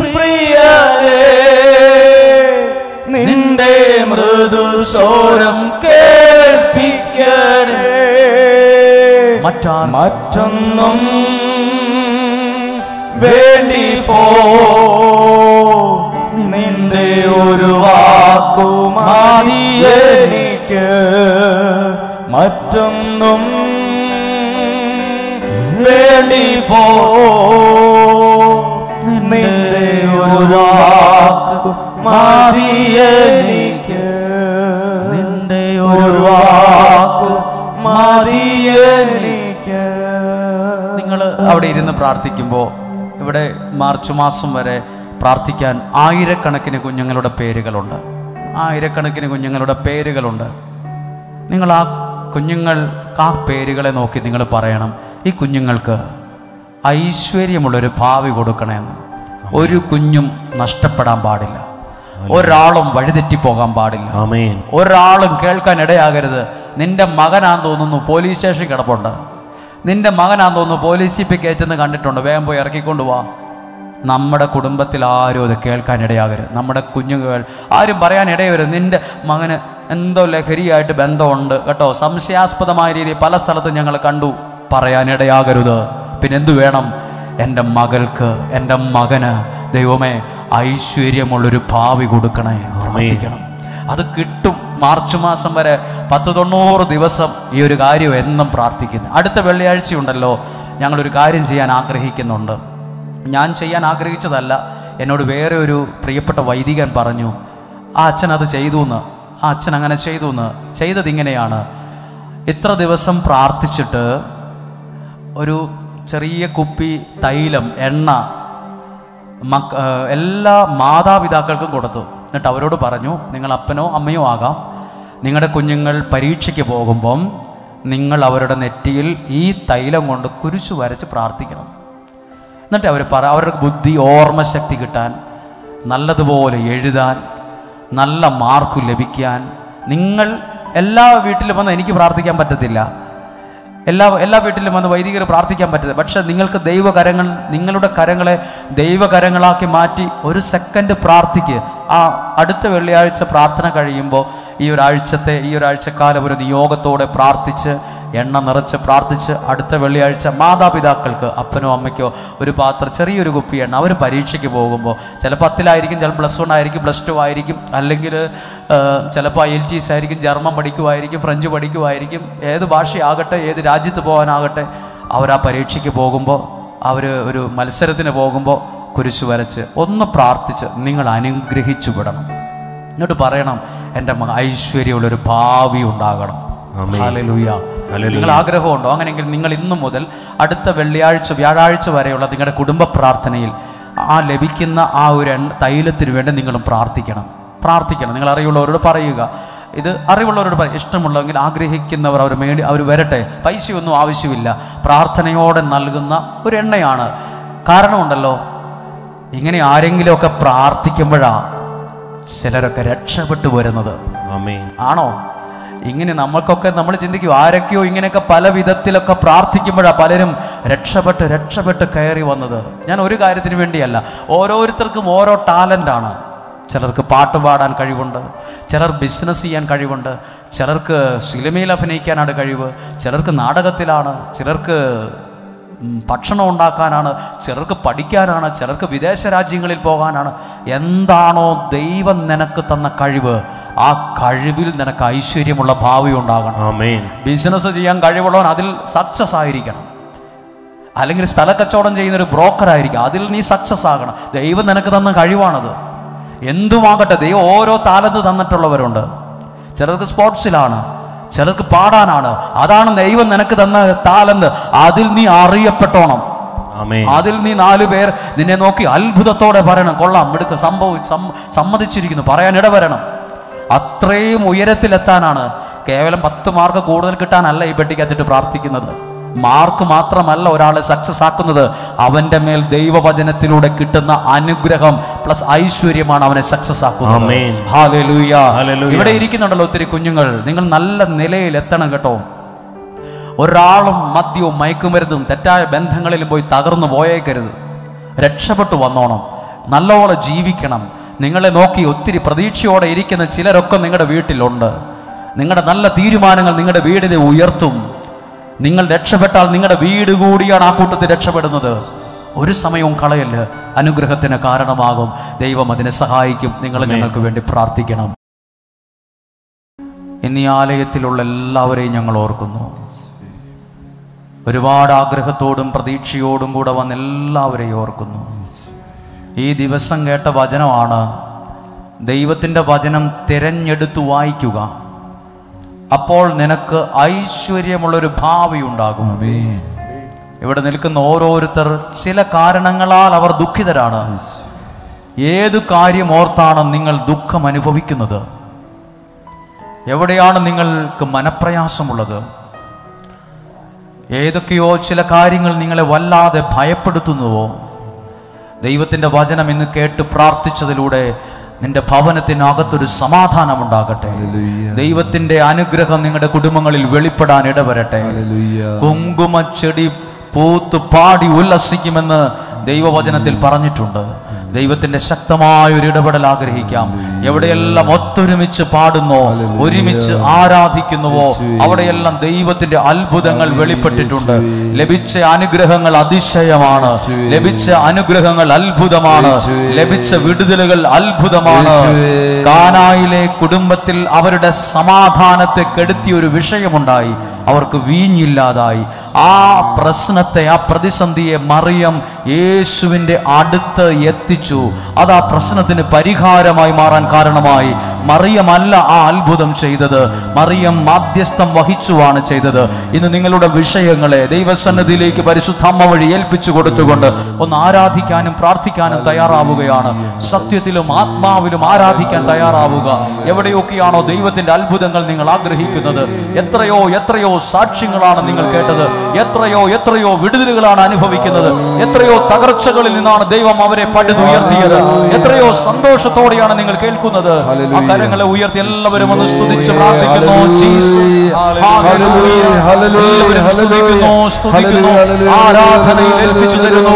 പ്രിയരേ, നിന്റെ മൃദുസ്വരം കേൾപ്പിക്കണേ, മറ്റൊന്നും വേണ്ടി പോ, നിന്റെ ഒരു വാക്കു മതി എനിക്ക്, മറ്റൊന്നും വേണ്ടി പോ, നിന്റെ ഒരു വാക്കു മതി എനിക്ക്, നിന്റെ ഒരു വാക്കു മതി എനിക്ക്. നിങ്ങൾ അവിടെ ഇരുന്ന് പ്രാർത്ഥിക്കുമ്പോൾ, ഇവിടെ മാർച്ച് മാസം വരെ പ്രാർത്ഥിക്കാൻ ആയിരക്കണക്കിന് കുഞ്ഞുങ്ങളുടെ പേരുകളുണ്ട്, ആയിരക്കണക്കിന് കുഞ്ഞുങ്ങളുടെ പേരുകളുണ്ട്. നിങ്ങൾ ആ കുഞ്ഞുങ്ങൾക്ക് ആ പേരുകളെ നോക്കി നിങ്ങൾ പറയണം, ഈ കുഞ്ഞുങ്ങൾക്ക് ഐശ്വര്യമുള്ളൊരു ഭാവി കൊടുക്കണമെന്ന്. ഒരു കുഞ്ഞും നഷ്ടപ്പെടാൻ പാടില്ല, ഒരാളും വഴിതെറ്റിപ്പോകാൻ പാടില്ല, ഒരാളും കേൾക്കാൻ ഇടയാകരുത്. നിന്റെ മകനാന്ന് തോന്നുന്നു പോലീസ് സ്റ്റേഷൻ കിടപ്പുണ്ട്, നിന്റെ മകനാന്ന് തോന്നുന്നു പോലീസ് ജീപ്പിൽ കയറ്റുന്ന കണ്ടിട്ടുണ്ട്, വേഗം പോയി ഇറക്കിക്കൊണ്ട് പോവാ. നമ്മുടെ കുടുംബത്തിൽ ആരും അത് കേൾക്കാൻ ഇടയാകരുത്. നമ്മുടെ കുഞ്ഞുങ്ങൾ ആരും പറയാൻ ഇടയവരുത്, നിന്റെ മകന് എന്തോ ലഹരിയായിട്ട് ബന്ധമുണ്ട് കേട്ടോ, സംശയാസ്പദമായ രീതിയിൽ പല സ്ഥലത്തും ഞങ്ങൾ കണ്ടു, പറയാനിടയാകരുത്. പിന്നെ എന്തു വേണം? എൻ്റെ മകൾക്ക്, എൻ്റെ മകന് ദൈവമേ ഐശ്വര്യമുള്ളൊരു ഭാവി കൊടുക്കണേ. പ്രാർത്ഥിക്കണം. അത് കിട്ടും. മാർച്ച് മാസം വരെ 190 ദിവസം ഈ ഒരു കാര്യം എന്നും പ്രാർത്ഥിക്കുന്നു. അടുത്ത വെള്ളിയാഴ്ചയുണ്ടല്ലോ, ഞങ്ങളൊരു കാര്യം ചെയ്യാൻ ആഗ്രഹിക്കുന്നുണ്ട്. ഞാൻ ചെയ്യാൻ ആഗ്രഹിച്ചതല്ല, എന്നോട് വേറെ ഒരു പ്രിയപ്പെട്ട വൈദികൻ പറഞ്ഞു, ആ അച്ഛൻ അത് ചെയ്തു എന്ന്, ആ അച്ഛൻ അങ്ങനെ ചെയ്തു എന്ന്. ചെയ്തത് ഇങ്ങനെയാണ്: ഇത്ര ദിവസം പ്രാർത്ഥിച്ചിട്ട് ഒരു ചെറിയ കുപ്പി തൈലം, എണ്ണ എല്ലാ മാതാപിതാക്കൾക്കും കൊടുത്തു. എന്നിട്ട് അവരോട് പറഞ്ഞു, നിങ്ങൾ അപ്പനോ അമ്മയോ ആകാം, നിങ്ങളുടെ കുഞ്ഞുങ്ങൾ പരീക്ഷയ്ക്ക് പോകുമ്പം നിങ്ങൾ അവരുടെ നെറ്റിയിൽ ഈ തൈലം കൊണ്ട് കുരിശു വരച്ച് പ്രാർത്ഥിക്കണം. എന്നിട്ട് അവരുടെ ബുദ്ധി, ഓർമ്മശക്തി കിട്ടാൻ, നല്ലതുപോലെ എഴുതാൻ, നല്ല മാർക്ക് ലഭിക്കാൻ. നിങ്ങൾ എല്ലാ വീട്ടിലും വന്ന് എനിക്ക് പ്രാർത്ഥിക്കാൻ പറ്റത്തില്ല, എല്ലാ വീട്ടിലും വന്ന് വൈദികർ പ്രാർത്ഥിക്കാൻ പറ്റില്ല. പക്ഷെ നിങ്ങൾക്ക് ദൈവകരങ്ങൾ, നിങ്ങളുടെ കരങ്ങളെ ദൈവകരങ്ങളാക്കി മാറ്റി ഒരു സെക്കൻഡ് പ്രാർത്ഥിക്ക്. ആ അടുത്ത വെള്ളിയാഴ്ച പ്രാർത്ഥന കഴിയുമ്പോൾ ഈ ഒരാഴ്ചക്കാലം ഒരു നിയോഗത്തോടെ പ്രാർത്ഥിച്ച്, എണ്ണ നിറച്ച് പ്രാർത്ഥിച്ച്, അടുത്ത വെള്ളിയാഴ്ച മാതാപിതാക്കൾക്ക്, അപ്പനോ അമ്മയ്ക്കോ ഒരു പാത്രം, ചെറിയൊരു കുപ്പി എണ്ണ, അവർ പരീക്ഷയ്ക്ക് പോകുമ്പോൾ ചിലപ്പോൾ 10-ലായിരിക്കും, ചിലപ്പോൾ +1 ആയിരിക്കും, +2 ആയിരിക്കും, അല്ലെങ്കിൽ ചിലപ്പോൾ IELTS ആയിരിക്കും, ജർമ്മൻ പഠിക്കുമായിരിക്കും, ഫ്രഞ്ച് പഠിക്കുമായിരിക്കും, ഏത് ഭാഷയാകട്ടെ, ഏത് രാജ്യത്ത് പോകാനാകട്ടെ, അവർ ആ പരീക്ഷയ്ക്ക് പോകുമ്പോൾ, അവർ ഒരു മത്സരത്തിന് പോകുമ്പോൾ കുരിശു വരച്ച് ഒന്ന് പ്രാർത്ഥിച്ച് നിങ്ങൾ അനുഗ്രഹിച്ചു വിടണം. എന്നിട്ട് പറയണം, എൻ്റെ ഐശ്വര്യമുള്ളൊരു ഭാവി ഉണ്ടാകണം. ഹല്ലേലൂയ. നിങ്ങൾ ആഗ്രഹമുണ്ടോ? അങ്ങനെയെങ്കിൽ നിങ്ങൾ ഇന്നു മുതൽ അടുത്ത വ്യാഴാഴ്ച വരെയുള്ള നിങ്ങളുടെ കുടുംബ പ്രാർത്ഥനയിൽ ആ ലഭിക്കുന്ന ആ ഒരു തൈലത്തിന് വേണ്ടി നിങ്ങളും പ്രാർത്ഥിക്കണം. നിങ്ങൾ അറിവുള്ളവരോട് പറയുക. ഇത് അറിവുള്ളവരോട് ഇഷ്ടമുള്ളെങ്കിൽ ആഗ്രഹിക്കുന്നവർ അവർ വരട്ടെ. പൈസയൊന്നും ആവശ്യമില്ല. പ്രാർത്ഥനയോടെ നൽകുന്ന ഒരു എണ്ണയാണ്. കാരണമുണ്ടല്ലോ, ഇങ്ങനെ ആരെങ്കിലുമൊക്കെ പ്രാർത്ഥിക്കുമ്പോഴാണ് ചിലരൊക്കെ രക്ഷപ്പെട്ടു വരുന്നത്. ആണോ? ഇങ്ങനെ നമ്മൾ ചിന്തിക്കും, ആരൊക്കെയോ ഇങ്ങനെയൊക്കെ പല വിധത്തിലൊക്കെ പ്രാർത്ഥിക്കുമ്പോഴാണ് പലരും രക്ഷപ്പെട്ട് കയറി വന്നത്. ഞാൻ ഒരു കാര്യത്തിന് വേണ്ടിയല്ല, ഓരോരുത്തർക്കും ഓരോ ടാലൻ്റാണ്. ചിലർക്ക് പാട്ട് പാടാൻ കഴിവുണ്ട്, ചിലർ ബിസിനസ് ചെയ്യാൻ കഴിവുണ്ട്, ചിലർക്ക് സിനിമയിൽ അഭിനയിക്കാനാണ് കഴിവ്, ചിലർക്ക് നാടകത്തിലാണ്, ചിലർക്ക് ഭക്ഷണം ഉണ്ടാക്കാനാണ്, ചിലർക്ക് പഠിക്കാനാണ്, ചിലർക്ക് വിദേശ രാജ്യങ്ങളിൽ പോകാനാണ്. എന്താണോ ദൈവം നിനക്ക് തന്ന കഴിവ്, ആ കഴിവിൽ നിനക്ക് ഐശ്വര്യമുള്ള ഭാവി ഉണ്ടാകണം. ബിസിനസ് ചെയ്യാൻ കഴിവുള്ളവൻ അതിൽ സക്സസ് ആയിരിക്കണം. അല്ലെങ്കിൽ സ്ഥലക്കച്ചവടം ചെയ്യുന്നൊരു ബ്രോക്കറായിരിക്കും, അതിൽ നീ സക്സസ് ആകണം. ദൈവം നിനക്ക് തന്ന കഴിവാണത്. എന്തുമാകട്ടെ, ദൈവം ഓരോ താലന്ത് തന്നിട്ടുള്ളവരുണ്ട്. ചിലർക്ക് സ്പോർട്സിലാണ്, ചിലർക്ക് പാടാനാണ്. അതാണ് ദൈവം നിനക്ക് തന്ന താലന്ത്. അതിൽ നീ അറിയപ്പെട്ടോണം. അതിൽ നീ 4 പേർ നിന്നെ നോക്കി അത്ഭുതത്തോടെ പറയണം, കൊള്ളാം, മിടുക്ക്, സമ്മതിച്ചിരിക്കുന്നു, പറയാൻ ഇടവരണം. അത്രയും ഉയരത്തിലെത്താനാണ്. കേവലം 10 മാർക്ക് കൂടുതൽ കിട്ടാനല്ല ഈ പെട്ടിക്കകത്തിട്ട് പ്രാർത്ഥിക്കുന്നത്. മാർക്ക് മാത്രമല്ല ഒരാളെ സക്സസ് ആക്കുന്നത്, അവന്റെ മേൽ ദൈവവചനത്തിലൂടെ കിട്ടുന്ന അനുഗ്രഹം പ്ലസ് ഐശ്വര്യമാണ് അവനെ സക്സസ് ആക്കുന്നത്. ഹല്ലേലൂയ. ഇവിടെ ഇരിക്കുന്നുണ്ടല്ലോ ഒത്തിരി കുഞ്ഞുങ്ങൾ, നിങ്ങൾ നല്ല നിലയിൽ എത്തണം കേട്ടോ. ഒരാളും മദ്യവും മയക്കുമരുന്നും തെറ്റായ ബന്ധങ്ങളിലും പോയി തകർന്നു പോയേക്കരുത്. രക്ഷപ്പെട്ടു വന്നോണം, നല്ലപോലെ ജീവിക്കണം. നിങ്ങളെ നോക്കി ഒത്തിരി പ്രതീക്ഷയോടെ ഇരിക്കുന്ന ചിലരൊക്കെ നിങ്ങളുടെ വീട്ടിലുണ്ട്. നിങ്ങളുടെ നല്ല തീരുമാനങ്ങൾ നിങ്ങളുടെ വീടിനെ ഉയർത്തും. നിങ്ങൾ രക്ഷപ്പെട്ടാൽ നിങ്ങളുടെ വീട് കൂടിയാണ് ആ കൂട്ടത്തിൽ രക്ഷപ്പെടുന്നത്. ഒരു സമയവും കളയല്ല, അനുഗ്രഹത്തിന് കാരണമാകും. ദൈവം അതിനെ സഹായിക്കും. നിങ്ങൾ ഞങ്ങൾക്ക് വേണ്ടി പ്രാർത്ഥിക്കണം. ഇന്ന് ഈ ആലയത്തിലുള്ള എല്ലാവരെയും ഞങ്ങൾ ഓർക്കുന്നു. ഒരുപാട് ആഗ്രഹത്തോടും പ്രതീക്ഷയോടും കൂടെ വന്ന് എല്ലാവരെയും ഓർക്കുന്നു. ഈ ദിവസം കേട്ട വചനമാണ്. ദൈവത്തിൻ്റെ വചനം തിരഞ്ഞെടുത്തു വായിക്കുക, അപ്പോൾ നിനക്ക് ഐശ്വര്യമുള്ളൊരു ഭാവി ഉണ്ടാകും. ഇവിടെ നിൽക്കുന്ന ഓരോരുത്തർ ചില കാരണങ്ങളാൽ അവർ ദുഃഖിതരാണ്. ഏതു കാര്യം ഓർത്താണ് നിങ്ങൾ ദുഃഖം അനുഭവിക്കുന്നത്? എവിടെയാണ് നിങ്ങൾക്ക് മനപ്രയാസമുള്ളത്? ഏതൊക്കെയോ ചില കാര്യങ്ങൾ നിങ്ങളെ വല്ലാതെ ഭയപ്പെടുത്തുന്നുവോ? ദൈവത്തിൻ്റെ വചനം ഇന്ന് കേട്ട് പ്രാർത്ഥിച്ചതിലൂടെ നിന്റെ ഭവനത്തിനകത്തൊരു സമാധാനം ഉണ്ടാകട്ടെ. ദൈവത്തിന്റെ അനുഗ്രഹം നിങ്ങളുടെ കുടുംബങ്ങളിൽ വെളിപ്പെടാൻ ഇടവരട്ടെ. കുങ്കുമ ചെടി പൂത്ത് പാടി ഉല്ലസിക്കുമെന്ന് ദൈവവചനത്തിൽ പറഞ്ഞിട്ടുണ്ട്. ദൈവത്തിന്റെ ശക്തമായ ഒരു ഇടപെടൽ ആഗ്രഹിക്കാം. എവിടെയെല്ലാം ഒത്തൊരുമിച്ച് പാടുന്നോ, ഒരുമിച്ച് ആരാധിക്കുന്നുവോ, അവിടെയെല്ലാം ദൈവത്തിന്റെ അത്ഭുതങ്ങൾ വെളിപ്പെട്ടിട്ടുണ്ട്. ലഭിച്ച അനുഗ്രഹങ്ങൾ അതിശയമാണ്, ലഭിച്ച അനുഗ്രഹങ്ങൾ അത്ഭുതമാണ്, ലഭിച്ച വിടുതലുകൾ അത്ഭുതമാണ്. കാനായിലെ കുടുംബത്തിൽ അവരുടെ സമാധാനത്തെ കെടുത്തിയ ഒരു വിഷയമുണ്ടായി. അവർക്ക് വീഞ്ഞില്ലാതായി. ആ പ്രശ്നത്തെ, ആ പ്രതിസന്ധിയെ മറിയം യേശുവിൻ്റെ അടുത്ത് എത്തിച്ചു. അത് ആ പ്രശ്നത്തിന് പരിഹാരമായി മാറാൻ കാരണമായി. മറിയമല്ല ആ അത്ഭുതം ചെയ്തത്, മറിയം മാധ്യസ്ഥം വഹിച്ചുവാണ് ചെയ്തത്. ഇന്ന് നിങ്ങളുടെ വിഷയങ്ങളെ ദൈവസന്നിധിയിലേക്ക് പരിശുദ്ധാമ്മ വഴി ഏൽപ്പിച്ചു കൊടുത്തുകൊണ്ട് ഒന്ന് ആരാധിക്കാനും പ്രാർത്ഥിക്കാനും തയ്യാറാവുകയാണ്. സത്യത്തിലും ആത്മാവിലും ആരാധിക്കാൻ തയ്യാറാവുക. എവിടെയൊക്കെയാണോ ദൈവത്തിന്റെ അത്ഭുതങ്ങൾ നിങ്ങൾ ആഗ്രഹിക്കുന്നത്, എത്രയോ എത്രയോ സാക്ഷ്യങ്ങളാണ് നിങ്ങൾ കേട്ടത്, എത്രയോ വിടുതലുകളാണ് അനുഭവിക്കുന്നത്, എത്രയോ തകർച്ചകളിൽ നിന്നാണ് ദൈവം അവരെ പടുതുയർത്തിയത്, എത്രയോ സന്തോഷത്തോടെയാണ് നിങ്ങൾ കേൾക്കുന്നത്. ആ കരങ്ങളെ ഉയർത്തി എല്ലാവരും ഒന്ന് സ്തുതിച്ച് പ്രാർത്ഥിക്കുന്നു. ആരാധനയിൽ ഏൽപ്പിച്ചു തരുന്നു,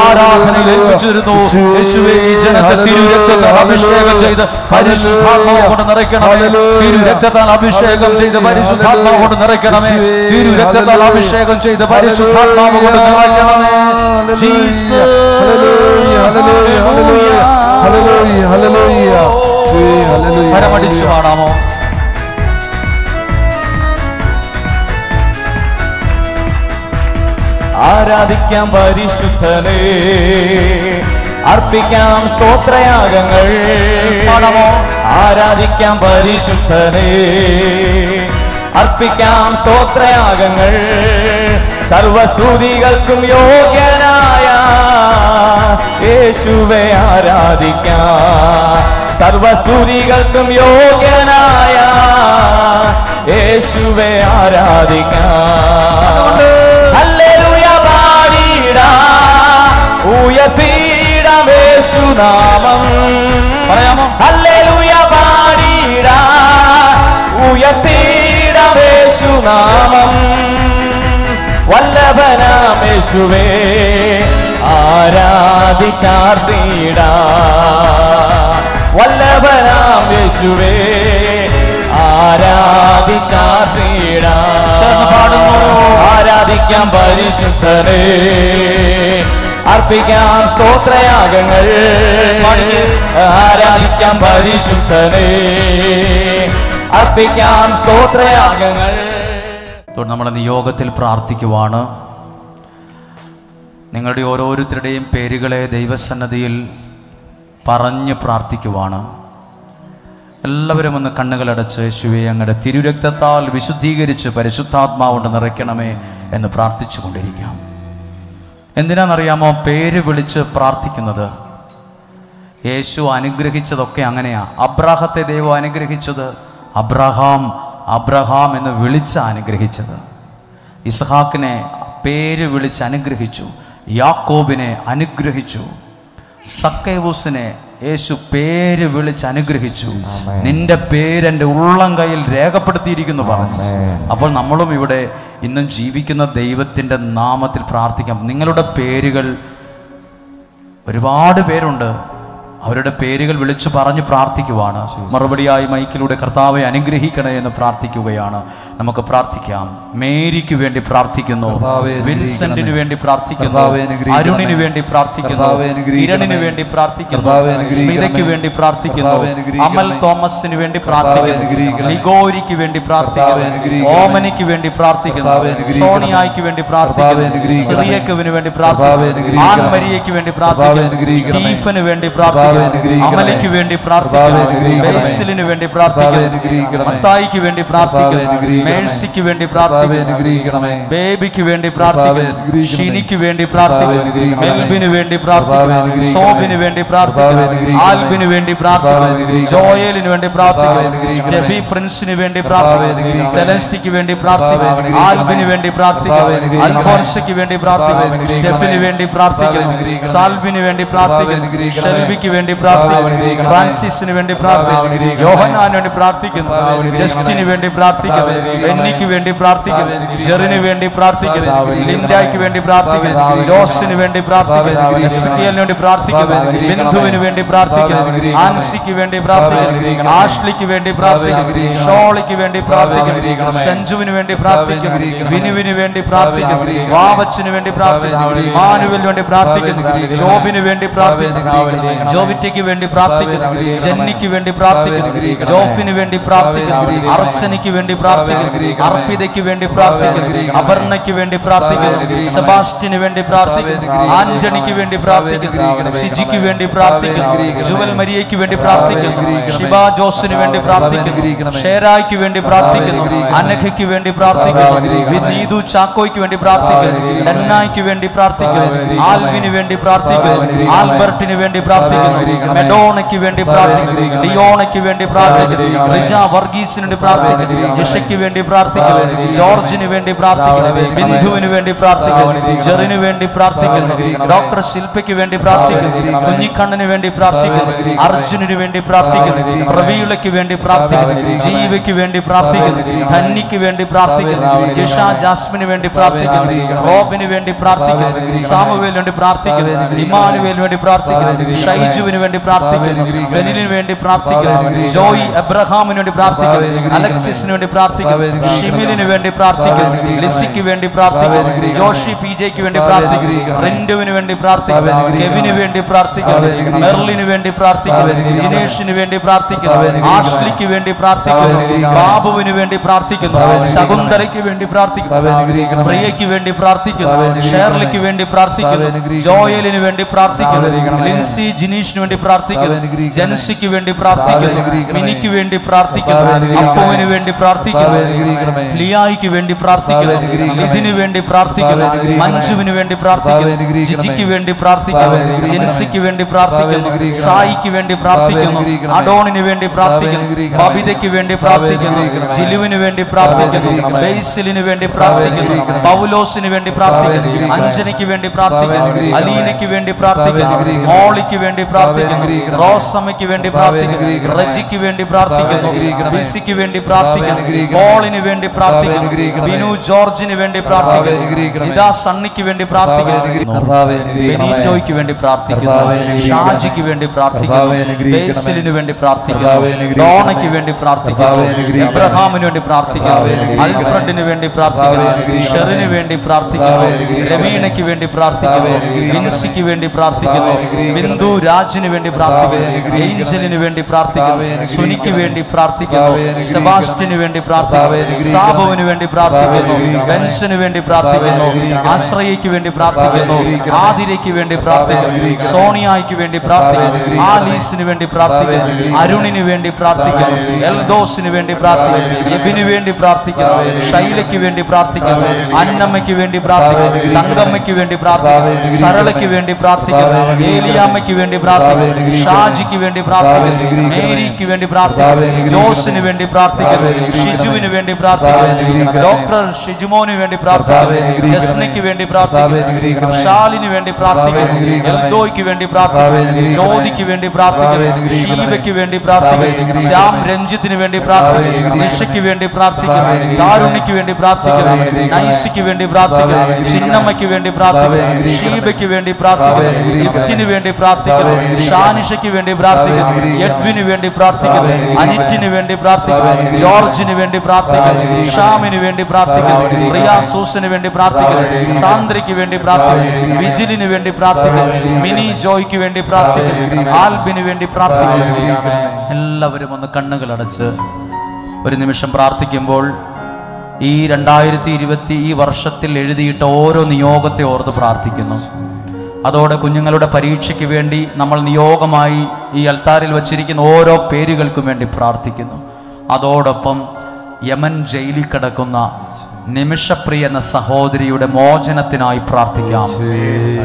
ആരാധനയിൽ ഏൽപ്പിച്ചു തരുന്നു. യേശുവേ, ഈ ജനത്തെ തിരുരക്തത്താൽ അഭിഷേകം ചെയ്ത് പരിശുദ്ധാത്മാവ് കൊണ്ട് നിറയ്ക്കണമേ. തിരുരക്തത്താൽ അഭിഷേകം ചെയ്ത് പരിശുദ്ധാത്മാവ് കൊണ്ട് നിറയ്ക്കണമേ. തിരുരക്തത്താൽ അഭിഷേകം ചെയ്ത് പരിശുദ്ധാത്മാവ് കൊണ്ട് നിറയ്ക്കണമേ. കരമടിച്ചു പാടാമോ? ആരാധിക്കാം പരിശുദ്ധനേ, അർപ്പിക്കാം സ്തോത്രയാഗങ്ങൾ. പാടാമോ? ആരാധിക്കാം പരിശുദ്ധനേ, അർപ്പിക്കാം സ്തോത്രയാഗങ്ങൾ. സർവസ്തുതികൾക്കും യോഗ്യനായ യേശുവേ ആരാധിക്കാം. സർവസ്തുതികൾക്കും യോഗ്യനായ യേശുവേ ആരാധിക്കാം. ഹല്ലേലൂയ പാടിടാം, ഉയർത്തിയിടാം യേശുനാമം. പറയാമോ? ഹല്ലേലൂയ പാടിടാം, ഉയർത്തിയിടാം യേശുനാമം. വല്ലഭനാം യേശുവേ ആരാധിച്ചാർത്തിടാം. വല്ലഭനാം യേശുവേ ആരാധിച്ചാർത്തിടാം. ആരാധിക്കാം പരിശുദ്ധനേ, അർപ്പിക്കാം സ്തോത്രയാഗങ്ങൾ. ആരാധിക്കാം പരിശുദ്ധനേ, അർപ്പിക്കാം സ്തോത്രയാഗങ്ങൾ. നമ്മുടെ നിയോഗത്തിൽ പ്രാർത്ഥിക്കുവാണ്. നിങ്ങളുടെ ഓരോരുത്തരുടെയും പേരുകളെ ദൈവസന്നിധിയിൽ പറഞ്ഞ് പ്രാർത്ഥിക്കുവാണ്. എല്ലാവരും ഒന്ന് കണ്ണുകളടച്ച് യേശുവേ അങ്ങയുടെ തിരുരക്തത്താൽ വിശുദ്ധീകരിച്ച് പരിശുദ്ധാത്മാവുകൊണ്ട് നിറയ്ക്കണമേ എന്ന് പ്രാർത്ഥിച്ചു കൊണ്ടിരിക്കാം. എന്തിനാണെന്നറിയാമോ? പേര് വിളിച്ച് പ്രാർത്ഥിക്കുന്നത്. യേശു അനുഗ്രഹിച്ചതൊക്കെ അങ്ങനെയാ. അബ്രാഹത്തെ ദൈവം അനുഗ്രഹിച്ചത് അബ്രഹാം എന്ന് വിളിച്ച് അനുഗ്രഹിച്ചത്. ഇസ്ഹാക്കിനെ പേര് വിളിച്ച് അനുഗ്രഹിച്ചു. യാക്കോബിനെ അനുഗ്രഹിച്ചു. സക്കേവൂസിനെ യേശു പേര് വിളിച്ച് അനുഗ്രഹിച്ചു. നിന്റെ പേര് എൻ്റെ ഉള്ളം കയ്യിൽ രേഖപ്പെടുത്തിയിരിക്കുന്നു പറഞ്ഞു. അപ്പോൾ നമ്മളും ഇവിടെ ഇന്നും ജീവിക്കുന്ന ദൈവത്തിൻ്റെ നാമത്തിൽ പ്രാർത്ഥിക്കാം. നിങ്ങളുടെ പേരുകൾ, ഒരുപാട് പേരുണ്ട്, അവരുടെ പേരുകൾ വിളിച്ചു പറഞ്ഞ് പ്രാർത്ഥിക്കുവാണ്. മറുപടിയായി മൈക്കിലൂടെ കർത്താവെ അനുഗ്രഹിക്കണേ എന്ന് പ്രാർത്ഥിക്കുകയാണ്. നമുക്ക് പ്രാർത്ഥിക്കാം. മേരിക്ക് വേണ്ടി പ്രാർത്ഥിക്കുന്നു, വിൻസെന്റിന് വേണ്ടി പ്രാർത്ഥിക്കുന്നു, അരുണിന് വേണ്ടി പ്രാർത്ഥിക്കുന്നു, കിരണിന് വേണ്ടി പ്രാർത്ഥിക്കുന്നു, സ്മിതയ്ക്ക് വേണ്ടി പ്രാർത്ഥിക്കുന്നു, അമൽ തോമസിന് വേണ്ടി പ്രാർത്ഥിക്കുന്നു, ലിഗോരിക്ക് വേണ്ടി പ്രാർത്ഥിക്കുന്നു, ഓമനിക്ക് വേണ്ടി പ്രാർത്ഥിക്കുന്നു, സോണിയായ്ക്ക് വേണ്ടി പ്രാർത്ഥിക്കുന്നു, സിറിയക്കുവിന് വേണ്ടി പ്രാർത്ഥിക്കുന്നു, ആൻമരിയയ്ക്ക് വേണ്ടി പ്രാർത്ഥിക്കുന്നു, സ്റ്റീഫന് വേണ്ടി പ്രാർത്ഥിക്കുന്നു, അമലിക്ക് വേണ്ടി പ്രാർത്ഥിക്കുന്നു, ബേസിലിന് വേണ്ടി പ്രാർത്ഥിക്കുന്നു, മത്തായിക്ക് വേണ്ടി പ്രാർത്ഥിക്കുന്നു, മേഴ്സിക്ക് വേണ്ടി പ്രാർത്ഥിക്കുന്നു, ബേബിക്ക് വേണ്ടി പ്രാർത്ഥിക്കുന്നു, ഷിനിക്ക് വേണ്ടി പ്രാർത്ഥിക്കുന്നു, മെൽബിന് വേണ്ടി പ്രാർത്ഥിക്കുന്നു, സോബിന് വേണ്ടി പ്രാർത്ഥിക്കുന്നു, ആൽബിന് വേണ്ടി പ്രാർത്ഥിക്കുന്നു, ജോയലിന് വേണ്ടി പ്രാർത്ഥിക്കുന്നു, സ്റ്റെഫി പ്രിൻസിന് വേണ്ടി പ്രാർത്ഥിക്കുന്നു, സെലസ്റ്റിക്ക് വേണ്ടി പ്രാർത്ഥിക്കുന്നു, ആൽബിന് വേണ്ടി പ്രാർത്ഥിക്കുന്നു, അൽഫോൻസയ്ക്ക് വേണ്ടി പ്രാർത്ഥിക്കുന്നു, സ്റ്റെഫിന് വേണ്ടി പ്രാർത്ഥിക്കുന്നു, സാൽവിന് വേണ്ടി പ്രാർത്ഥിക്കുന്നു, ഷെൽവിക്ക് വേണ്ടി വേണ്ടി പ്രാർത്ഥിക്കുന്നു. ഫ്രാൻസിസിന് വേണ്ടി പ്രാർത്ഥിക്കുന്നു. യോഹന്നാന് വേണ്ടി പ്രാർത്ഥിക്കുന്നു. ജസ്റ്റിന് വേണ്ടി പ്രാർത്ഥിക്കുന്നു. ബെന്നിക്ക് വേണ്ടി പ്രാർത്ഥിക്കുന്നു. ജെറിന് വേണ്ടി പ്രാർത്ഥിക്കുന്നു. ലിൻഡായ്ക്ക് വേണ്ടി പ്രാർത്ഥിക്കുന്നു. ജോസിന് വേണ്ടി പ്രാർത്ഥിക്കുന്നു. എസ്കേലിന് വേണ്ടി പ്രാർത്ഥിക്കുന്നു. ബിന്ദുവിന് വേണ്ടി പ്രാർത്ഥിക്കുന്നു. ആൻസിക്ക് വേണ്ടി പ്രാർത്ഥിക്കുന്നു. ആഷ്ലിക്ക് വേണ്ടി പ്രാർത്ഥിക്കുന്നു. ഷോളിക്ക് വേണ്ടി പ്രാർത്ഥിക്കുന്നു. സഞ്ജുവിന് വേണ്ടി പ്രാർത്ഥിക്കുന്നു. വിനുവിന് വേണ്ടി പ്രാർത്ഥിക്കുന്നു. വാവച്ചിന് വേണ്ടി പ്രാർത്ഥിക്കുന്നു. മാനുവിന് വേണ്ടി പ്രാർത്ഥിക്കുന്നു. ജോബിന് വേണ്ടി പ്രാർത്ഥിക്കുന്നു. ജോവിറ്റയ്ക്ക് വേണ്ടി പ്രാർത്ഥിക്കുന്നു. ജെന്നിക്ക് വേണ്ടി പ്രാർത്ഥിക്കുന്നു. ജോഫിന് വേണ്ടി പ്രാർത്ഥിക്കുന്നു. അർച്ചനയ്ക്ക് വേണ്ടി പ്രാർത്ഥിക്കുന്നു. അർപ്പിതയ്ക്ക് വേണ്ടി പ്രാർത്ഥിക്കുന്നു. അപർണയ്ക്ക് വേണ്ടി പ്രാർത്ഥിക്കുന്നു. സെബാസ്റ്റ്യന് വേണ്ടി പ്രാർത്ഥിക്കുന്നു. ആന്റണിക്ക് വേണ്ടി പ്രാർത്ഥിക്കുന്നു. സിജിക്ക് വേണ്ടി പ്രാർത്ഥിക്കുന്നു. ജുവൽ മരിയയ്ക്ക് വേണ്ടി പ്രാർത്ഥിക്കുന്നു. ഷിബ ജോസിന് വേണ്ടി പ്രാർത്ഥിക്കുന്നു. ഷേരായ്ക്ക് വേണ്ടി പ്രാർത്ഥിക്കുന്നു. അനഘയ്ക്ക് വേണ്ടി പ്രാർത്ഥിക്കുന്നു. നീതു ചാക്കോയ്ക്ക് വേണ്ടി പ്രാർത്ഥിക്കുന്നു. ഡന്നായ്ക്ക് വേണ്ടി പ്രാർത്ഥിക്കുന്നു. ആൽവിന് വേണ്ടി പ്രാർത്ഥിക്കുന്നു. ആൽബർട്ടിന് വേണ്ടി പ്രാർത്ഥിക്കുന്നു. മെഡോണയ്ക്ക് വേണ്ടി പ്രാർത്ഥിക്കുന്നു. ഡിയോണയ്ക്ക് വേണ്ടി പ്രാർത്ഥിക്കുന്നു. റിജ വർഗീസിന് വേണ്ടി പ്രാർത്ഥിക്കുന്നു. ജിഷയ്ക്ക് വേണ്ടി പ്രാർത്ഥിക്കുന്നു. ജോർജിന് വേണ്ടി പ്രാർത്ഥിക്കുന്നു. ബിന്ദുവിന് വേണ്ടി പ്രാർത്ഥിക്കുന്നു. ജെറിന് വേണ്ടി പ്രാർത്ഥിക്കുന്നു. ഡോക്ടർ ശില്പയ്ക്ക് വേണ്ടി പ്രാർത്ഥിക്കുന്നു. കുഞ്ഞിക്കണ്ണന് വേണ്ടി പ്രാർത്ഥിക്കുന്നു. അർജുനന് വേണ്ടി പ്രാർത്ഥിക്കുന്നു. പ്രവീളയ്ക്ക് വേണ്ടി പ്രാർത്ഥിക്കുന്നു. ജീവയ്ക്ക് വേണ്ടി പ്രാർത്ഥിക്കുന്നു. ധന്യയ്ക്ക് വേണ്ടി പ്രാർത്ഥിക്കുന്നു. ജിഷ ജാസ്മിന് വേണ്ടി പ്രാർത്ഥിക്കുന്നു. റോബിന് വേണ്ടി പ്രാർത്ഥിക്കുന്നു. സാമുവേലിന് വേണ്ടി പ്രാർത്ഥിക്കുന്നു. ഇമാനുവേലിന് വേണ്ടി പ്രാർത്ഥിക്കുന്നു. ഷൈജുവിന് വേണ്ടി പ്രാർത്ഥിക്കുന്നു. ഫെനിലിന് വേണ്ടി പ്രാർത്ഥിക്കുന്നു. ജോയി എബ്രഹാമിന് വേണ്ടി പ്രാർത്ഥിക്കുന്നു. അലക്സിസിന് വേണ്ടി പ്രാർത്ഥിക്കുന്നു. ഷിമിലിന് വേണ്ടി പ്രാർത്ഥിക്കുന്നു. ലിസിക്ക് വേണ്ടി പ്രാർത്ഥിക്കുന്നു. ജോഷി പി ജെക്ക് വേണ്ടി പ്രാർത്ഥിക്കുന്നു. റിൻഡുവിന് വേണ്ടി പ്രാർത്ഥിക്കുന്നു. കെവിന് വേണ്ടി പ്രാർത്ഥിക്കുന്നു. മെർലിന് വേണ്ടി പ്രാർത്ഥിക്കുന്നു. ജിനേഷിന് വേണ്ടി പ്രാർത്ഥിക്കുന്നു. ആഷ്ലിക്ക് വേണ്ടി പ്രാർത്ഥിക്കുന്നു. ബാബുവിന് വേണ്ടി പ്രാർത്ഥിക്കുന്നു. ശകുന്തളയ്ക്ക് വേണ്ടി പ്രാർത്ഥിക്കുന്നു. പ്രിയയ്ക്ക് വേണ്ടി പ്രാർത്ഥിക്കുന്നു. ഷേർലിക്ക് വേണ്ടി പ്രാർത്ഥിക്കുന്നു. ജോയലിന് വേണ്ടി പ്രാർത്ഥിക്കുന്നു. ലിൻസി ജിനീഷിന് വേണ്ടി പ്രാർത്ഥിക്കുന്നു. ജൻസിക്ക് വേണ്ടി പ്രാർത്ഥിക്കുന്നു. മിനിക്ക് വേണ്ടി പ്രാർത്ഥിക്കുന്നു. അപ്പുവിന് വേണ്ടി പ്രാർത്ഥിക്കുന്നു. ലിയായിക്ക് വേണ്ടി പ്രാർത്ഥിക്കുന്നു. ഇതിനു വേണ്ടി പ്രാർത്ഥിക്കുന്നു. മഞ്ജുവിന് വേണ്ടി പ്രാർത്ഥിക്കുന്നു. ജിജിക്ക് വേണ്ടി പ്രാർത്ഥിക്കുന്നു. ജിൻസിക്ക് വേണ്ടി പ്രാർത്ഥിക്കുന്നു. സായിക്ക് വേണ്ടി പ്രാർത്ഥിക്കുന്നു. അഡോണിന് വേണ്ടി പ്രാർത്ഥിക്കുന്നു. ബബിതയ്ക്ക് വേണ്ടി പ്രാർത്ഥിക്കുന്നു. ജിലുവിന് വേണ്ടി പ്രാർത്ഥിക്കുന്നു. ബേസിലിന് വേണ്ടി പ്രാർത്ഥിക്കുന്നു. പൗലോസിന് വേണ്ടി പ്രാർത്ഥിക്കുന്നു. അഞ്ജനയ്ക്ക് വേണ്ടി പ്രാർത്ഥിക്കുന്നു. അലീനയ്ക്ക് വേണ്ടി പ്രാർത്ഥിക്കുന്നു. മോളിക്ക് വേണ്ടി പ്രാർത്ഥിക്കുന്നു. റോസമ്മയ്ക്ക് വേണ്ടി പ്രാർത്ഥിക്കുന്നു. റജിക്ക് വേണ്ടി പ്രാർത്ഥിക്കുന്നു. ബിസിക്ക് വേണ്ടി പ്രാർത്ഥിക്കുന്നു. പോളിന് വേണ്ടി പ്രാർത്ഥിക്കുന്നു. ബിനു ജോർജിന് വേണ്ടി പ്രാർത്ഥിക്കുന്നു. ഇതാ സണ്ണിക്ക് വേണ്ടി പ്രാർത്ഥിക്കുന്നു. ബെനീറ്റോയ്ക്ക് വേണ്ടി പ്രാർത്ഥിക്കുന്നു. ഷാജിക്ക് വേണ്ടി പ്രാർത്ഥിക്കുന്നു. ബേസിലിന് വേണ്ടി പ്രാർത്ഥിക്കുന്നു. ഡോണയ്ക്ക് വേണ്ടി പ്രാർത്ഥിക്കുന്നു. ഇബ്രഹാമിന് വേണ്ടി പ്രാർത്ഥിക്കുന്നു. അൽഫ്രഡിന് വേണ്ടി പ്രാർത്ഥിക്കുന്നു. ഷെറിന് വേണ്ടി പ്രാർത്ഥിക്കുന്നു. രവീണയ്ക്ക് വേണ്ടി പ്രാർത്ഥിക്കുന്നു. വിൻസിക്ക് വേണ്ടി പ്രാർത്ഥിക്കുന്നു. ബിന്ദു രാജിന് വേണ്ടി പ്രാർത്ഥിക്കുന്നു. ഏഞ്ചലിന് വേണ്ടി പ്രാർത്ഥിക്കുന്നു. സുനിക്ക് വേണ്ടി പ്രാർത്ഥിക്കുന്നു. സെബാസ്റ്റ്യന് വേണ്ടി പ്രാർത്ഥിക്കുന്നു. സാബുവിന് വേണ്ടി പ്രാർത്ഥിക്കുന്നു. ബെൻസിന് വേണ്ടി പ്രാർത്ഥിക്കുന്നു. ആശ്രയയ്ക്ക് വേണ്ടി പ്രാർത്ഥിക്കുന്നു. ആതിരയ്ക്ക് വേണ്ടി പ്രാർത്ഥിക്കുന്നു. സോണിയായ്ക്ക് വേണ്ടി പ്രാർത്ഥിക്കുന്നു. ആലീസിന് വേണ്ടി പ്രാർത്ഥിക്കുന്നു. അരുണിന് വേണ്ടി പ്രാർത്ഥിക്കുന്നു. എൽദോസിന് വേണ്ടി പ്രാർത്ഥിക്കുന്നു. എബിന് വേണ്ടി പ്രാർത്ഥിക്കുന്നു. ശൈലയ്ക്ക് വേണ്ടി പ്രാർത്ഥിക്കുന്നു. അന്നമ്മയ്ക്ക് വേണ്ടി പ്രാർത്ഥിക്കുന്നു. തങ്കമ്മയ്ക്ക് വേണ്ടി പ്രാർത്ഥിക്കുന്നു. സരളയ്ക്ക് വേണ്ടി പ്രാർത്ഥിക്കുന്നു. ഏലിയാമ്മയ്ക്ക് വേണ്ടി പ്രാർത്ഥിക്കുന്നു. ഷാജിക്ക് വേണ്ടി പ്രാർത്ഥിക്കുന്നു. മേരിക്ക് വേണ്ടി പ്രാർത്ഥിക്കുന്നു. ജോസിന് വേണ്ടി പ്രാർത്ഥിക്കുന്നു. ഷിജുവിന് വേണ്ടി പ്രാർത്ഥിക്കുന്നു. ഡോക്ടർ ഷിജുമോന് വേണ്ടി പ്രാർത്ഥിക്കുന്നു. യസ്നയ്ക്ക് വേണ്ടി പ്രാർത്ഥിക്കുന്നു. ഷാലിന് വേണ്ടി പ്രാർത്ഥിക്കുന്നു. എൽദോയ്ക്ക് വേണ്ടി പ്രാർത്ഥിക്കുന്നു. ജ്യോതിക്ക് വേണ്ടി പ്രാർത്ഥിക്കുന്നു. ഷീബയ്ക്ക് വേണ്ടി പ്രാർത്ഥിക്കുന്നു. ശ്യാം രഞ്ജിത്തിന് വേണ്ടി പ്രാർത്ഥിക്കുന്നു. നിഷയ്ക്ക് വേണ്ടി പ്രാർത്ഥിക്കുന്നു. താരുണിക്ക് വേണ്ടി പ്രാർത്ഥിക്കുന്നു. നൈസിക്ക് വേണ്ടി പ്രാർത്ഥിക്കുന്നു. ചിന്നമ്മയ്ക്ക് വേണ്ടി പ്രാർത്ഥിക്കുന്നു. ഷീബയ്ക്ക് വേണ്ടി പ്രാർത്ഥിക്കുന്നു. ഗിഫ്റ്റിന് വേണ്ടി പ്രാർത്ഥിക്കുന്നു. ഷാനിഷയ്ക്ക് വേണ്ടി പ്രാർത്ഥിക്കുന്നു. എഡ്വിന് വേണ്ടി പ്രാർത്ഥിക്കുന്നു. അനിറ്റിന് വേണ്ടി പ്രാർത്ഥിക്കുന്നു. ജോർജിന് വേണ്ടി പ്രാർത്ഥിക്കുന്നു. ഷാമിന് വേണ്ടി പ്രാർത്ഥിക്കുന്നു. പ്രിയ സൂസിന് വേണ്ടി പ്രാർത്ഥിക്കുന്നു. സാന്ദ്രയ്ക്ക് വേണ്ടി പ്രാർത്ഥിക്കുന്നു. വിജിലിന് വേണ്ടി പ്രാർത്ഥിക്കുന്നു. മിനി ജോയ്ക്ക് വേണ്ടി പ്രാർത്ഥിക്കുന്നു. ആൽബിന് വേണ്ടി പ്രാർത്ഥിക്കുന്നു. എല്ലാവരും ഒന്ന് കണ്ണുകൾ അടച്ച് ഒരു നിമിഷം പ്രാർത്ഥിക്കുമ്പോൾ ഈ 2020 ഈ വർഷത്തിൽ എഴുതിയിട്ട ഓരോ നിയോഗത്തെ ഓർത്ത് പ്രാർത്ഥിക്കുന്നു. അതോടെ കുഞ്ഞുങ്ങളുടെ പരീക്ഷയ്ക്ക് വേണ്ടി നമ്മൾ നിയോഗമായി ഈ അൽത്താരിൽ വച്ചിരിക്കുന്ന ഓരോ പേരുകൾക്കും വേണ്ടി പ്രാർത്ഥിക്കുന്നു. അതോടൊപ്പം യമൻ ജയിലിൽ കിടക്കുന്ന നിമിഷപ്രിയ എന്ന സഹോദരിയുടെ മോചനത്തിനായി പ്രാർത്ഥിക്കാം.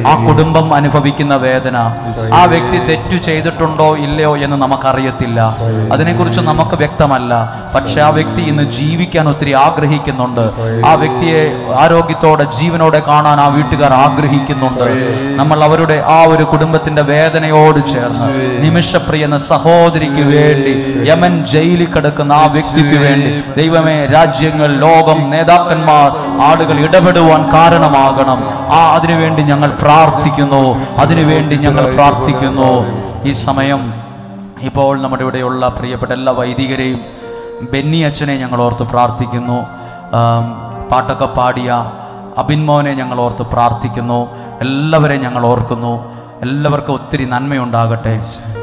ആ കുടുംബം അനുഭവിക്കുന്ന വേദന, ആ വ്യക്തി തെറ്റു ചെയ്തിട്ടുണ്ടോ ഇല്ലയോ എന്ന് നമുക്കറിയത്തില്ല, അതിനെക്കുറിച്ച് നമുക്ക് വ്യക്തമല്ല. പക്ഷെ ആ വ്യക്തി ഇന്ന് ജീവിക്കാൻ ഒത്തിരി ആഗ്രഹിക്കുന്നുണ്ട്. ആ വ്യക്തിയെ ആരോഗ്യത്തോടെ ജീവനോടെ കാണാൻ ആ വീട്ടുകാർ ആഗ്രഹിക്കുന്നുണ്ട്. നമ്മൾ അവരുടെ ആ ഒരു കുടുംബത്തിന്റെ വേദനയോട് ചേർന്ന് നിമിഷപ്രിയ എന്ന സഹോദരിക്ക് വേണ്ടി, യമൻ ജയിലിൽ കിടക്കുന്ന ആ വ്യക്തിക്ക് വേണ്ടി, ദൈവമേ, രാജ്യങ്ങൾ, ലോകം, നേതാക്കന്മാർ, ആളുകൾ ഇടപെടുവാൻ കാരണമാകണം. അതിനുവേണ്ടി ഞങ്ങൾ പ്രാർത്ഥിക്കുന്നു, അതിനുവേണ്ടി ഞങ്ങൾ പ്രാർത്ഥിക്കുന്നു. ഈ സമയം ഇപ്പോൾ നമ്മുടെ ഇവിടെയുള്ള പ്രിയപ്പെട്ട എല്ലാ വൈദികരെയും ബെന്നി അച്ഛനെ ഞങ്ങൾ ഓർത്ത് പ്രാർത്ഥിക്കുന്നു. പാട്ടൊക്കെ പാടിയ അബിൻമോനെ ഞങ്ങൾ ഓർത്ത് പ്രാർത്ഥിക്കുന്നു. എല്ലാവരെയും ഞങ്ങൾ ഓർക്കുന്നു. എല്ലാവർക്കും ഒത്തിരി നന്മയുണ്ടാകട്ടെ.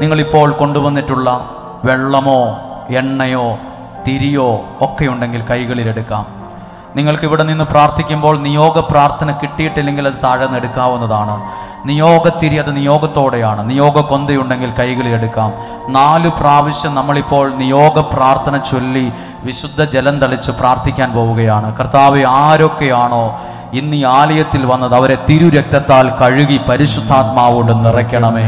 നിങ്ങളിപ്പോൾ കൊണ്ടുവന്നിട്ടുള്ള വെള്ളമോ എണ്ണയോ തിരിയോ ഒക്കെ ഉണ്ടെങ്കിൽ കൈകളിലെടുക്കാം. നിങ്ങൾക്ക് ഇവിടെ നിന്ന് പ്രാർത്ഥിക്കുമ്പോൾ നിയോഗ പ്രാർത്ഥന കിട്ടിയിട്ടില്ലെങ്കിൽ അത് താഴെ നിന്ന് എടുക്കാവുന്നതാണ്. നിയോഗത്തിരി അത് നിയോഗത്തോടെയാണ്. നിയോഗ കൊന്തയുണ്ടെങ്കിൽ കൈകളിൽ എടുക്കാം. 4 പ്രാവശ്യം നമ്മളിപ്പോൾ നിയോഗ പ്രാർത്ഥന ചൊല്ലി വിശുദ്ധ ജലം തളിച്ച് പ്രാർത്ഥിക്കാൻ പോവുകയാണ്. കർത്താവേ, ആരൊക്കെയാണോ ഇന്ന് ഈ ആലയത്തിൽ വന്നത് അവരെ തിരുരക്തത്താൽ കഴുകി പരിശുദ്ധാത്മാവോട് നിറയ്ക്കണമേ.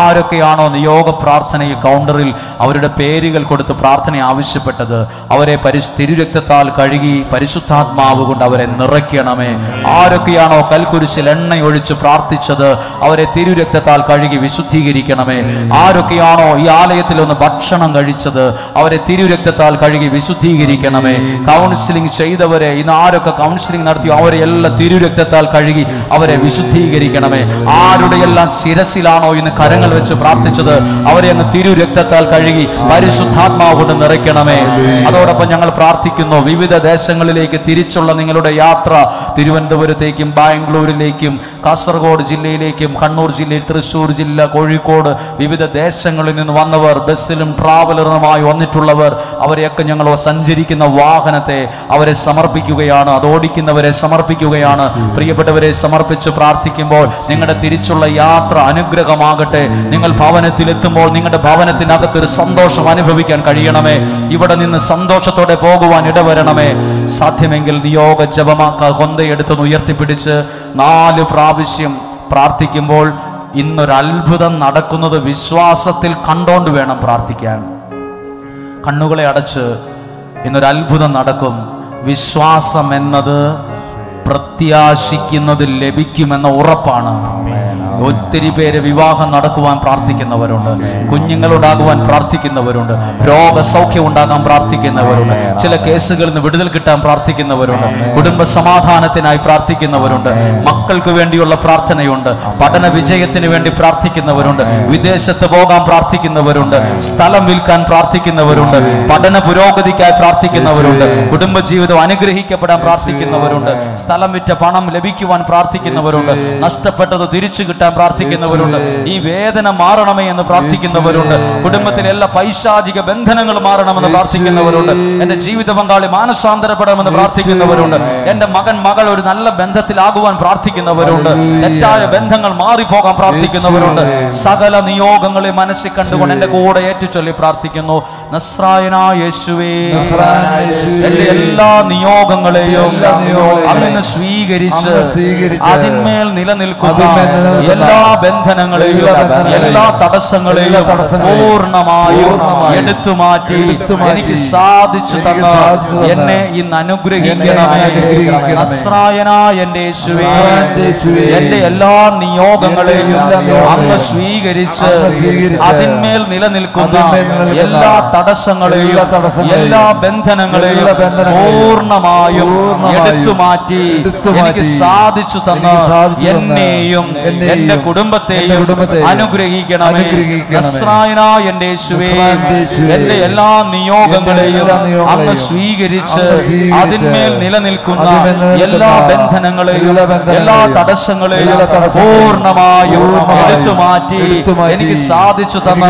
ആരൊക്കെയാണോ നിയോഗ പ്രാർത്ഥനയിൽ കൗണ്ടറിൽ അവരുടെ പേരുകൾ കൊടുത്ത് പ്രാർത്ഥന ആവശ്യപ്പെട്ടത് അവരെ തിരുരക്തത്താൽ കഴുകി പരിശുദ്ധാത്മാവ് കൊണ്ട് അവരെ നിറയ്ക്കണമേ. ആരൊക്കെയാണോ കൽക്കുരിശിൽ എണ്ണയൊഴിച്ച് പ്രാർത്ഥിച്ചത് അവരെ തിരുരക്തത്താൽ കഴുകി വിശുദ്ധീകരിക്കണമേ. ആരൊക്കെയാണോ ഈ ആലയത്തിൽ ഒന്ന് ഭക്ഷണം കഴിച്ചത് അവരെ തിരുരക്തത്താൽ കഴുകി വിശുദ്ധീകരിക്കണമേ. കൗൺസിലിംഗ് ചെയ്തവരെ, ഇന്ന് ആരൊക്കെ കൗൺസിലിംഗ് നടത്തിയോ അവരെ തിരുരക്തത്താൽ കഴുകി അവരെ വിശുദ്ധീകരിക്കണമേ. ആരുടെയെല്ലാം ശിരസിലാണോ ഇന്ന് കരങ്ങൾ വെച്ച് പ്രാർത്ഥിച്ചത് അവരെ അങ്ങ് തിരുരക്തത്താൽ കഴുകി പരിശുദ്ധാത്മാവ് കൊണ്ട് നിറയ്ക്കണമേ. അതോടൊപ്പം ഞങ്ങൾ പ്രാർത്ഥിക്കുന്നു, വിവിധ ദേശങ്ങളിലേക്ക് തിരിച്ചുള്ള നിങ്ങളുടെ യാത്ര, തിരുവനന്തപുരത്തേക്കും ബാംഗ്ലൂരിലേക്കും കാസർഗോഡ് ജില്ലയിലേക്കും കണ്ണൂർ ജില്ലയിൽ, തൃശ്ശൂർ ജില്ല, കോഴിക്കോട്, വിവിധ ദേശങ്ങളിൽ നിന്ന് വന്നവർ, ബസ്സിലും ട്രാവലറുമായി വന്നിട്ടുള്ളവർ, അവരെയൊക്കെ ഞങ്ങൾ സഞ്ചരിക്കുന്ന വാഹനത്തെ അവരെ സമർപ്പിക്കുകയാണ്. അത് ഓടിക്കുന്നവരെ സമർപ്പിക്കുകയാണ്. പ്രിയപ്പെട്ടവരെ, സമർപ്പിച്ച് പ്രാർത്ഥിക്കുമ്പോൾ നിങ്ങളുടെ തിരിച്ചുള്ള യാത്ര അനുഗ്രഹമാകട്ടെ. നിങ്ങൾ ഭവനത്തിലെത്തുമ്പോൾ നിങ്ങളുടെ ഭവനത്തിനകത്തൊരു സന്തോഷം അനുഭവിക്കാൻ കഴിയണമേ. ഇവിടെ നിന്ന് സന്തോഷത്തോടെ പോകുവാൻ ഇടവരണമേ. സാധ്യമെങ്കിൽ നിയോഗ ജപമാക്ക കൊന്തയെടുത്ത് ഉയർത്തിപ്പിടിച്ച് 4 പ്രാവശ്യം പ്രാർത്ഥിക്കുമ്പോൾ ഇന്നൊരു അത്ഭുതം നടക്കുന്നത് വിശ്വാസത്തിൽ കണ്ടോണ്ട് വേണം പ്രാർത്ഥിക്കാൻ. കണ്ണുകളെ അടച്ച് ഇന്നൊരു അത്ഭുതം നടക്കും. വിശ്വാസം എന്നത് പ്രത്യാശിക്കുന്നത് ലഭിക്കുമെന്ന ഉറപ്പാണ്. ഒത്തിരി പേര് വിവാഹം നടക്കുവാൻ പ്രാർത്ഥിക്കുന്നവരുണ്ട്, കുഞ്ഞുങ്ങളുണ്ടാകുവാൻ പ്രാർത്ഥിക്കുന്നവരുണ്ട്, രോഗസൗഖ്യം ഉണ്ടാകാൻ പ്രാർത്ഥിക്കുന്നവരുണ്ട്, ചില കേസുകളിൽ നിന്ന് വിടുതൽ കിട്ടാൻ പ്രാർത്ഥിക്കുന്നവരുണ്ട്, കുടുംബ സമാധാനത്തിനായി പ്രാർത്ഥിക്കുന്നവരുണ്ട്, മക്കൾക്ക് വേണ്ടിയുള്ള പ്രാർത്ഥനയുണ്ട്, പഠന വിജയത്തിന് വേണ്ടി പ്രാർത്ഥിക്കുന്നവരുണ്ട്, വിദേശത്ത് പോകാൻ പ്രാർത്ഥിക്കുന്നവരുണ്ട്, സ്ഥലം വിൽക്കാൻ പ്രാർത്ഥിക്കുന്നവരുണ്ട്, പഠന പുരോഗതിക്കായി പ്രാർത്ഥിക്കുന്നവരുണ്ട്, കുടുംബജീവിതം അനുഗ്രഹിക്കപ്പെടാൻ പ്രാർത്ഥിക്കുന്നവരുണ്ട്, സ്ഥലം വിറ്റ പണം ലഭിക്കുവാൻ പ്രാർത്ഥിക്കുന്നവരുണ്ട്, നഷ്ടപ്പെട്ടത് തിരിച്ചു കിട്ടാൻ പ്രാർത്ഥിക്കുന്നവരുണ്ട്, ഈ വേദന മാറണമേ എന്ന് പ്രാർത്ഥിക്കുന്നവരുണ്ട്, കുടുംബത്തിലെ എല്ലാ പൈശാചിക ബന്ധനങ്ങൾ മാറണമെന്ന് പ്രാർത്ഥിക്കുന്നവരുണ്ട്, എന്റെ ജീവിത പങ്കാളി മാനസാന്തരപ്പെടണമെന്ന് പ്രാർത്ഥിക്കുന്നവരുണ്ട്, എന്റെ മകൻ മകൾ ഒരു നല്ല ബന്ധത്തിലാകുവാൻ പ്രാർത്ഥിക്കുന്നവരുണ്ട്, തെറ്റായ ബന്ധങ്ങൾ മാറിപ്പോകാൻ പ്രാർത്ഥിക്കുന്നവരുണ്ട്. സകല നിയോഗങ്ങളെ മനസ്സിൽ കണ്ടുകൊണ്ട് എന്റെ കൂടെ ഏറ്റുചൊല്ലി പ്രാർത്ഥിക്കുന്നു. നസ്രായനായ യേശുവേ, എന്റെ എല്ലാ നിയോഗങ്ങളെയും അങ്ങിന്ന് സ്വീകരിച്ച് അതിന്മേൽ നിലനിൽക്കുന്ന എല്ലാ ബന്ധനങ്ങളെയും എല്ലാ തടസ്സങ്ങളെയും പൂർണ്ണമായും എടുത്തു മാറ്റി എനിക്ക് സാധിച്ചു തന്ന എന്നെ ഇന്ന് അനുഗ്രഹിക്കണമേ. നസ്രായനായ എന്റെ യേശുവേ, എന്റെ എല്ലാ നിയോഗങ്ങളെയും അങ്ങ് സ്വീകരിച്ച് അതിന്മേൽ നിലനിൽക്കുന്ന എല്ലാ തടസ്സങ്ങളെയും എല്ലാ ബന്ധനങ്ങളെയും പൂർണ്ണമായും എടുത്തു മാറ്റി എനിക്ക് സാധിച്ചു തന്ന എന്നെയും എന്റെ കുടുംബത്തെയും അനുഗ്രഹിക്കണമേ. നസ്രായനായ എന്റെ യേശുവേ, എന്റെ എല്ലാ നിയോഗങ്ങളെയും അങ്ങ് സ്വീകരിച്ച് അതിന്മേൽ നിലനിൽക്കുന്ന എല്ലാ ബന്ധനങ്ങളെയും എല്ലാ തടസ്സങ്ങളെയും പൂർണ്ണമായും എടുത്തു മാറ്റി എനിക്ക് സാധിച്ചു തന്ന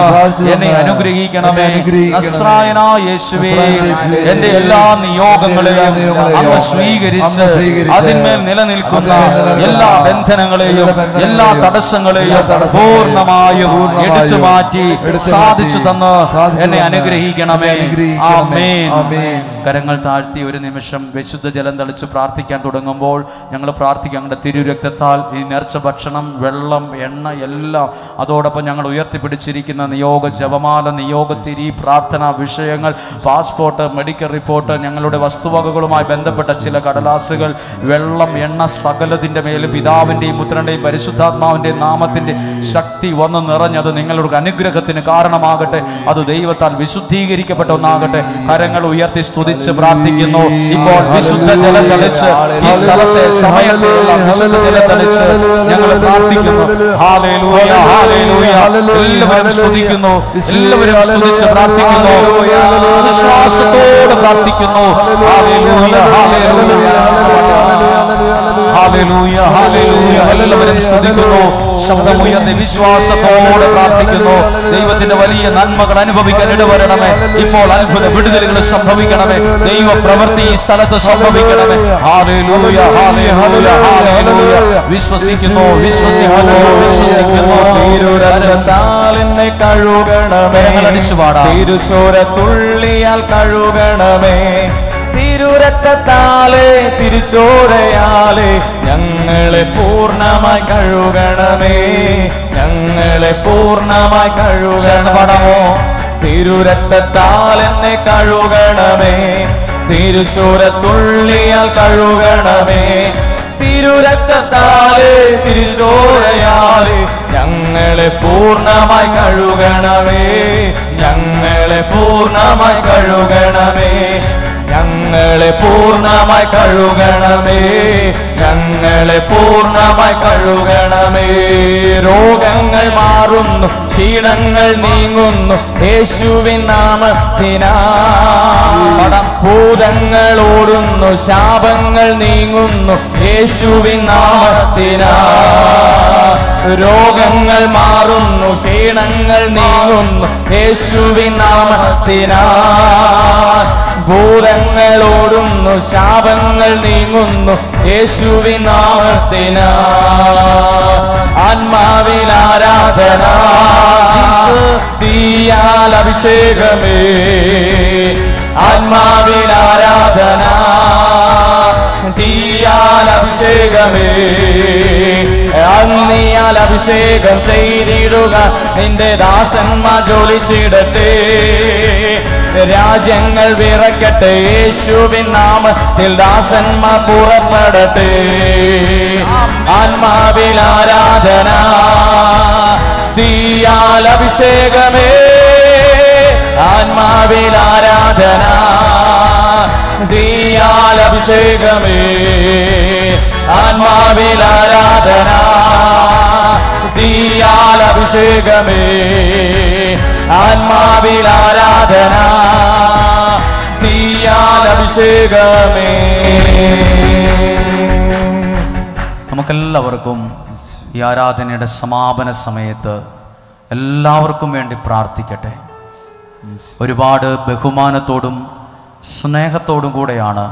എന്നെ അനുഗ്രഹിക്കണമേ. നസ്രായനായ യേശുവേ, എന്റെ എല്ലാ നിയോഗങ്ങളെയും അങ്ങ് സ്വീകരിച്ച് അതിന്മേൽ നിലനിൽക്കുന്ന എല്ലാ ബന്ധനങ്ങളെയും എല്ലാ തടസ്സങ്ങളെയും പൂർണ്ണമായും എടുത്തു മാറ്റി സാധിച്ചു തന്ന് എന്നെ അനുഗ്രഹിക്കണമേ. ആമേൻ. കരങ്ങൾ താഴ്ത്തി ഒരു നിമിഷം വിശുദ്ധ ജലം തളിച്ച് പ്രാർത്ഥിക്കാൻ തുടങ്ങുമ്പോൾ ഞങ്ങൾ പ്രാർത്ഥിക്കുക, ഞങ്ങളുടെ തിരുരക്തത്താൽ ഈ നേർച്ച ഭക്ഷണം, വെള്ളം, എണ്ണ എല്ലാം, അതോടൊപ്പം ഞങ്ങൾ ഉയർത്തിപ്പിടിച്ചിരിക്കുന്ന നിയോഗ ജപമാല, നിയോഗത്തിരി, പ്രാർത്ഥനാ വിഷയങ്ങൾ, പാസ്പോർട്ട്, മെഡിക്കൽ റിപ്പോർട്ട്, ഞങ്ങളുടെ വസ്തുവകകളുമായി ബന്ധപ്പെട്ട ചില കടലാസുകൾ, വെള്ളം, എണ്ണ, സകലത്തിൻ്റെ മേലും പിതാവിൻ്റെയും പുത്രൻ്റെയും പരിശുദ്ധാത്മാവിൻ്റെയും നാമത്തിൻ്റെ ശക്തി വന്ന് നിറഞ്ഞത് നിങ്ങളുടെ അനുഗ്രഹത്തിന് കാരണമാകട്ടെ. അത് ദൈവത്താൽ വിശുദ്ധീകരിക്കപ്പെട്ട ഒന്നാകട്ടെ. കരങ്ങൾ ഉയർത്തി സ്തുതിച്ച് പ്രാർത്ഥിക്കുന്നു. ഇപ്പോൾ വിശുദ്ധ ജലം തളിച്ച് ഈ സ്ഥലത്തെ സമയത്തിലുള്ള വിശുദ്ധ ജലം തളിച്ച് ഞങ്ങൾ പ്രാർത്ഥിക്കുന്നു. Hallelujah, hallelujah. എല്ലാവരും സ്തുതിക്കുന്നു, എല്ലാവരും സ്തുതിച്ച് പ്രാർത്ഥിക്കുന്നു, വിശ്വാസത്തോടെ പ്രാർത്ഥിക്കുന്നു. Hallelujah, hallelujah, hallelujah, hallelujah. എല്ലാവരും സ്തുതിക്കുന്നു, ശബ്ദമുയർത്തി വിശ്വാസത്തോടെ പ്രാർത്ഥിക്കുന്നു. ദൈവത്തിന്റെ വലിയ നന്മകൾ അനുഭവിക്കാൻ ഇടവരണമേ. ഇപ്പോൾ അത്ഭുത വിടുതലുകൾ സംഭവിക്കണമേ. ദൈവ പ്രവൃത്തി ഈ സ്ഥലത്ത് സംഭവിക്കണമേ. Hallelujah, hallelujah, hallelujah. വിശ്വസിക്കുന്നു, വിശ്വസിക്കുന്നു, വിശ്വസിക്കുന്നു. തിരുരക്തത്താൽ എന്നെ കഴുകണമേ, തിരുച്ചോര തുള്ളിയാൽ കഴുകണമേ. തിരുരക്തത്താലെ തിരുച്ചോരയാലെ ഞങ്ങളെ പൂർണ്ണമായി കഴുകണമേ, ഞങ്ങളെ പൂർണ്ണമായി കഴുകണമോ. തിരുരക്തത്താൽ എന്നെ കഴുകണമേ, തിരുച്ചോര തുള്ളിയാൽ കഴുകണമേ. തിരുരക്തത്താലെ തിരുച്ചോരയാലെ ഞങ്ങളെ പൂർണ്ണമായി കഴുകണമേ, ഞങ്ങളെ പൂർണ്ണമായി കഴുകണമേ, ഞങ്ങളെ പൂർണ്ണമായി കഴുകണമേ, ഞങ്ങളെ പൂർണ്ണമായി കഴുകണമേ. രോഗങ്ങൾ മാറുന്നു, ക്ഷീണങ്ങൾ നീങ്ങുന്നു യേശുവിൻ നാമത്തിനാൽ. ഭൂതങ്ങൾ ഓടുന്നു, ശാപങ്ങൾ നീങ്ങുന്നു യേശുവിൻ നാമത്തിനാൽ. രോഗങ്ങൾ മാറുന്നു, ക്ഷീണങ്ങൾ നീങ്ങുന്നു യേശുവിൻ നാമത്തിനാൽ. ഭൂതങ്ങൾ ഓടുന്നു, ശാപങ്ങൾ നീങ്ങുന്നു യേശുവിൻ നാമത്തിനാൽ. ആത്മാവിൽ ആരാധന, തീയാൽ അഭിഷേകമേ. ആത്മാവിൽ ആരാധന, തീയാൽ അഭിഷേകമേ. അഗ്നിയാൽ അഭിഷേകം ചെയ്തിടുക, നിന്റെ ദാസന്മാർ ജോലിച്ചിടട്ടെ. രാജ്യങ്ങൾ വിറക്കട്ടെ, യേശുവിൻ നാമത്തിൽ ദാസന്മാർ പുറപ്പെടട്ടെ. ആത്മാവിൽ ആരാധന, തീയാൽ അഭിഷേകമേ. ആത്മാവിൽ ആരാധന, തീയാൽ അഭിഷേകമേ. ആത്മാവിൽ ആരാധന, തീയാൽ അഭിഷേകമേ. ആത്മാവിൽ ആരാധന, തീയാൽ അഭിഷേകമേ. നമുക്കെല്ലാവർക്കും ഈ ആരാധനയുടെ സമാപന സമയത്ത് എല്ലാവർക്കും വേണ്ടി പ്രാർത്ഥിക്കട്ടെ. ഒരുപാട് ബഹുമാനത്തോടും സ്നേഹത്തോടും കൂടെയാണ്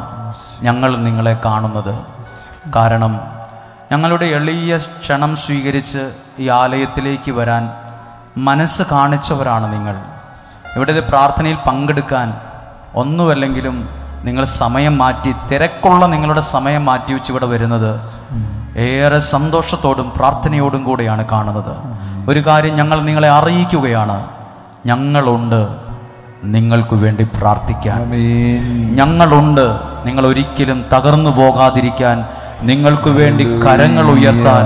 ഞങ്ങൾ നിങ്ങളെ കാണുന്നത്. കാരണം ഞങ്ങളുടെ എളിയ ക്ഷണം സ്വീകരിച്ച് ഈ ആലയത്തിലേക്ക് വരാൻ മനസ്സ് കാണിച്ചവരാണ് നിങ്ങൾ. ഇവിടെ പ്രാർത്ഥനയിൽ പങ്കെടുക്കാൻ ഒന്നുമല്ലെങ്കിലും നിങ്ങൾ സമയം മാറ്റി, തിരക്കുള്ള നിങ്ങളുടെ സമയം മാറ്റി വെച്ച് ഇവിടെ വരുന്നത് ഏറെ സന്തോഷത്തോടും പ്രാർത്ഥനയോടും കൂടെയാണ് കാണുന്നത്. ഒരു കാര്യം ഞങ്ങൾ നിങ്ങളെ അറിയിക്കുകയാണ്, ഞങ്ങളുണ്ട് നിങ്ങൾക്ക് വേണ്ടി പ്രാർത്ഥിക്കാൻ. ഞങ്ങളുണ്ട് നിങ്ങൾ ഒരിക്കലും തകർന്നു പോകാതിരിക്കാൻ, നിങ്ങൾക്ക് വേണ്ടി കരങ്ങൾ ഉയർത്താൻ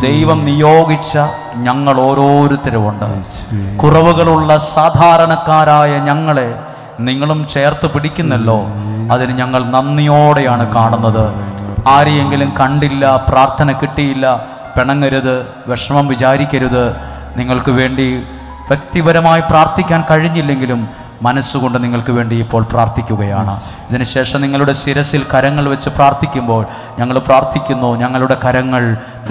ദൈവം നിയോഗിച്ച ഞങ്ങൾ ഓരോരുത്തരുമുണ്ട്. കുറവുകളുള്ള സാധാരണക്കാരായ ഞങ്ങളെ നിങ്ങളും ചേർത്ത് പിടിക്കുന്നല്ലോ, അതിന് ഞങ്ങൾ നന്ദിയോടെയാണ് കാണുന്നത്. ആരെയെങ്കിലും കണ്ടില്ല, പ്രാർത്ഥന കിട്ടിയില്ല, പിണങ്ങരുത്, വിഷമം വിചാരിക്കരുത്. നിങ്ങൾക്ക് വേണ്ടി വ്യക്തിപരമായി പ്രാർത്ഥിക്കാൻ കഴിഞ്ഞില്ലെങ്കിലും മനസ്സുകൊണ്ട് നിങ്ങൾക്ക് വേണ്ടി ഇപ്പോൾ പ്രാർത്ഥിക്കുകയാണ്. ഇതിനുശേഷം നിങ്ങളുടെ ശിരസിൽ കരങ്ങൾ വെച്ച് പ്രാർത്ഥിക്കുമ്പോൾ ഞങ്ങൾ പ്രാർത്ഥിക്കുന്നു, ഞങ്ങളുടെ കരങ്ങൾ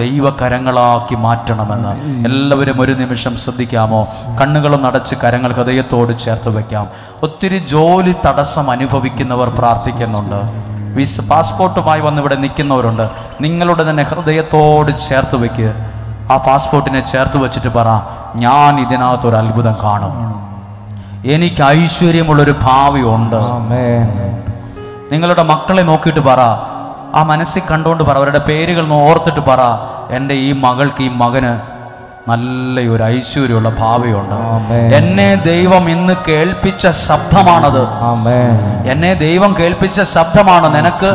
ദൈവകരങ്ങളാക്കി മാറ്റണമെന്ന്. എല്ലാവരും ഒരു നിമിഷം ശ്രദ്ധിക്കാമോ? കണ്ണുകളും അടച്ച് കരങ്ങൾ ഹൃദയത്തോട് ചേർത്ത് വയ്ക്കാം. ഒത്തിരി ജോലി തടസ്സം അനുഭവിക്കുന്നവർ പ്രാർത്ഥിക്കുന്നുണ്ട്. പാസ്പോർട്ടുമായി വന്ന് ഇവിടെ നിൽക്കുന്നവരുണ്ട്. നിങ്ങളുടെ തന്നെ ഹൃദയത്തോട് ചേർത്ത് വയ്ക്കുക. ആ പാസ്പോർട്ടിനെ ചേർത്ത് വെച്ചിട്ട് പറ, ഞാൻ ഇതിനകത്തൊരു അത്ഭുതം കാണും, എനിക്ക് ഐശ്വര്യമുള്ളൊരു ഭാവി ഉണ്ട്. നിങ്ങളുടെ മക്കളെ നോക്കിയിട്ട് പറ, ആ മനസ്സിൽ കണ്ടുകൊണ്ട് പറ, അവരുടെ പേരുകൾ ഓർത്തിട്ട് പറ, എൻ്റെ ഈ മകൾക്ക്, ഈ മകന് നല്ലൊരു ഐശ്വര്യമുള്ള ഭാവിയുണ്ട്. എന്നെ ദൈവം ഇന്ന് കേൾപ്പിച്ച ശബ്ദമാണത്. എന്നെ ദൈവം കേൾപ്പിച്ച ശബ്ദമാണ്, നിനക്ക്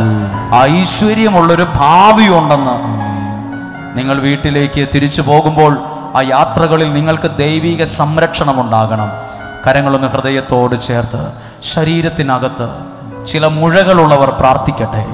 ഐശ്വര്യമുള്ളൊരു ഭാവിയുണ്ടെന്ന്. നിങ്ങൾ വീട്ടിലേക്ക് തിരിച്ചു പോകുമ്പോൾ ആ യാത്രകളിൽ നിങ്ങൾക്ക് ദൈവിക സംരക്ഷണം ഉണ്ടാകണം. കരങ്ങളൊന്ന് ഹൃദയത്തോട് ചേർത്ത് ശരീരത്തിനകത്ത് ചില മുഴകളുള്ളവർ പ്രാർത്ഥിക്കട്ടെ.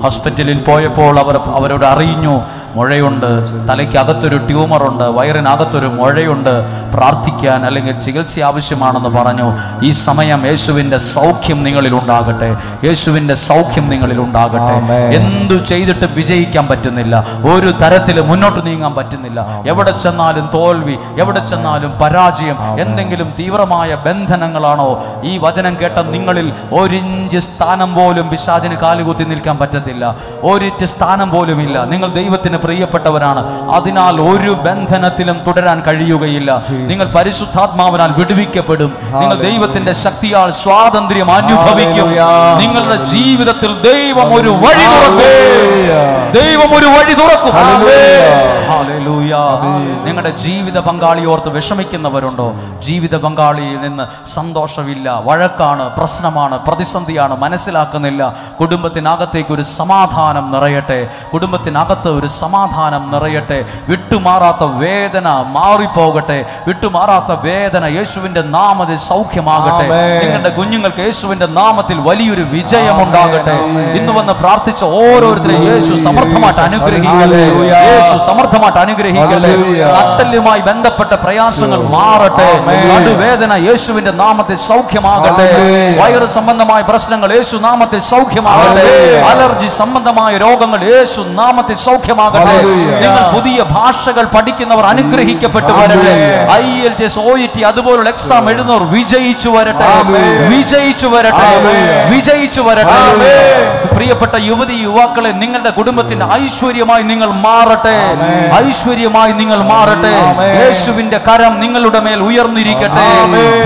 ഹോസ്പിറ്റലിൽ പോയപ്പോൾ അവരോട് അറിഞ്ഞു, മുഴയുണ്ട്, തലയ്ക്കകത്തൊരു ട്യൂമറുണ്ട്, വയറിനകത്തൊരു മുഴയുണ്ട്, പ്രാർത്ഥിക്കാൻ അല്ലെങ്കിൽ ചികിത്സ ആവശ്യമാണെന്ന് പറഞ്ഞു. ഈ സമയം യേശുവിൻ്റെ സൗഖ്യം നിങ്ങളിൽ ഉണ്ടാകട്ടെ, യേശുവിൻ്റെ സൗഖ്യം നിങ്ങളിൽ ഉണ്ടാകട്ടെ. എന്തു ചെയ്തിട്ട് വിജയിക്കാൻ പറ്റുന്നില്ല, ഒരു തരത്തിൽ മുന്നോട്ട് നീങ്ങാൻ പറ്റുന്നില്ല, എവിടെ ചെന്നാലും തോൽവി, എവിടെ ചെന്നാലും പരാജയം, എന്തെങ്കിലും തീവ്രമായ ബന്ധനങ്ങളാണോ? ഈ വചനം കേട്ട നിങ്ങളിൽ ഒരിഞ്ച് സ്ഥാനം പോലും പിശാചിന് കാലുകുത്തി നിൽക്കാൻ പറ്റത്തില്ല, ഒരിറ്റ് സ്ഥാനം പോലും ഇല്ല. നിങ്ങൾ ദൈവത്തിന് പ്രിയപ്പെട്ടവരാണ്, അതിനാൽ ഒരു ബന്ധനത്തിലും തുടരാൻ കഴിയുകയില്ല. നിങ്ങൾ പരിശുദ്ധാത്മാവിനാൽ വിടുവിക്കപ്പെടും, നിങ്ങൾ ദൈവത്തിന്റെ ശക്തിയാൽ സ്വാതന്ത്ര്യം അനുഭവിക്കും. നിങ്ങളുടെ ജീവിതത്തിൽ ദൈവം ഒരു വഴി തുറക്കും, ദൈവം ഒരു വഴി തുറക്കും. ഹല്ലേലൂയ. നിങ്ങളുടെ ജീവിത പങ്കാളിയോർത്ത് വിഷമിക്കുന്നവരുണ്ടോ? ജീവിത പങ്കാളിയിൽ നിന്ന് സന്തോഷമില്ല, വഴക്കാണ്, പ്രശ്നമാണ്, പ്രതിസന്ധിയാണ്, മനസ്സിലാക്കുന്നില്ല. കുടുംബത്തിനകത്തേക്ക് ഒരു സമാധാനം നിറയട്ടെ, കുടുംബത്തിനകത്ത് ഒരു സമാധാനം നിറയട്ടെ. വിട്ടുമാറാത്ത വേദന മാറിപ്പോകട്ടെ, വിട്ടുമാറാത്ത വേദന യേശുവിന്റെ നാമത്തിൽ സൗഖ്യമാകട്ടെ. നിങ്ങളുടെ കുഞ്ഞുങ്ങൾക്ക് യേശുവിന്റെ നാമത്തിൽ വലിയൊരു വിജയമുണ്ടാകട്ടെ. ഇന്ന് വന്ന് പ്രാർത്ഥിച്ച ഓരോരുത്തരെയും യേശു സമർത്ഥമായിട്ട് അനുഗ്രഹിക്കട്ടെ, യേശു സമർത്ഥമായിട്ട് അനുഗ്രഹിക്കട്ടെ. നട്ടെല്ലുമായി ബന്ധപ്പെട്ട പ്രയാസങ്ങൾ മാറട്ടെ, നടുവേദന യേശുവിന്റെ നാമത്തിൽ സൗഖ്യമാകട്ടെ. വയറ് സംബന്ധമായ പ്രശ്നങ്ങൾ യേശു നാമത്തിൽ സൗഖ്യമാകട്ടെ. അലർജി സംബന്ധമായ രോഗങ്ങൾ യേശു നാമത്തിൽ സൗഖ്യമാകട്ടെ. നിങ്ങൾ പുതിയ ഭാഷകൾ പഠിക്കുന്നവർ അനുഗ്രഹിക്കപ്പെട്ടു വരട്ടെ. IELTS, OET അതുപോലുള്ള എക്സാം എഴുതുന്നവർ വിജയിച്ചു വരട്ടെ, വിജയിച്ചു വരട്ടെ, വിജയിച്ചു വരട്ടെ. പ്രിയപ്പെട്ട യുവതി യുവാക്കളെ, നിങ്ങളുടെ കുടുംബത്തിന്റെ ഐശ്വര്യമായി നിങ്ങൾ മാറട്ടെ, ഐശ്വര്യമായി നിങ്ങൾ മാറട്ടെ. യേശുവിന്റെ കരം നിങ്ങളുടെ മേൽ ഉയർന്നിരിക്കട്ടെ.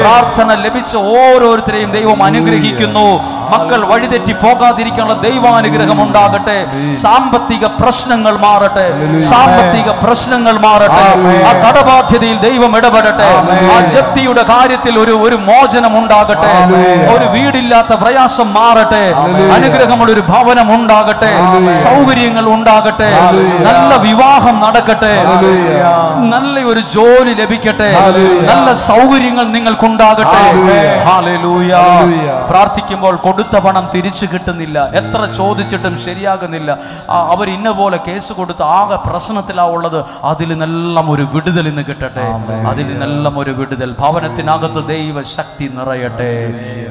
പ്രാർത്ഥന ലഭിച്ച ഓരോരുത്തരെയും ദൈവം അനുഗ്രഹിക്കുന്നു. മക്കൾ വഴിതെറ്റി പോകാതിരിക്കാനുള്ള ദൈവാനുഗ്രഹം ഉണ്ടാകട്ടെ. സാമ്പത്തിക പ്രശ്നങ്ങൾ മാറട്ടെ, സാമ്പത്തിക പ്രശ്നങ്ങൾ മാറട്ടെ. ആ കടബാധ്യതയിൽ ദൈവം ഇടപെടട്ടെ. ആ ജപ്തിയുടെ കാര്യത്തിൽ ഒരു മോചനം ഉണ്ടാകട്ടെ. ഒരു വീടില്ലാത്ത പ്രയാസം മാറട്ടെ. അനുഗ്രഹമുള്ള ഒരു ഭവനം ഉണ്ടാകട്ടെ. സൗകര്യങ്ങൾ ഉണ്ടാകട്ടെ. നല്ല വിവാഹം നടക്കട്ടെ. നല്ല ഒരു ജോലി ലഭിക്കട്ടെ. നല്ല സൗകര്യങ്ങൾ നിങ്ങൾക്കുണ്ടാകട്ടെ. ഹല്ലേലൂയ. പ്രാർത്ഥിക്കുമ്പോൾ കൊടുത്ത പണം തിരിച്ചു കിട്ടുന്നില്ല, എത്ര ചോദിച്ചിട്ടും ശരിയാകുന്നില്ല, അവർ ഇന്ന പോലെ കേസ് കൊടുത്ത് ആകെ പ്രശ്നത്തിലാ ഉള്ളത്, അതിൽ നിന്നെല്ലാം ഒരു വിടുതൽ ഇന്ന് കിട്ടട്ടെ. അതിൽ നിന്നെല്ലാം ഒരു വിടുതൽ. ഭവനത്തിനകത്ത് ദൈവ ശക്തി നിറയട്ടെ.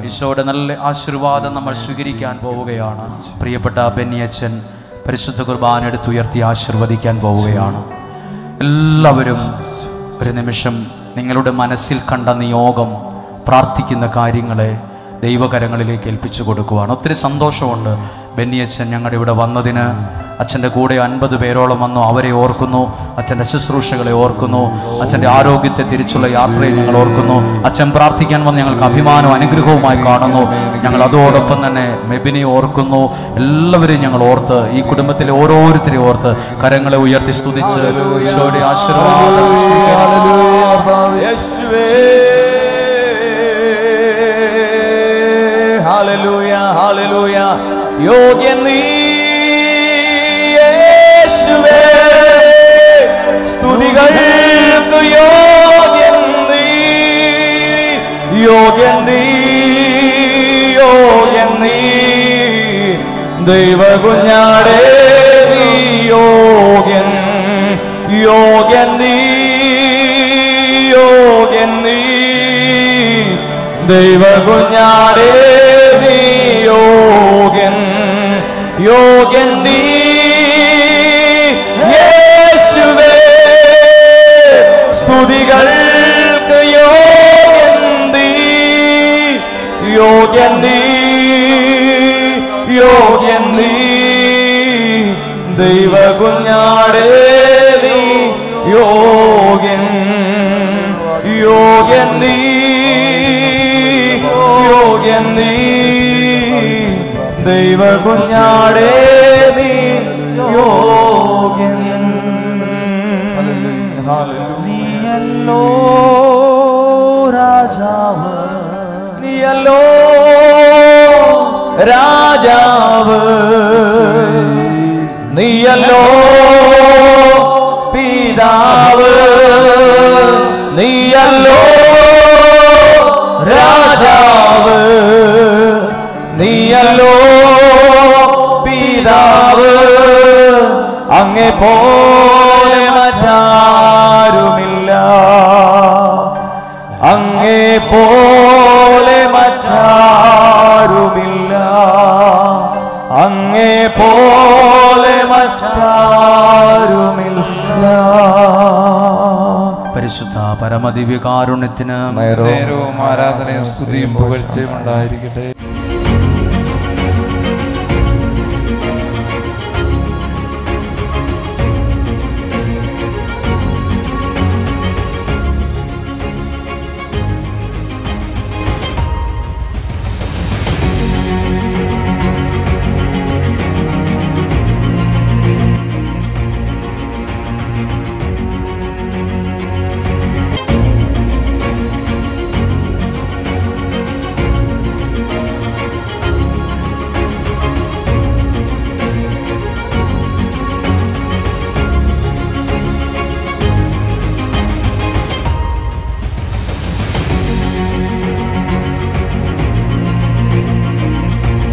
ഈശോയുടെ നല്ല ആശീർവാദം നമ്മൾ സ്വീകരിക്കാൻ പോവുകയാണ്. പ്രിയപ്പെട്ട ബെന്നിയച്ചൻ പരിശുദ്ധ കുർബാന എടുത്തുയർത്തി ആശീർവദിക്കാൻ പോവുകയാണ്. എല്ലാവരും ഒരു നിമിഷം നിങ്ങളുടെ മനസ്സിൽ കണ്ട നിയോഗം, പ്രാർത്ഥിക്കുന്ന കാര്യങ്ങളെ ദൈവകരങ്ങളിലേക്ക് ഏൽപ്പിച്ചു കൊടുക്കുവാണ്. ഒത്തിരി സന്തോഷമുണ്ട്. ബെന്നിയച്ചൻ ഞങ്ങളുടെ ഇവിടെ വന്നതിന്. അച്ഛൻ്റെ കൂടെ 50 പേരോളം വന്നു. അവരെ ഓർക്കുന്നു, അച്ഛൻ്റെ ശുശ്രൂഷകളെ ഓർക്കുന്നു, അച്ഛൻ്റെ ആരോഗ്യത്തെ തിരിച്ചുള്ള യാത്രയെ ഞങ്ങൾ ഓർക്കുന്നു. അച്ഛൻ പ്രാർത്ഥിക്കാൻ വന്ന് ഞങ്ങൾക്ക് അഭിമാനവും അനുഗ്രഹവുമായി കാണുന്നു. ഞങ്ങൾ അതോടൊപ്പം തന്നെ മെബിനെ ഓർക്കുന്നു. എല്ലാവരെയും ഞങ്ങൾ ഓർത്ത്, ഈ കുടുംബത്തിലെ ഓരോരുത്തരെയും ഓർത്ത് കരങ്ങളെ ഉയർത്തി സ്തുതിച്ച് ഈശോയുടെ ആശീർവാദം. Hallelujah, hallelujah. യോഗ്യൻ നീ യേശുവേ, സ്തുതികൾക്ക് യോഗ്യൻ നീ, യോഗ്യൻ നീ, യോഗ്യൻ നീ. ദൈവകുഞ്ഞാടേ നീ യോഗ്യൻ, യോഗ്യൻ നീ, യോഗ്യൻ നീ. ദൈവകുഞ്ഞാടേ നീ യോഗ്യൻ, യോഗ്യൻ നീ യേശുവേ, സ്തുതികൾക്ക് യോഗ്യൻ നീ, യോഗ്യൻ നീ, യോഗ്യൻ നീ. ദൈവകുഞ്ഞാടേ നീ യോഗ്യൻ, യോഗ്യൻ നീ, യോഗ്യൻ നീ. ദൈവകുഞ്ഞാടേ നീ യോഗ്യൻ. നീയല്ലോ രാജാവ്, നീയല്ലോ രാജാവ്, നീയല്ലോ പിതാവ്, നീയല്ലോ രാജാവ്, നീയല്ലോ പിതാവ്. അങ്ങേ പോലെ മറ്റാരുമില്ല, അങ്ങേ പോലെ മറ്റാരുമില്ല, അങ്ങേ പോലെ മറ്റാരുമില്ല. പരിശുദ്ധ പരമദിവ്യകാരുണ്യത്തിന് നേരവും ആരാധനയും സ്തുതിയും പുകഴ്ചയും ഉണ്ടായിരിക്കട്ടെ.